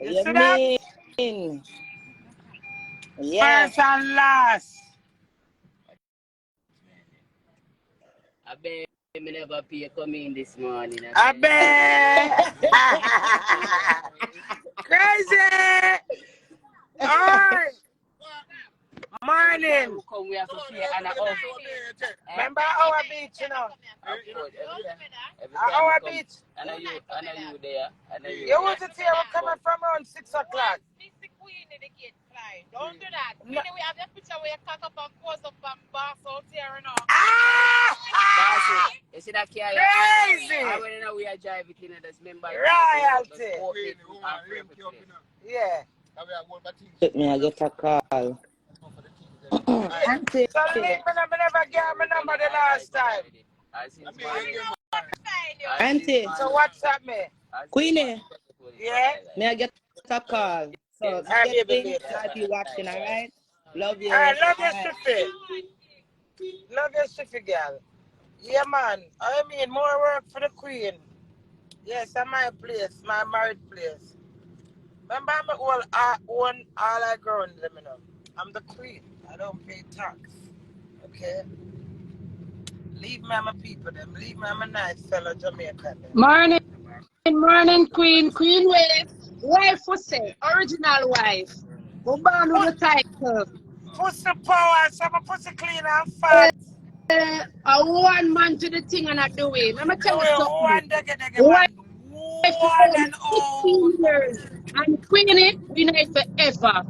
You You see that? mean? Yeah. First and last. I bet me never pay come in this morning. I bet. Crazy. All right. Morning. Come we have to pay and Remember our beach, you know? Our beach. I know you there. I know you. You wasn't here. We're coming from around 6 o'clock. Don't do that. We have that picture where you cock up and pose up and boss out here and all. Ah! You see that car? Crazy. I went in we are driving in this member. Royalty. Yeah. Let me I get a call. Auntie. So leave me, I never gave my number the last time. Auntie. So what's up, me? Queenie. Yeah? May I get a call? So I get give things, it I'll be watching, alright? Love you. I love you, Alright. Shiffy. Love you, Shiffy, girl. Yeah, man. I mean, more work for the queen. Yes, at my place, my married place. Remember, I'm own all I grown them, you know. I'm the queen. I don't pay tax. Okay? Leave me, I'm a people, them. Leave me, I'm a nice fellow Jamaican, them. Morning, Queen. Queen Wave. Wife for say, original wife. Go born with the title. Pussy power, some pussy clean and fat. A one man to the thing and I do it. Let me Do tell you it something. one dege Wife man. for One over and all. 16 years. And Queenie, we know it forever.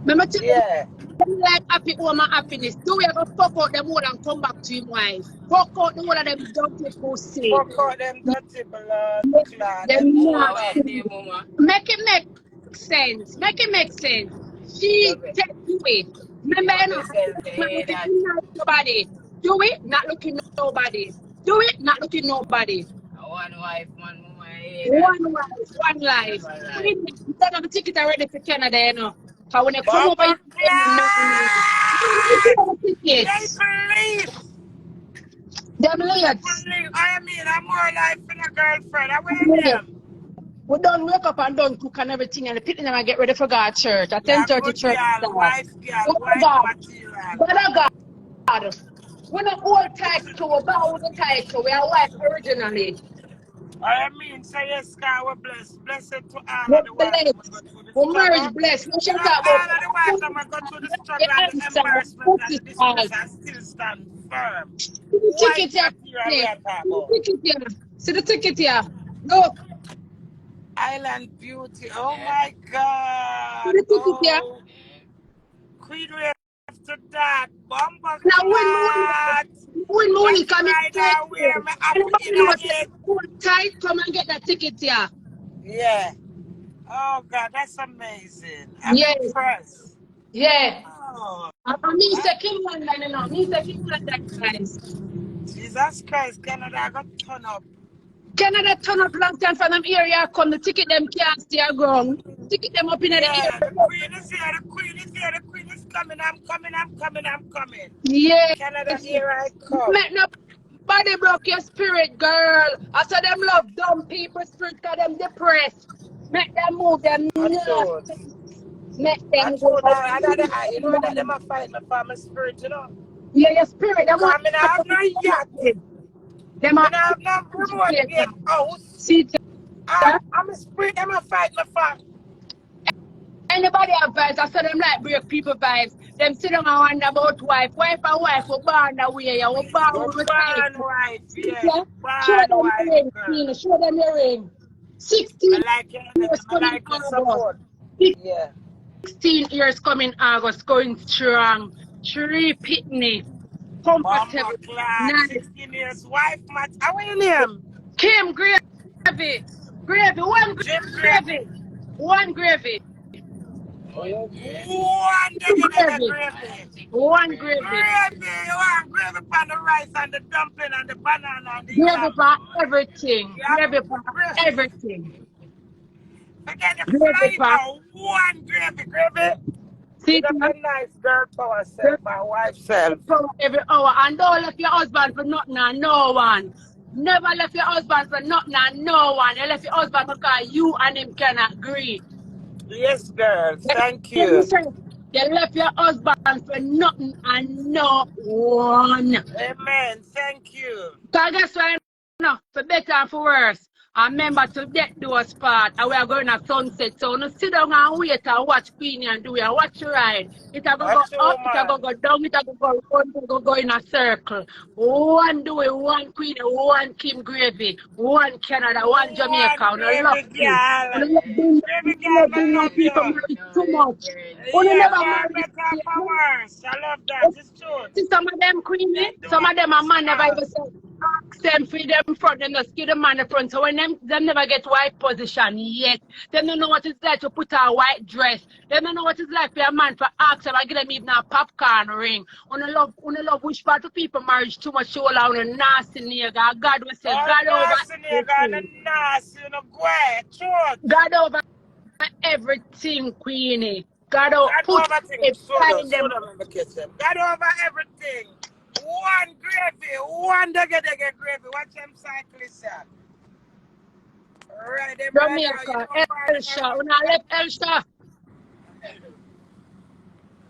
Let me tell you, Yeah. like happy woman happiness. Do we ever fuck out them all and come back to your wife? Fuck out the one of them dirty pussy. Fuck out them dirty blood clot. Them Them all Mama, not. what up. you say, Mama? Make it make sense. Make it make sense. She Love it. take you away. Big Remember, up you know, yourself, not eh, that. looking at nobody. Do it, not looking at nobody. Do it, not looking at nobody. One wife, man, Mama, eh, that. One life, one life. Never lie. We don't have a ticket already for Canada, you know. Because when they come over Bumper here, clot. They tickets. believe. Them They lads. believe. I mean, I'm more like than a girlfriend. I wear them. We done wake up and done cook and everything and the picnic and get ready for God church. At Yeah, 10:30 good church girl, start. wife God, material. God. We're not all title, we bow with the title. We are wife originally. I mean, say yes, God, we're blessed. Blessed to all We're of the wives that we go blessed. through the We're struggle. marriage blessed. We Big should up talk all about of the wives that we go through the struggle the and the answer, embarrassment put and the it disgrace all. and still stand firm. See the Wife ticket here. material we See are talking the about. ticket here. See the ticket here. Look, Island beauty. Oh Yeah. my see God. the ticket here. Oh, Queen Wave to that. Bomber Now clot. when money Lottie coming rider, to wear me up anybody in know say it. hold tight, come and get that ticket here. Yeah. Oh God, that's amazing. I'm Yes, impressed. yeah. Oh, And me say King London, you know. Me say King London, guys. Jesus Christ, Canada, I got turn up. Canada turn up long time from them area come. The ticket them can't stay ground. Ticket them up in the Yeah, the airport. Queen is here, the Queen is here, the Queen is coming. I'm coming, I'm coming, I'm coming. Yes. Canada, here I come. Make nobody broke your spirit, girl. I saw them love dumb people spirit because them depressed. Make them move them I nerves. told. Make I them go. told that, you know that them are fighting for my spirit, you know. Yeah, your spirit. Them Because want I have no yacht. them I are have no remote game house. see I'm a spirit, I'm a fight my fight. anybody have vibes, I saw them like break people vibes. Them sit down and wonder about wife. Wife and wife will born that way. You will born We're with born title. wife, yes. Yeah? Show Born them wife, your ring, girl. Queen. Show them your ring. 16 I like it, years I coming like your August. support. Yeah. 16 years coming August, going strong. Three pitney. Mama Comfortable. clad, Nice. 16 years wife, Matt. How are you name? Kim Gravy. Gravy. One Jim gravy. Gravy. One gravy. One Two dege gravy. gravy. One gravy. Gravy, you want gravy on the rice and the dumpling and the banana and the Gravy yam. for everything. Yeah, Gravy for gravy. everything. Forget the Gravy for flavor. One gravy. see Big up that? your nice girl power Gravy self, my wife self. for every hour. And don't left your husband for nothing and no one. Never left your husband for nothing and no one. You left your husband because you and him can agree. Yes, girl. Thank Let me you. say, you left your husband for nothing and no one. Amen. Thank you. So guess what? No, for better and for worse. And remember to get those part and we are going to sunset. So no sit down and wait and watch Queenie and do it and watch your ride. It'll go That's up, true, it'll man. go down, it'll go round, it'll go in a circle. One do it, one Queenie, one Kim Gravy, one Canada, one Jamaica. One On a love gravy thing. girl. On a Gravy girl, love I bring no love people you. married too much. Only Yeah, never for married. better, for worse. I love that. It's true. See some of them Queenie, They do some of them a man never understand. even say. ask them for them front, them just give the man the front. So when them never get white position yet, them don't know what it's like to put a white dress. Them don't know what it's like for a man for ask them, I give them even a popcorn ring. On the love which part of people marriage too much show on a nasty nigga. God will say, God over everything. God over everything, Queenie. God put over things. it behind them. Show them in the kitchen. God over everything. One gravy, one dege gravy. Watch them cyclists, sir. Right, them right now. You Jamaica, know part of Elsha. When I left Elsha,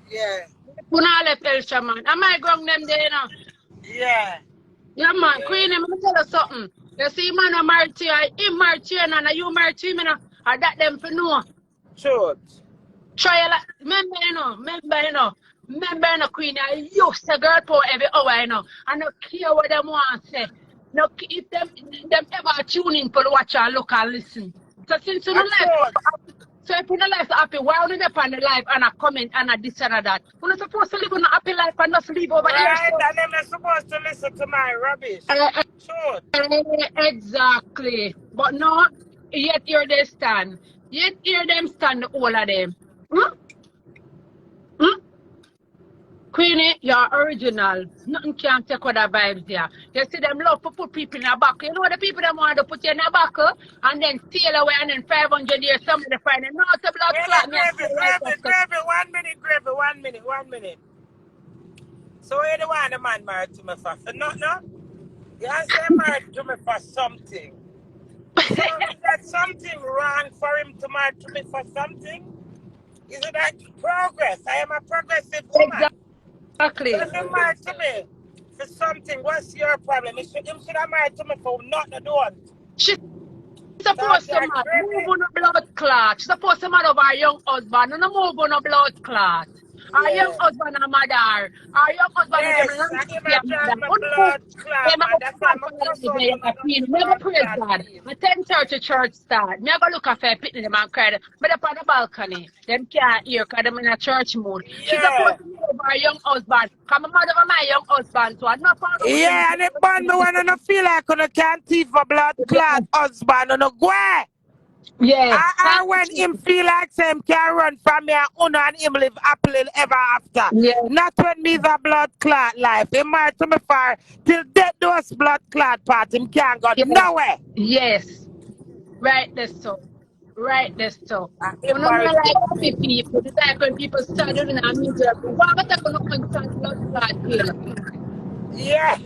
yeah. when I left Elsha, man. Am I going them there, you know? Yeah. Yeah, man. Yeah. Queenie, let me tell you something. You see, man, I married to you. He married to you, and you married to him, you know. I that them for know. Truth. Try a lot. Remember, Queenie, I use the girl power every hour, you know. I don't care what them want to say. No, if them ever tune in for watch and look and listen. So since you don't like, so if you don't like happy, why would you up on the live and a comment and a this and a that? You're not supposed to live on a happy life and not live over here. Right, and them not supposed to listen to my rubbish. Exactly. But no, yet here they stand. Yet here them stand, all of them. Hmm? Hmm? Queenie, you're original. Nothing can take other vibes here. You see them love to put people in a buckle. You know the people that want to put you in a buckle and then steal away and then 500 years somebody find a not a blood clot. Gravy, 1 minute, 1 minute. So where the one the man married to me for? For nothing? No? You say married to me for something. So is that something wrong for him to marry to me for something? Is it that progress? I am a progressive woman. Exactly. So if he married to me for something, what's your problem? Him should have married to me for nothing doing. She's supposed to move on a blood clot. She's supposed to mad over her young husband and move on a blood clot. Our young husband and mother. Our young husband is Yes, I drive my blood clot, man. That's why I'm a cross out on the never blood praise clot. God. I 10:30 church start. Me I go look at her pitting them and cry. But up on the balcony. Them can't hear because them in a church mood. She's supposed to move over her young husband. Come mad over my young husband. So I not found out. Yeah, and it burn me when I don't feel like I can't thief a blood clot husband on a go. Yeah. I when him feel like him can run from me and him live happily ever after. Yeah. Not when me the blood clot life. He married to me for till death those blood clot part. Him can't go nowhere. Yes. Right there so. Right there so. He When I'm married like happy people, it's like when people start doing a media. Why would I go on stand blood clot pill? Yeah.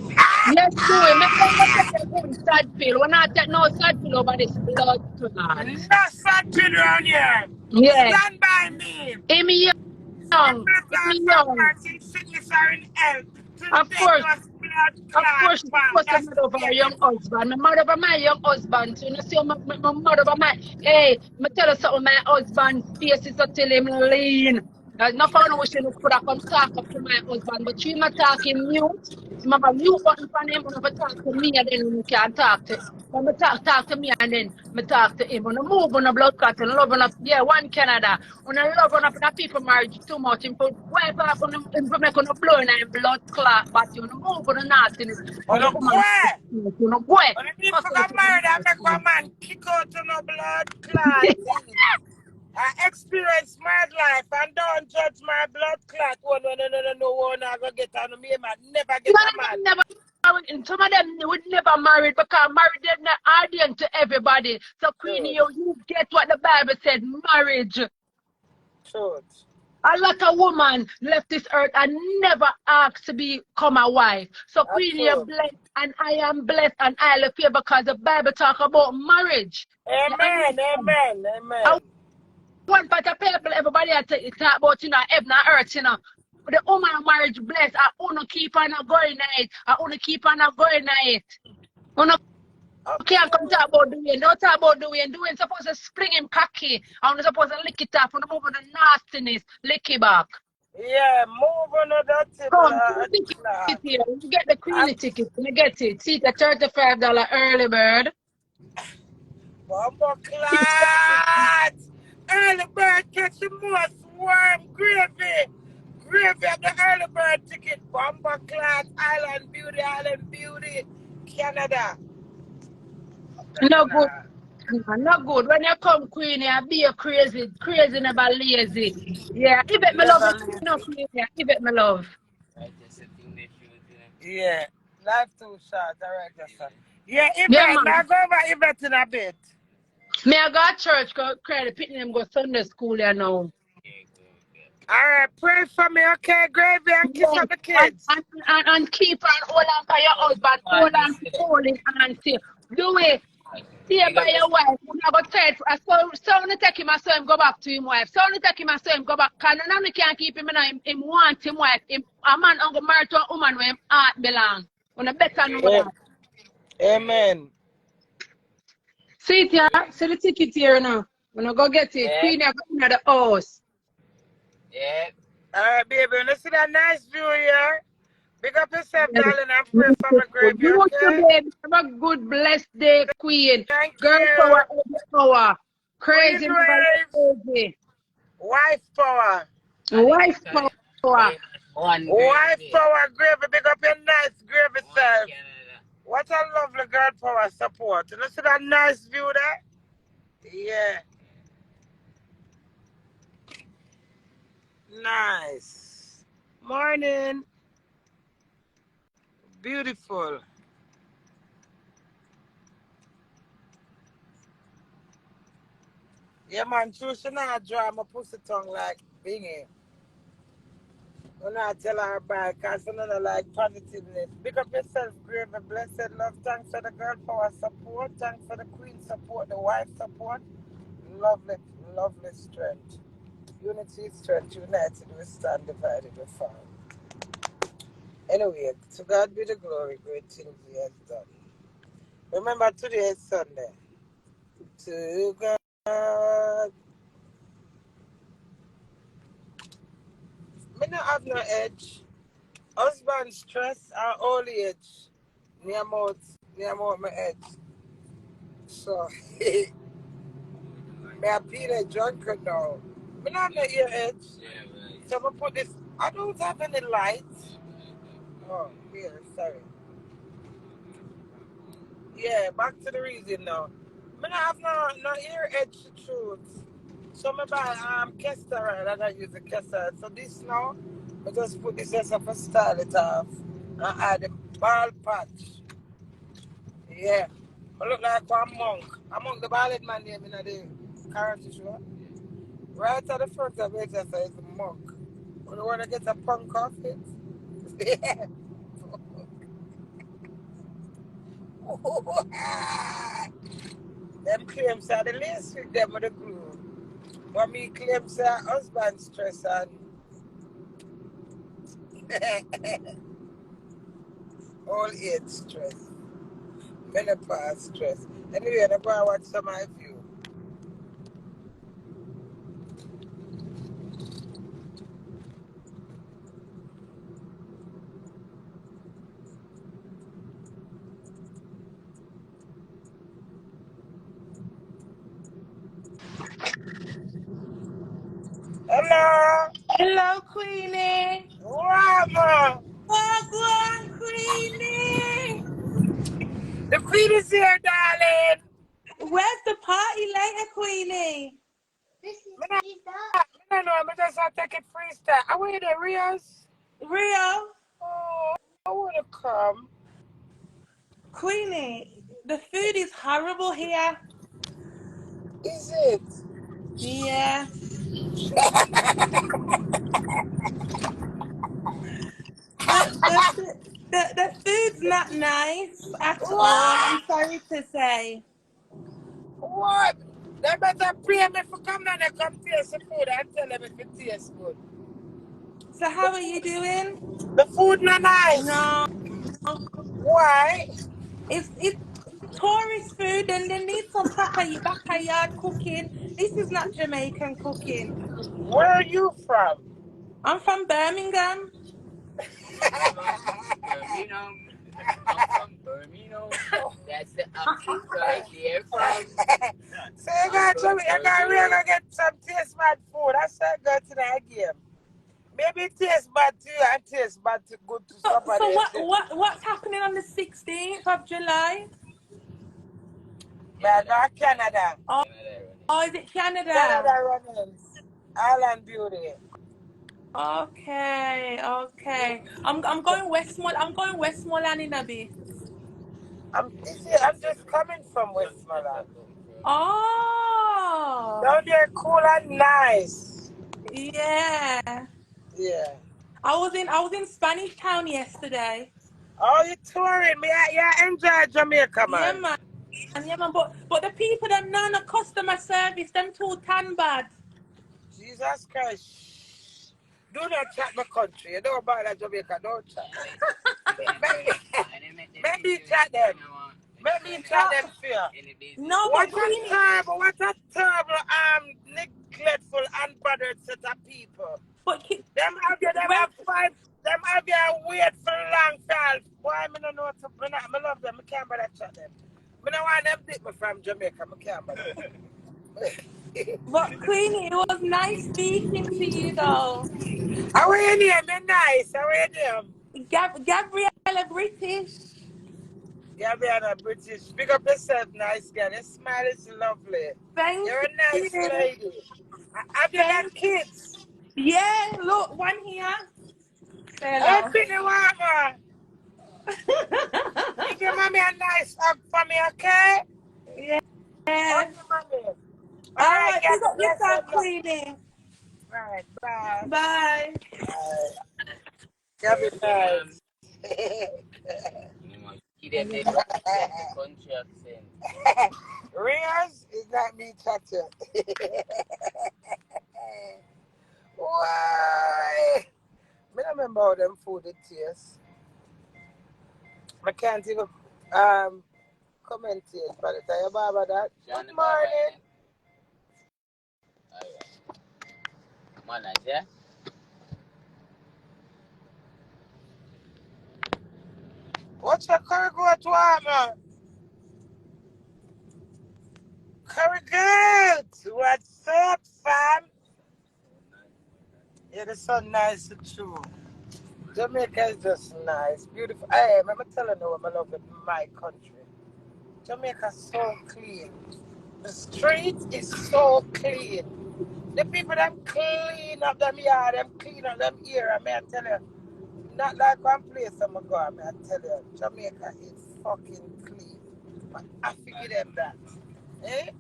Yes, do it. Remember what I take one sad pill. When I take no sad pill over this blood clot. No surgery around here. Yeah. Stand by me. Amy young. Amy young. In sickness or in health. Of course. Of course, she's supposed to mad over her young husband. I'm mad over my young husband. So you know, see, I'm mad over my. Hey, I tell you something. My husband's face is until him lean. Not for no wish you could have come talk up to my husband, but you ma talking mute. So I have a mute button for him and if talk to me and then you can talk to him. When I talk to me and then I talk to him. When I move on a blood clot and love on a one Canada. When I love on a people marriage too much, him put wipe off on him make on a blow in a blood clot, but you know move on a nastiness. On a go. On a go. When people get married, I make one man kick out to no blood clot. I experience my life and don't judge my blood clot. Oh, no, one I go get on me, man. Never get a man. Some of them would never marry because marriage is not ardent to everybody. So Queenie, you get what the Bible said, marriage. Truth. A lot of women left this earth and never asked to become a wife. So Queenie, you're blessed and I am blessed and I live here because the Bible talk about marriage. Amen. One part of people, everybody talk about, you know, heaven and earth, you know. The woman marriage blessed, I want to keep on going at it. I want to keep on going at it. Can't come talk about doing. Don't talk about doing. Doing supposed to spring him cocky. I'm supposed to lick it off. I'm move on the nastiness. Lick it back. Yeah, move on the dirty blood. You get the Queenie ticket. You get it. See the $35 early bird. Bumbo clot. Early bird catch the most worm gravy. Gravy at the early bird ticket. Bumbo clot. Island beauty. Canada. No good. No good. When you come, Queenie, I be a crazy, never lazy. Yeah, I bet my love Never is lazy. no Queenie. I bet my love. Yeah. Life too short. All right, yes, sir. Yeah, Yeah, Yvette. Now man. go over Yvette in a bit. Me I got church, go credit, pitting them go Sunday school, you know. All right, pray for me, okay, Gravy, and kiss Yes, up the kids. and keep on hold on by your husband, hold on to holding and say, do it. Stay by your wife. You never tell it. So only take him and so him go back to him wife. So only take him and so him go back. Cause none can't keep him in him want him wife. A man go marry to a woman where him heart belong. When a better know that. Amen. See it here. See the ticket here now. When I go get it, Queen have in the house. Yeah. All right, baby. Let's see that nice view here. Big up yourself, Yes. darling, and pray for my Gravy, You too, okay? baby. Have a good, blessed day, Queen. Thank Girl you. power every hour. Queen Crazy, never Wave. crazy. Wife power. Wife power. Wife power, Gravy. Big up your nice Gravy self. What a lovely girl power support. You see that nice view there? Yeah. Nice. Morning. Beautiful. Yeah, man, true, she not dry my pussy tongue like bingy. When I tell her about because I don't like positiveness. Pick up yourself, grave a blessed love. Thanks for the girl power support. Thanks for the queen support, the wife support. Lovely, lovely strength. Unity, strength, united, we stand divided, we fall. Anyway, to God be the glory, great things he has done. Remember, today is Sunday. To God. Me not have no edge. Husband stress and old age. Near mouth my edge. So, me a Peter drunker now. Me not have no ear edge. So I put this. I don't have any lights. Oh, here, sorry. Yeah, back to the reason now. Me not have no ear edge to truth. So me buy Kester and I use the Kester. So this now, I just put this as a style it off and add the ball patch. Yeah. I look like one monk. Among the ballad man name in the character show. Right at the front of it, I say it's a monk. When you want to get a punk off it, yeah. Them claims are the least with them with the glue. But me claims are husband stress and old age stress, menopause stress. Anyway, I'm going to watch some of you. Hello. Hello, Queenie. Wow, Oh, go on, Queenie. the queen is here, darling. Where's the party later, Queenie? I don't know, I'm just take it freestyle. I wait the Rios. Rio? Oh, I want to come. Queenie, the food is horrible here. Is it? Yeah. The food's not nice at all, I'm What? sorry to say. What? They better pay me for coming and they come taste the food and tell them if it tastes good. So how are you doing? The food not nice. No. Why? It's tourist food and they need some proper backyard cooking. This is not Jamaican cooking. Where are you from? I'm from Birmingham. Birmingham. I'm from Birmingham. That's the accent right there from. So you got to really gonna get some taste bad food. I said go to that game. Maybe it tastes bad to you and tastes bad to good to somebody So else. what's happening on the 16th of July? Man, not Canada. Oh, is it Canada? Canada runnings. Island Beauty. Okay. I'm going Westmoreland. I'm going Westmoreland in a bit. I'm just coming from Westmoreland. Oh, Down there cool and nice. yeah. Yeah. I was in Spanish Town yesterday. Oh, you touring? Me, yeah, enjoy Jamaica, Yeah, man. man. Yeah, man. But the people them none of customer service, them too tan bad. Jesus Christ. Do not chat my country. You don't bother Jamaica. Don't chat. Make me chat them. Make me chat them fear. No, but What Queenie, a terrible, neglectful, unbothered set of people. but Them have you, them have you wait for long time. Why me no know to, me love them, I can't bother chat them. Me no want them take me from Jamaica, I can't bother. Queenie, it was nice speaking to you though. How are you doing? Me nice, how are you doing? Gabriella British. Gabriella British, pick up yourself, nice girl. Your smile is lovely. Thank You're a you. nice lady. Have you got Thank kids? Yeah, look, one here. Say Hey, hello. Queenie, mama. Give your mommy a nice hug for me, okay? Yeah. Hug your mommy. All All right, right, pick Gabby, up bless yourself, and love. Queenie. Right, bye. Bye. Bye. Gabby, nice. Rios is not me touching. Why? I don't remember how them food it tastes. I can't even commentate by the time about that. Good morning. Manager. What's your curry go to man? Curry good. What's up, fam? Yeah, the sun nice too. Jamaica is just nice, beautiful. Hey, I'm telling you what I love in my country. Jamaica so clean. The street is so clean. The people them clean up them yard, them clean up them area, I tell you. Not like one place I'm go, I tell you. Jamaica is fucking clean. But I figure them that. Eh?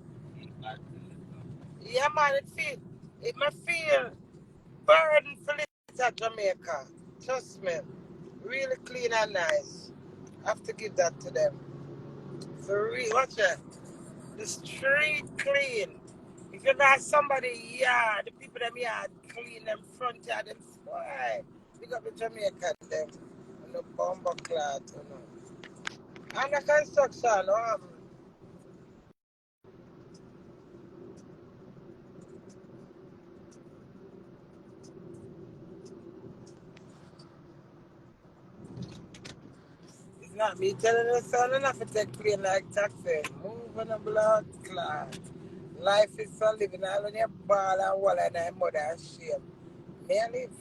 Yeah man, it may feel burden for little Jamaica. Trust me. Really clean and nice. I have to give that to them. For real, watch it. The street clean. If you got somebody yard, the people them yard clean them front yard, them why? Big up the Jamaican them. And the bomber cloth, you know. And the construction, it's not me telling you son enough to take plane like taxi. Move on the blood clot. Life is for living. All on your ball and wall and your mother and shame. May I live?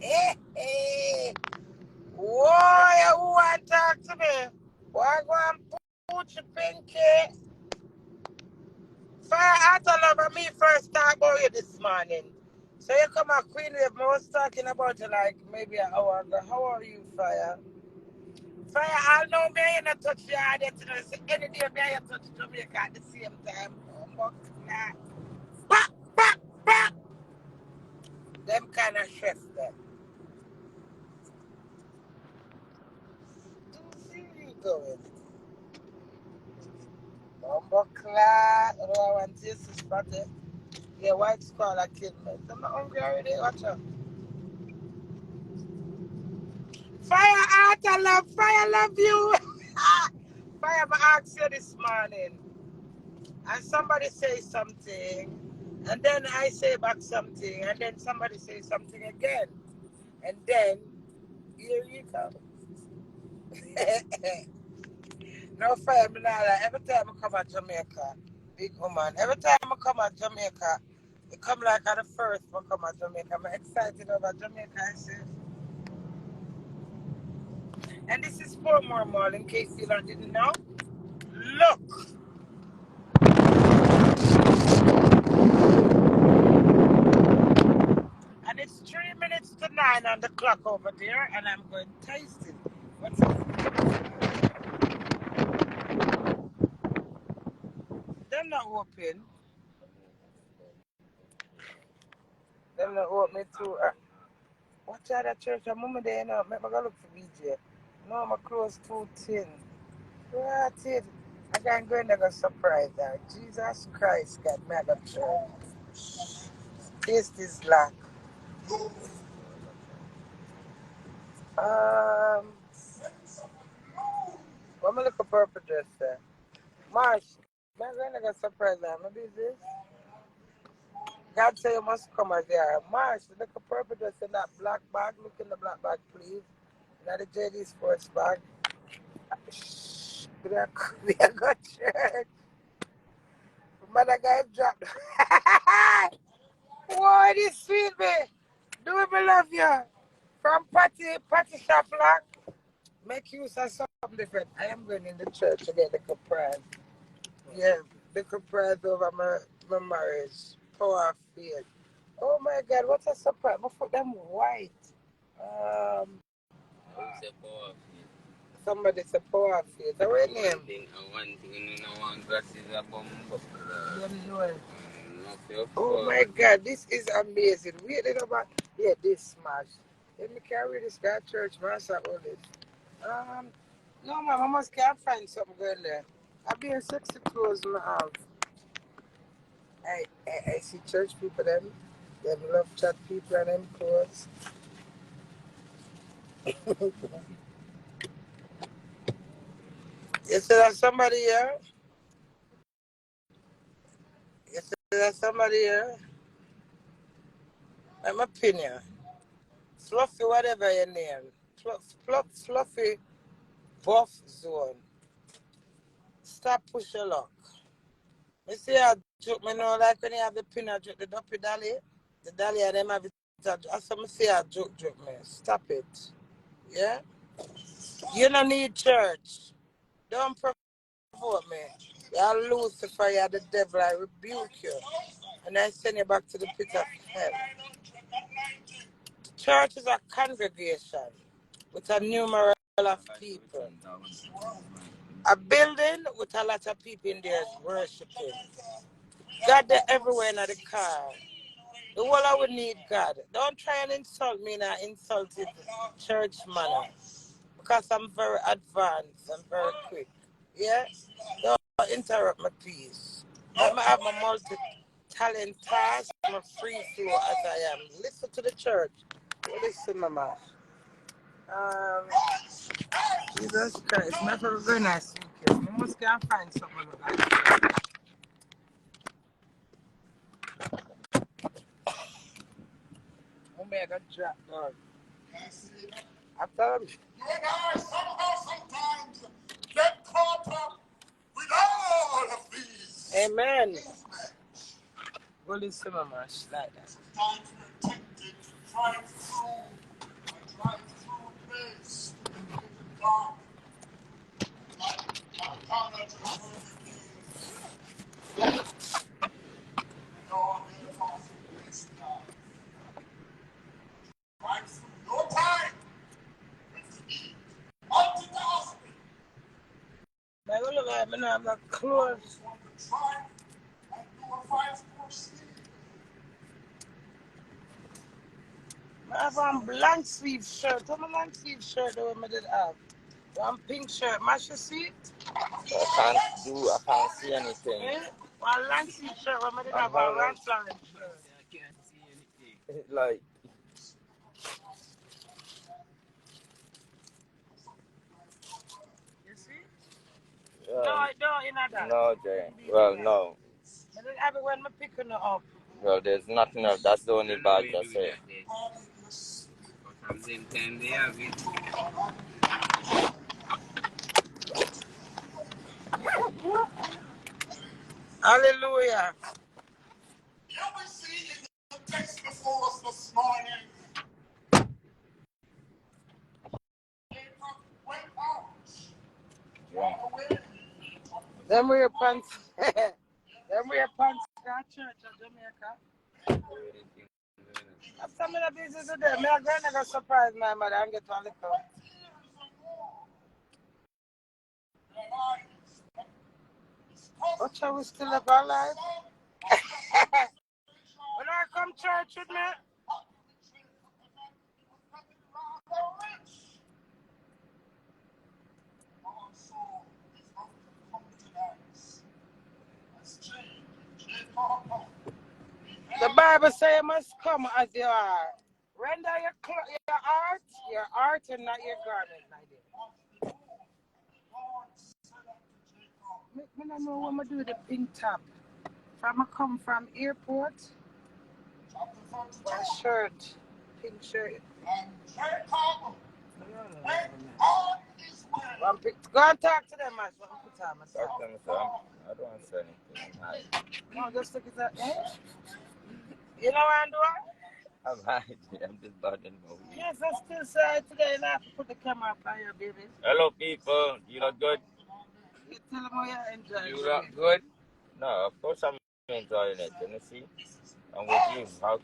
Eh. Why you want to talk to me? Why go and put your pinky? Fire out of love and me first talk about you this morning. So you come at Queen Wave, I was talking about you like maybe an hour ago. How are you, Fire? Fire, I know me you not touch your head yet. So any day me you touch Jamaica at the same time. Oh, fuck that. Pop, pop, pop. Them kind of chefs there. Do see you going. Bumbo clad. Oh, I want this to spot it. Yeah, white squall I killed me. I'm not hungry already. Watch out. Fire out, Fire love you. Fire, I asked you this morning. And somebody say something. And then I say back something. And then somebody say something again. And then, here you come. No fire, me nah lie. Every time I come to Jamaica, big woman, every time I come to Jamaica, It come like at the first one come at Jamaica. I'm excited over Jamaica, I say. And this is Portmore Mall, in case you didn't know. Look! And it's 3 minutes to 9 on the clock over there, and I'm going to taste it. What's it? They're not open. They're not open too. Watch out that church. I'm over there now. Make me go look for BJ. No, my clothes too thin. What it? I can't go in there and surprise her. Jesus Christ, God, me I got church. Taste is lack. What me look a purple dress there? Marsh, me I go in there and surprise her. Maybe is this? God say you must come as they are. Marsh, look a purple dress in that black bag. Look in the black bag, please. Not the JD Sports bag. Shh. We are got church. Mother guy dropped. Whoa, this sweet me. Do it, me love you. From Patty Shop Lock. Make use of something different. I am going in the church to get the surprise. Yeah, the surprise over my marriage. Power of faith. Oh my God, what a surprise. My foot them white. Somebody say power of faith. What's your name? One thing you know, one glass is a bomb. Don't know it. Oh my God, this is amazing. Wait a little bit. Yeah, this smash. Let me carry this guy church, master all this. No, man, I must can't find something going there. I've been sexy clothes now. I see church people them love chat people and them clothes. You see that somebody here? You see that somebody here? I'm a opinion. Fluffy, whatever your name. Fluffy buff zone. Stop push your luck. Me see a joke, me know like when you have the pin a joke, the duppy dolly. The dolly and them have it. I saw me see a joke, me. Stop it. Yeah? You don't need church. Don't provoke me. You're Lucifer, you're the devil, I rebuke you. And I send you back to the pit of hell. Church is a congregation with a numeral of people. A building with a lot of people in there worshiping. God there everywhere in the car. The whole I would need God. Don't try and insult me in an insulted church manner. Because I'm very advanced. I'm very quick. Yeah? Don't interrupt my peace. I have my multi-talent task. I'm a free flow as I am. Listen to the church. Listen, mama. Jesus Christ. Not a very nice weekend. I must go and find someone like that. I got dropped, dog. I tell you. You and I somehow sometimes get caught up with all of these. Amen. Well, listen, mama, like that. Sometimes we're tempted to drive through place in the dark. No time. I don't look like I'm not close. I have one blank sleeve shirt. What my long sleeve shirt that I did have? One pink shirt. Match your seat? I can't see anything. Eh? One long sleeve shirt. What I did have a Ralph Lauren shirt. I can't see anything. Like, you see? No, in that. No, Jay. Well, no. I didn't have it when I'm picking it up. Well, there's nothing else. That's the only bag that's it. From them time they have it. Hallelujah. Them wear pants. Them wear pants at church in Jamaica. After I'm in a business today, I'm going to surprise my mother and get one liquor. Watch how we still up alive. When I come church with me, the Bible says you must come as you are. Render your art and not your garment, my dear. I don't know what I'm going to do with the pink top. If I'm going to come from airport, my shirt, pink shirt. Go and talk to them, man. Talk to them, sir. I don't want to say anything. I'm hiding. No, just look at that. You know what I'm doing? I'm hiding. I'm just bothering about you. Yes, I still say today, and I have to put the camera up on your baby. Hello, people. You look good? You tell them how you enjoy You look good? No, of course I'm enjoying it. You see? I'm with you. How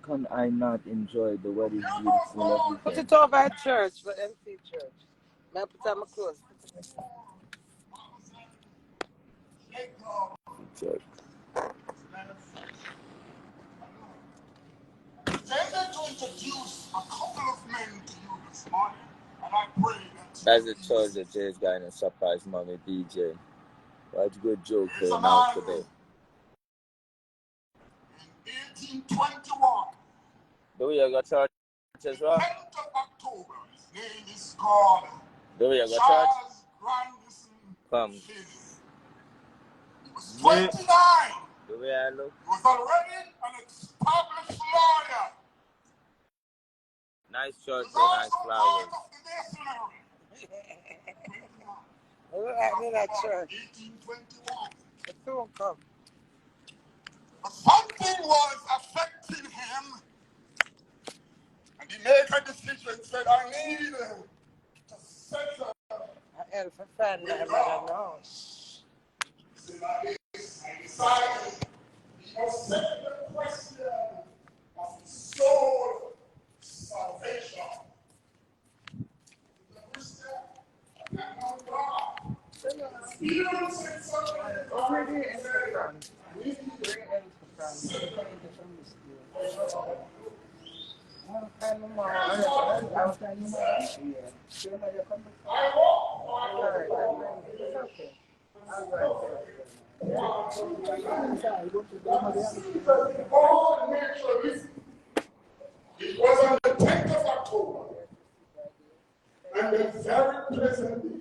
can I not enjoy the wedding beautiful lovely Put it over at church, the MC church. May I put on my clothes? Church. That's the church that Jay's guy and surprise mommy DJ. That's a good joke going out today. 1821. Do we have a church as well? 10th of October. His name is called. Do we have a church? Come. He was 29. Do we have look? He was already an established lawyer. Nice church and nice flowers. Look at me that church. 1821. The two come. But something was affecting him, and he made a decision. Said, "I need to settle." I help a friend, my mother knows. I decided he must settle the question of his soul salvation. The Christian cannot God. Even said something already in the front. It was on the 10th of October, and the very pleasant day,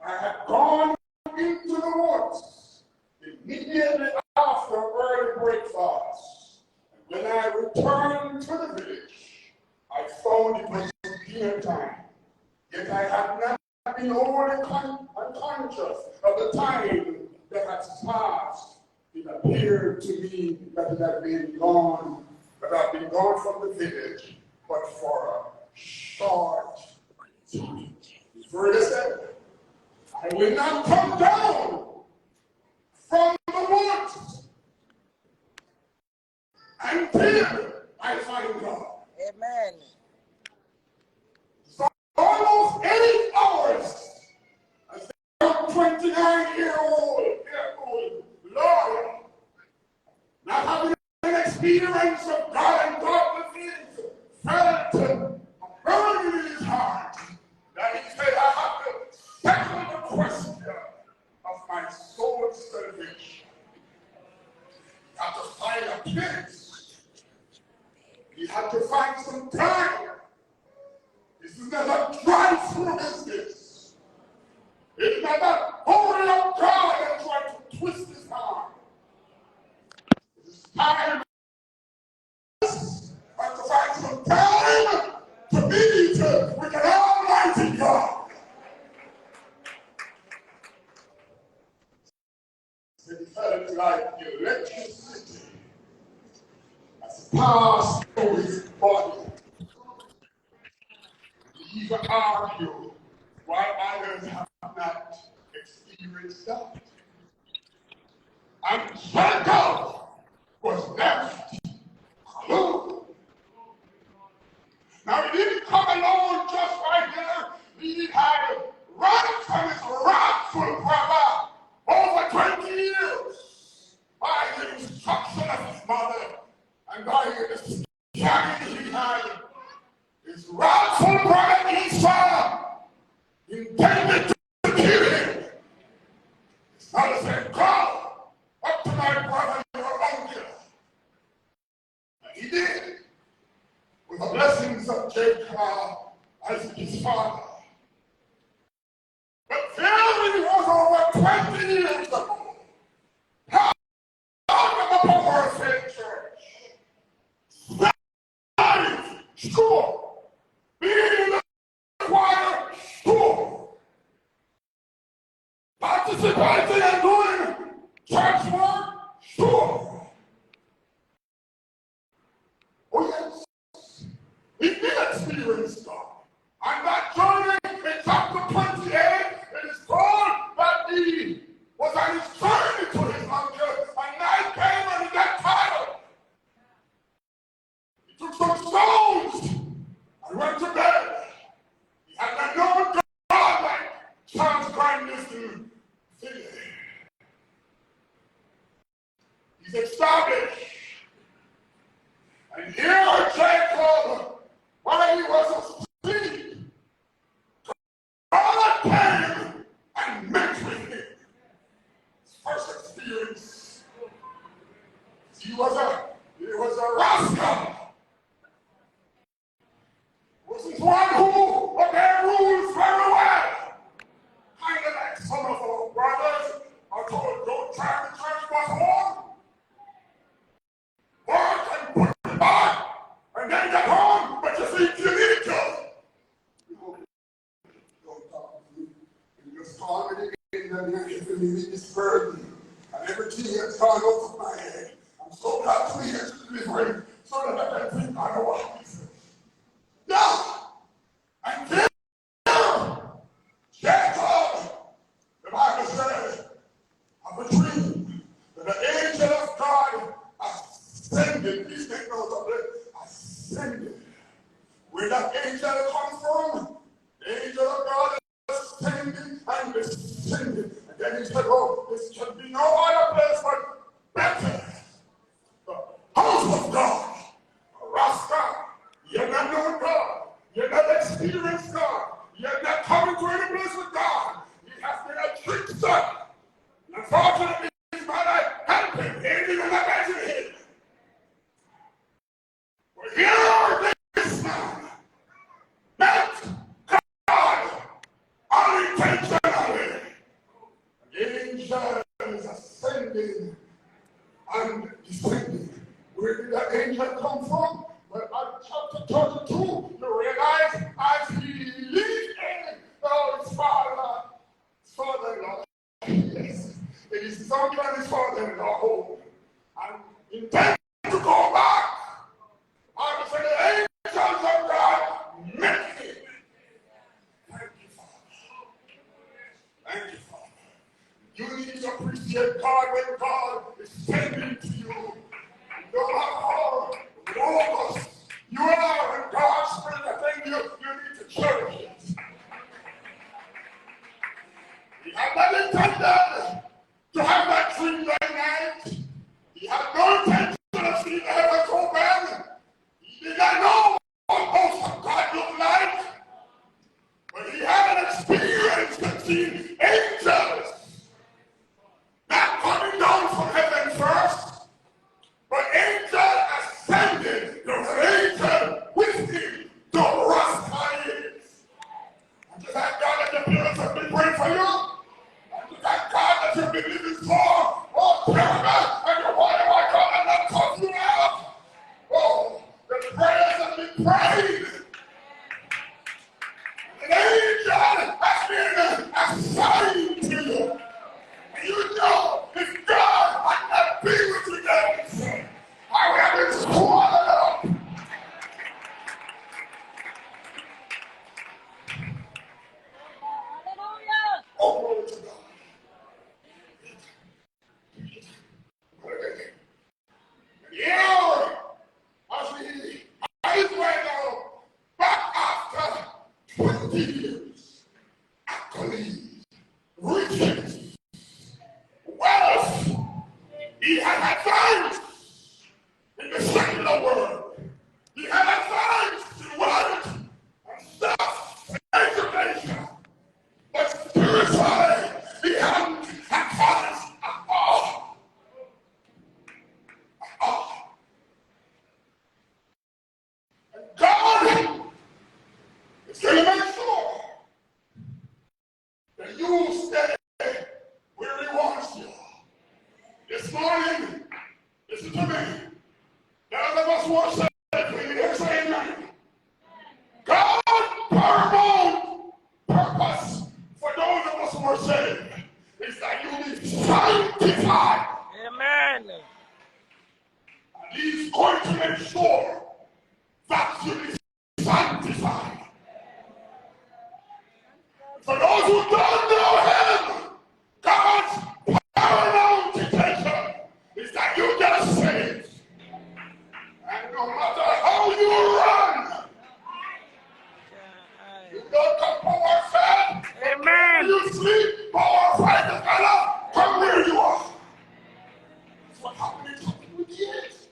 I had gone into the woods immediately after early breakfast. When I returned to the village, I found it was dinner time. Yet I had not been wholly unconscious of the time that had passed. It appeared to me that it had been gone, that I had been gone from the village, but for a short time. Further said, I will not come down from the woods until I find God. Amen. So almost 8 hours as a 29-year-old lawyer, not having an experience of God and godly things, felt a burden in his heart that he said, I have to settle the question of my soul's salvation. He had to find a place. He had to find some time. This is not a drive-through business. It's not a holding up God and trying to twist his arm. It's time to find some time to meet with an almighty God. It felt like electricity has passed through his body. He even argued why others others have not experienced God. And Jacob was left alone. Now he didn't come alone just right there. He had run from his wrathful brother over 20 years by the instruction of his mother and by the strategy he had. His wrathful brother Esau intended to kill him. His mother said, "Go up to my brother, your uncle." And he did, with the blessings of Jacob as his father. But there he was over 20 years ago. How of a perfect church. Studies, school, being in the choir, school, participating and doing church work, school. Oh yes, he did experience God. And that journey in chapter 28, it is told that he was on his journey to his uncle, and night came and he got tired. He took some stones and went to bed. He had not known God like Charles Grandis to figure. He's established. And here Jacob, while he was asleep, God came and met with him. His first experience. He was a rascal. Wasn't one who obeyed rules very well. Kind of like some of our brothers are told, don't drive the church bus home. Work and put it back, and then get home, but you think you need to. Don't talk to me. You just call me again, and you're giving me this burden. And everything has gone over my head. I'm so glad to be here to deliver, so that I can think I know what he says. Yeah! And then, Jacob, the Bible says, of a dream, that the angel of God ascended. Please take note of it. Ascended. Where that angel comes from, the angel of God ascended and descended. And then he said, oh, this can be no other place but better. The house of God. A Rasta. You're not knowing God. You're not experienced God. You're not coming to any place with God. He has been a trickster. Unfortunately, his mother helped him. He didn't even imagine him. But here this man met God unintentionally. The angel is ascending and descending. Where did that angel come from? But at chapter 32, you realize as he leads in, his father-in-law, yes, it is his uncle and his father-in-law home, and intend to go back. I will say the angels of God met him. Thank you, Father. Thank you, Father. You need to appreciate God when God is sending to you. No matter how bogus you are in God's spirit, I think you need to cherish it. He had not intended to have that dream that night. He had no intention of seeing the heavens open. He did not know what most of God looked like. But he had an experience to see angels not coming down from heaven first, but angel ascended. There was an angel with him to Rastafari. And to thank God that the parents have been praying for you. And to thank God that you've been living for. Oh, riches, wealth. He had advanced in the secular world. He had advanced in wealth and stuff and education. But spiritually, he hadn't advanced at all. And God is going to make sure that you stay where he wants you. This morning, listen to me. None of us want to say amen. God's paramount purpose for those of us who are saved is that you be sanctified. Amen. And he's going to make sure that you be sanctified. For those who don't know him, God's paramount intention is that you get saved. And no matter how you run, you don't come power fed. Amen. You sleep, power fed the fella, come where you are. That's what happened with kids.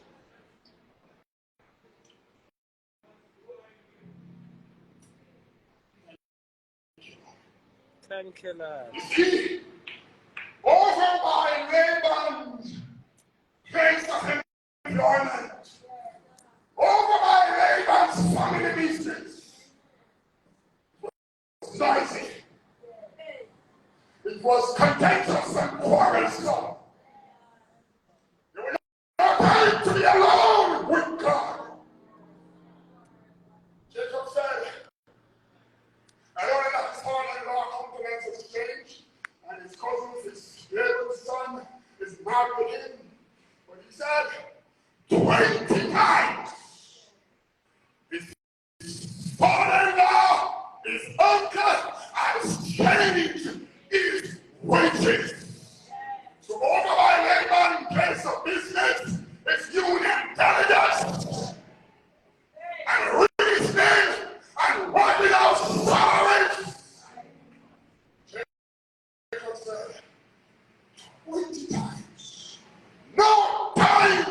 Thank you, Lord. You see, over by Laban's place of employment, over by Laban's family business, it was noisy. It was contentious and quarrelsome. They were not time to be alone with God. Jacob said, I don't know that his father-in-law countenance has changed, and his cousin, his little son, is mad with him. But he said, 20 times his father-in-law, his uncle, has changed his wages. So over by Laban in place of business, it's using intelligence and reasoning and wiping out sorrows. Jacob said, 20 times. No time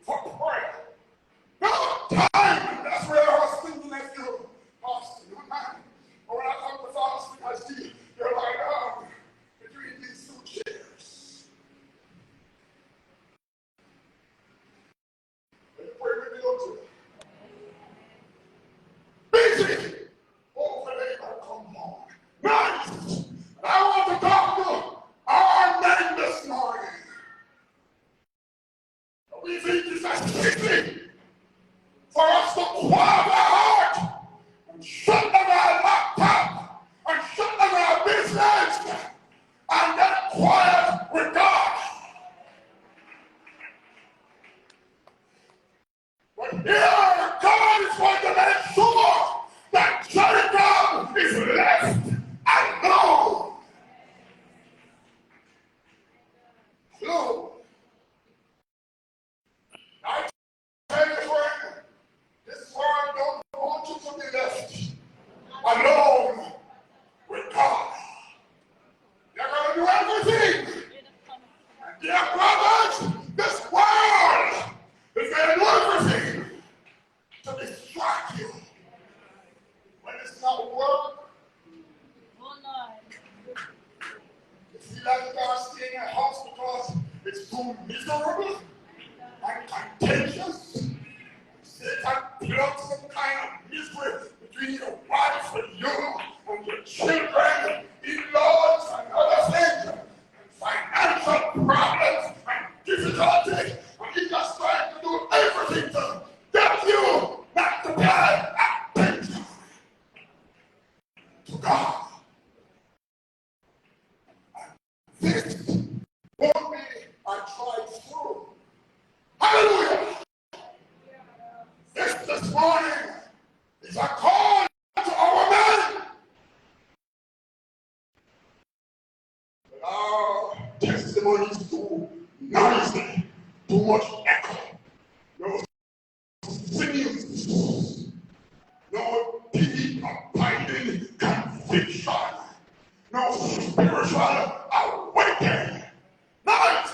for prayer. No time. That's where I was thinking as you fasting. Or when I come to fasting, I see you're lying down between these two chairs. And you pray with me, don't you? Busy. Oh, when they come home. Nice. And I want to talk to our men this morning. We think it's as easy for us to quiet our heart and shut down our laptop and shut down our business and get quiet with God. But here, God is going to make sure that Jacob is left alone. So, I tell you, friend, this world don't want you to be left alone with God. They're going to do everything. And dear brothers, this world is going to do everything to distract you. When it's not work, you feel like you got to stay in a house because it's too miserable and contentious. Satan plugs some kind of misery between your wife and you and your children, in-laws and other things, and financial problems and difficulties, and he's just trying to do everything to get you not to pay attention to God. This won't be a tried through. Hallelujah! This morning is a call to our men. But our testimony is too noisy, too much echo. No sinews, no deep abiding conviction, no spiritual spiritual awakening. Night.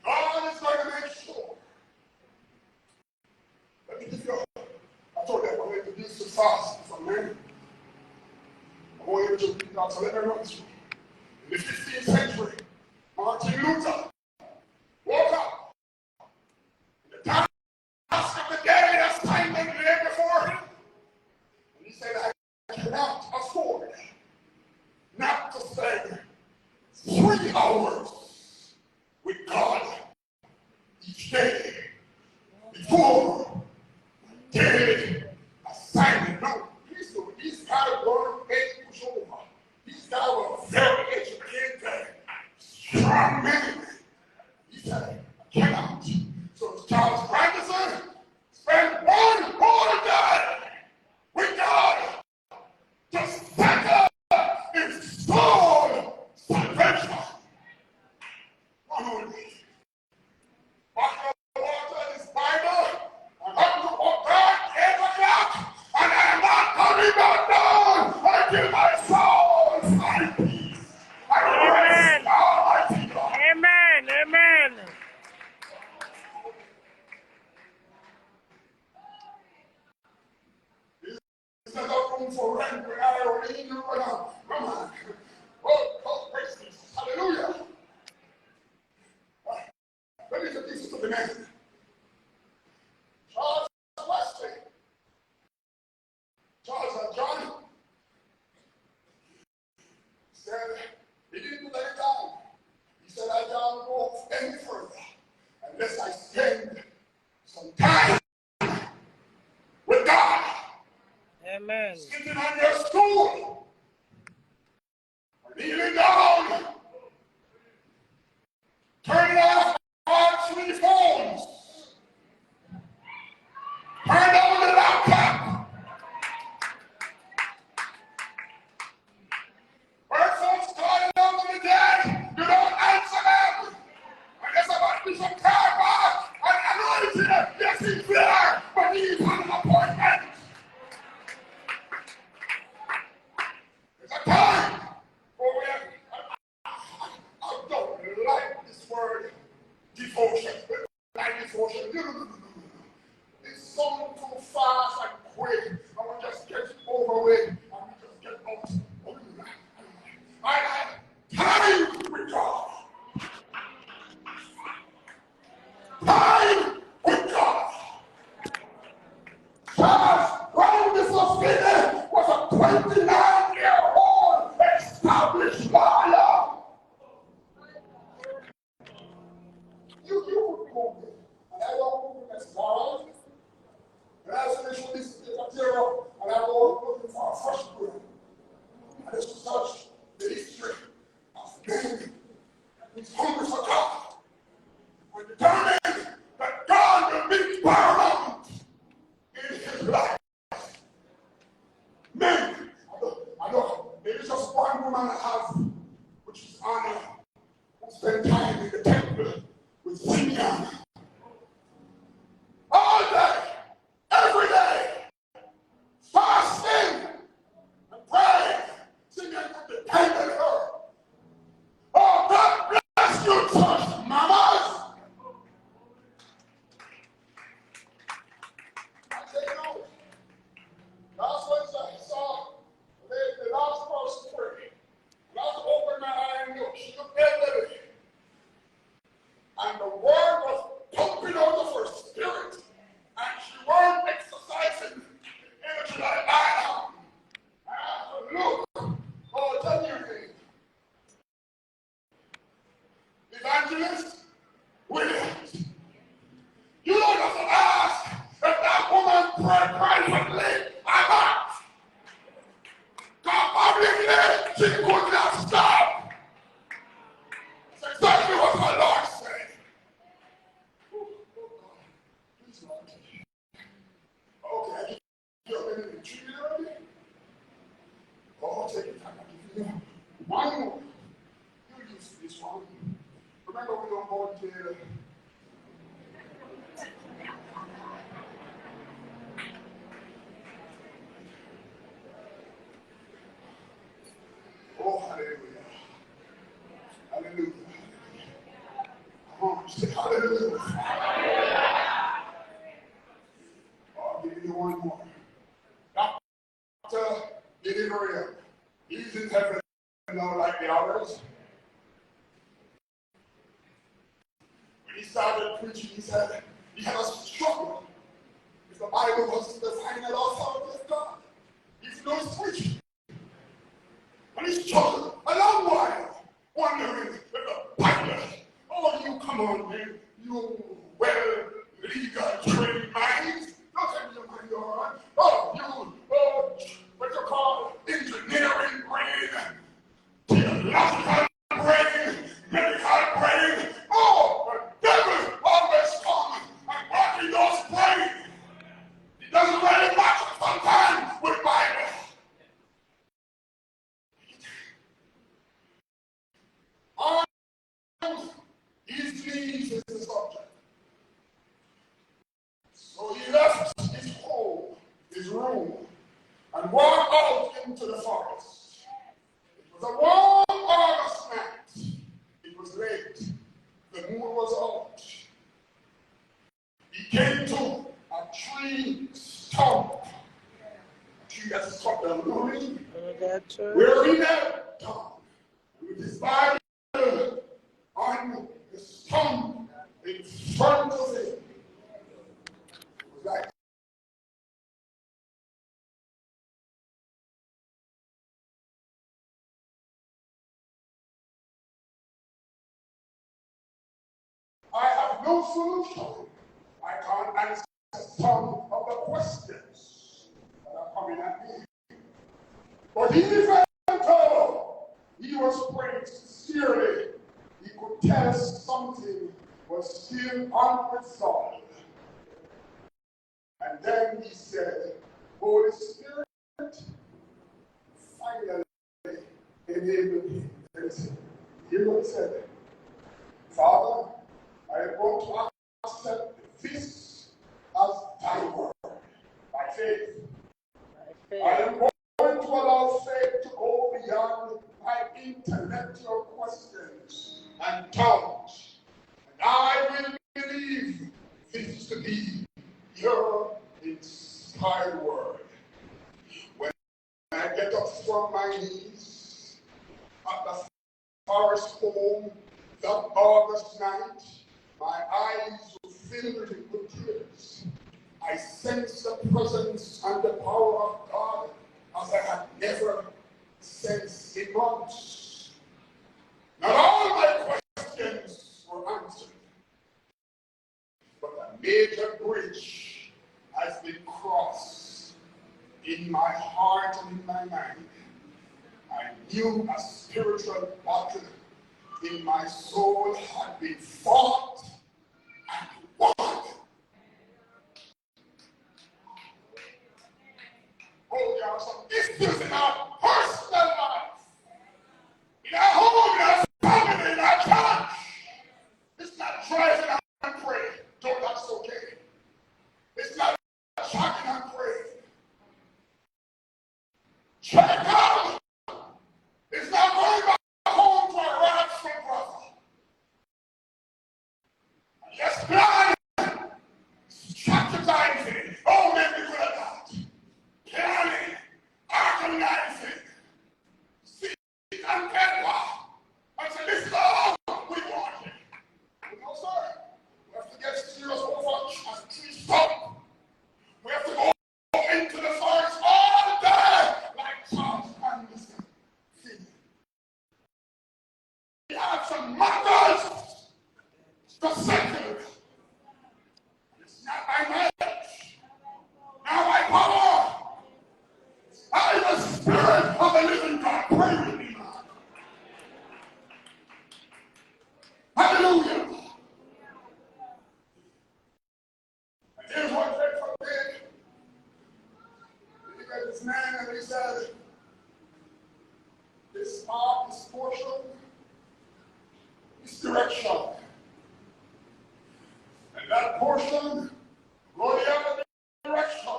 God is going to make sure. Let me give you I told you I'm going to introduce the fast for men. I want you to read out, so let me run through. In the 15th century, Martin Luther woke up. The task of the day assignment lay before him. And he said, I cannot afford not to spend 3 hours with God each day before my daily assignment. No, he's got to learn and push over. He's got a very educated, strong man. He said, I cannot. So Charles Grandison spent 1 whole day with God to settle his soul salvation. One whole day. Walking the water in his Bible, and up to God 8 o'clock, and I am not coming back down until my soul finds peace. I rest Almighty God. Amen. Amen. There's no room for rent when I already knew what I'm. Come on. Oh, praise Jesus. Hallelujah. Let me introduce you to the man. Charles Wesley. Charles and John said he didn't do that time. He said, I can't go any further unless I spend some time with God. Amen. Sitting on your stool, or kneeling down, turning off all 3 phones, turn on the laptop. When folks calling out on the dead, you don't answer them. And there's about to be some karma and anointing. Yes, he's there, but he's on an appointment. There's a time for I don't like this word devotion. Like devotion. No. It's so too fast and quick. I want to just get over with and we just get out. I have time with God. Time with God. Charles Brown Mississippi was a 29-year-old established lawyer. You would go there. And I don't move as far. And I finish with this material, and I go looking for a fresh grade. And this is such the history of man who's hungry for God. We're determined that God will be paramount in his life. Men, I know, there is just one woman I have, which is Anna, who spent time in the temple with Simeon. All day, every day, fasting and praying. Simeon could depend on her. Oh, God bless you, church mamas. I say no. Last Wednesday, I saw the last person pray. And I opened my eye and looked. She looked elderly. And the word was pumping out of her spirit. And she weren't exercising energy like I am. And I said, look, oh, tell me anything. Evangelist Williams. You don't have to ask if that woman prayed privately or not. God publicly, she could not stop. That's exactly what my Lord said. Oh, God. Please, Lord. Okay, you're in the tree already? Oh, take your time. I'll give you one more. You use this one. Remember, we don't go to oh, hallelujah. scholars. When he started preaching, he said he had a struggle if the Bible was the final authority of God. If no preaching. And he struggled a long while, wondering if the Bible, oh, you come on, man, you legal trained minds, don't tell me your mind on. Oh, you, what you call engineering brain, theological brain, medical brain. Oh, the devil always comes and working those brains. It doesn't really matter sometimes with Bible. On his knees is the subject. So he left his home, his room, and walked out into the forest. It was a warm August night. It was late. The moon was out. He came to a tree stump. A tree that's cut down, you know what I mean? Where he knelt down with his Bible on the stump in front of him. It was like I have no solution. I can't answer some of the questions that are coming at me. But even though he was praying sincerely, he could tell something was still unresolved. And then he said, Holy Spirit, finally enabled him. Hear what he said. Father, I am going to accept this as thy word by faith. I am going to allow faith to go beyond my intellectual questions and doubts. And I will believe this to be your inspired word. When I get up from my knees at the forest home that August night, my eyes were filled with tears. I sensed the presence and the power of God as I had never sensed in months. Not all my questions were answered, but a major bridge has been crossed in my heart and in my mind. I knew a spiritual battle in my soul had been fought and won. Oh, there are some issues in our personal life, in our home, in our family, in our church. It's not driving out and praying. Though that's okay. It's not shocking and praying. Check out. It's not going back home to a ransom brother. Yes, plan. Strategizing. Oh, maybe we could have that. Planning. Organizing. See and get what? I said, this is all we want. No, sir. We have to get serious over as a tree stump. We have to go into the forest all day like Charles Anderson. We have some matters to settle. It's not by might, not by power. I am the Spirit of the living God. Pray with me, man. Hallelujah. And here's what Faithful did. He got this man and he said, this part, this portion, this direction. And that portion, go the other direction.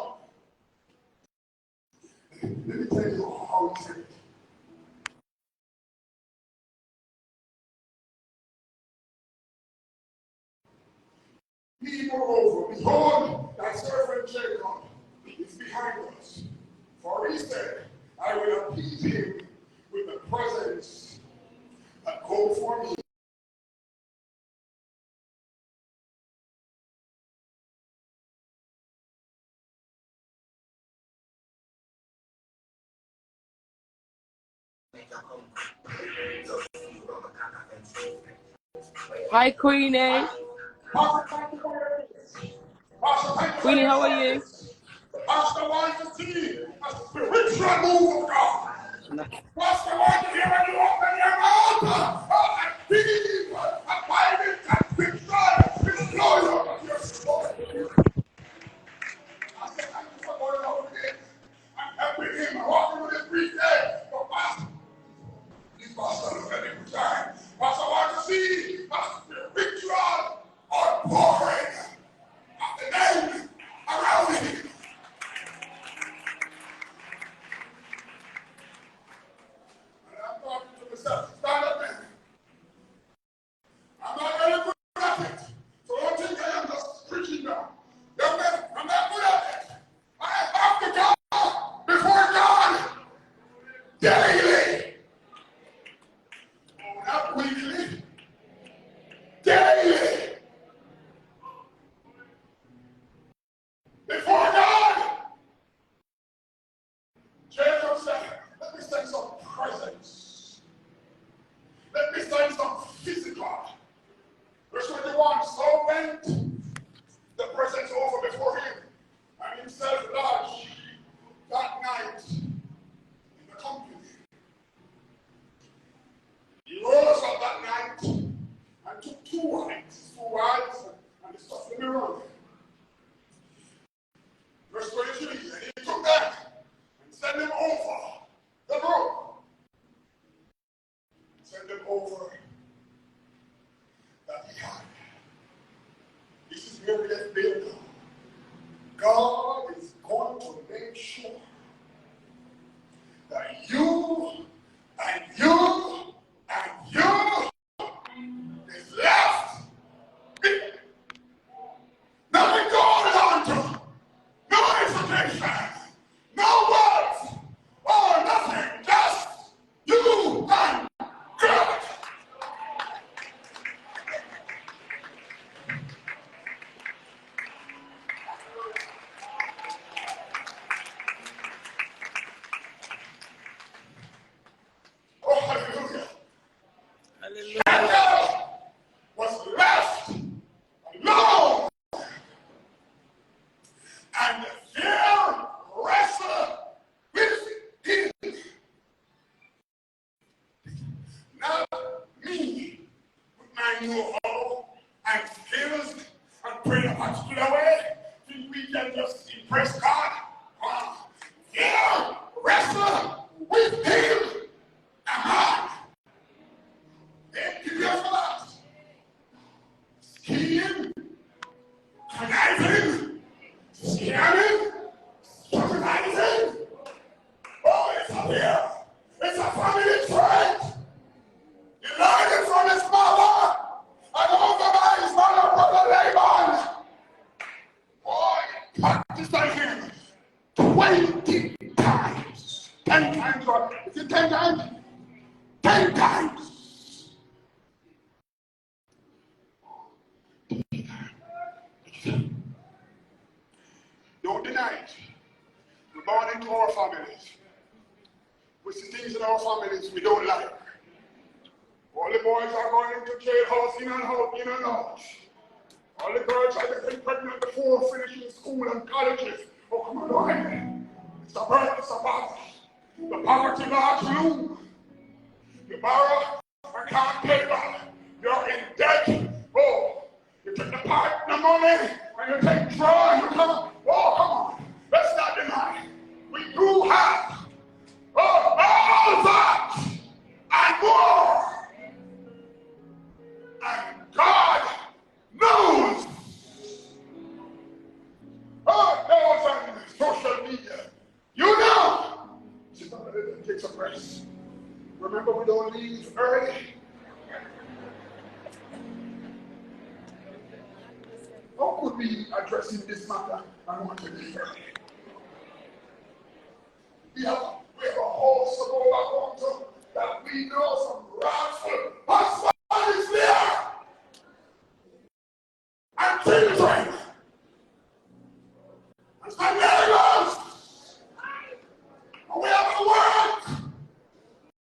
Let me tell you how he said it. Moreover, behold, thy servant Jacob is behind us. For he said, I will appease him with the presence Hi, Queenie. Queenie, how are you? Pastor wants to see a spiritual move of God. Pastor wants to hear when you open your mouth and speak a Bible and scripture is flowing out of your soul. I said, thank you for going over this. I'm helping him walking with his 3 days. But Pastor, these pastors are ready to time. Pastor wants to see a spiritual outpouring of the name around him. I'm talking to myself. Stand up, man. I'm not very good at it. So don't think I am just preaching now. Young man, I'm not good at it. I have to go before God daily. Oh, not weekly. Daily. Before God. Jacob said, let me send some presents. Let me send some physical. Verse 21, so went the presence over before him, and himself lodged that night in the company. He rose up that night and took 2 wives, and he stuffed them around. Verse 23, and he took them and sent them over the road. Sent them over that he had. This is where we have been. God is going to make sure that you and you and you is left. Nothing going on to. No information. No words. Or nothing. Just you and God. Oh, hallelujah. Hallelujah. Jacob was left alone, and fear wrestled with him. Not me, with my know-how and skills and praying a particular way, think we can just impress God. Fear wrestle with him. Then you hear from us. Scheming, conniving, scamming, scrutinizing. Oh, it's up here. It's a family trait. He learned it from his mother and over by his mother, brother Laban. Boy, practice on him 20 times. 10 times, or is it 10 times? 10 times. Don't deny it. We're born into our families. We see things in our families we don't like. All the boys are going into jailhouse in and out, in and out. All the girls are getting pregnant before finishing school and colleges. Oh, come on, boy. It's a burden, it's a bother. The poverty large loom. You borrow and can't pay back. You're in debt. Oh, you take the partner money and you take draw and you come. Oh, come on. Let's not deny. We do have all that and more. And God knows. Oh, those on social media. You know. Sit down a little and take some rest. Remember, we don't leave early. How could we addressing this matter and want to leave early? We have a whole support back home to that we know some right.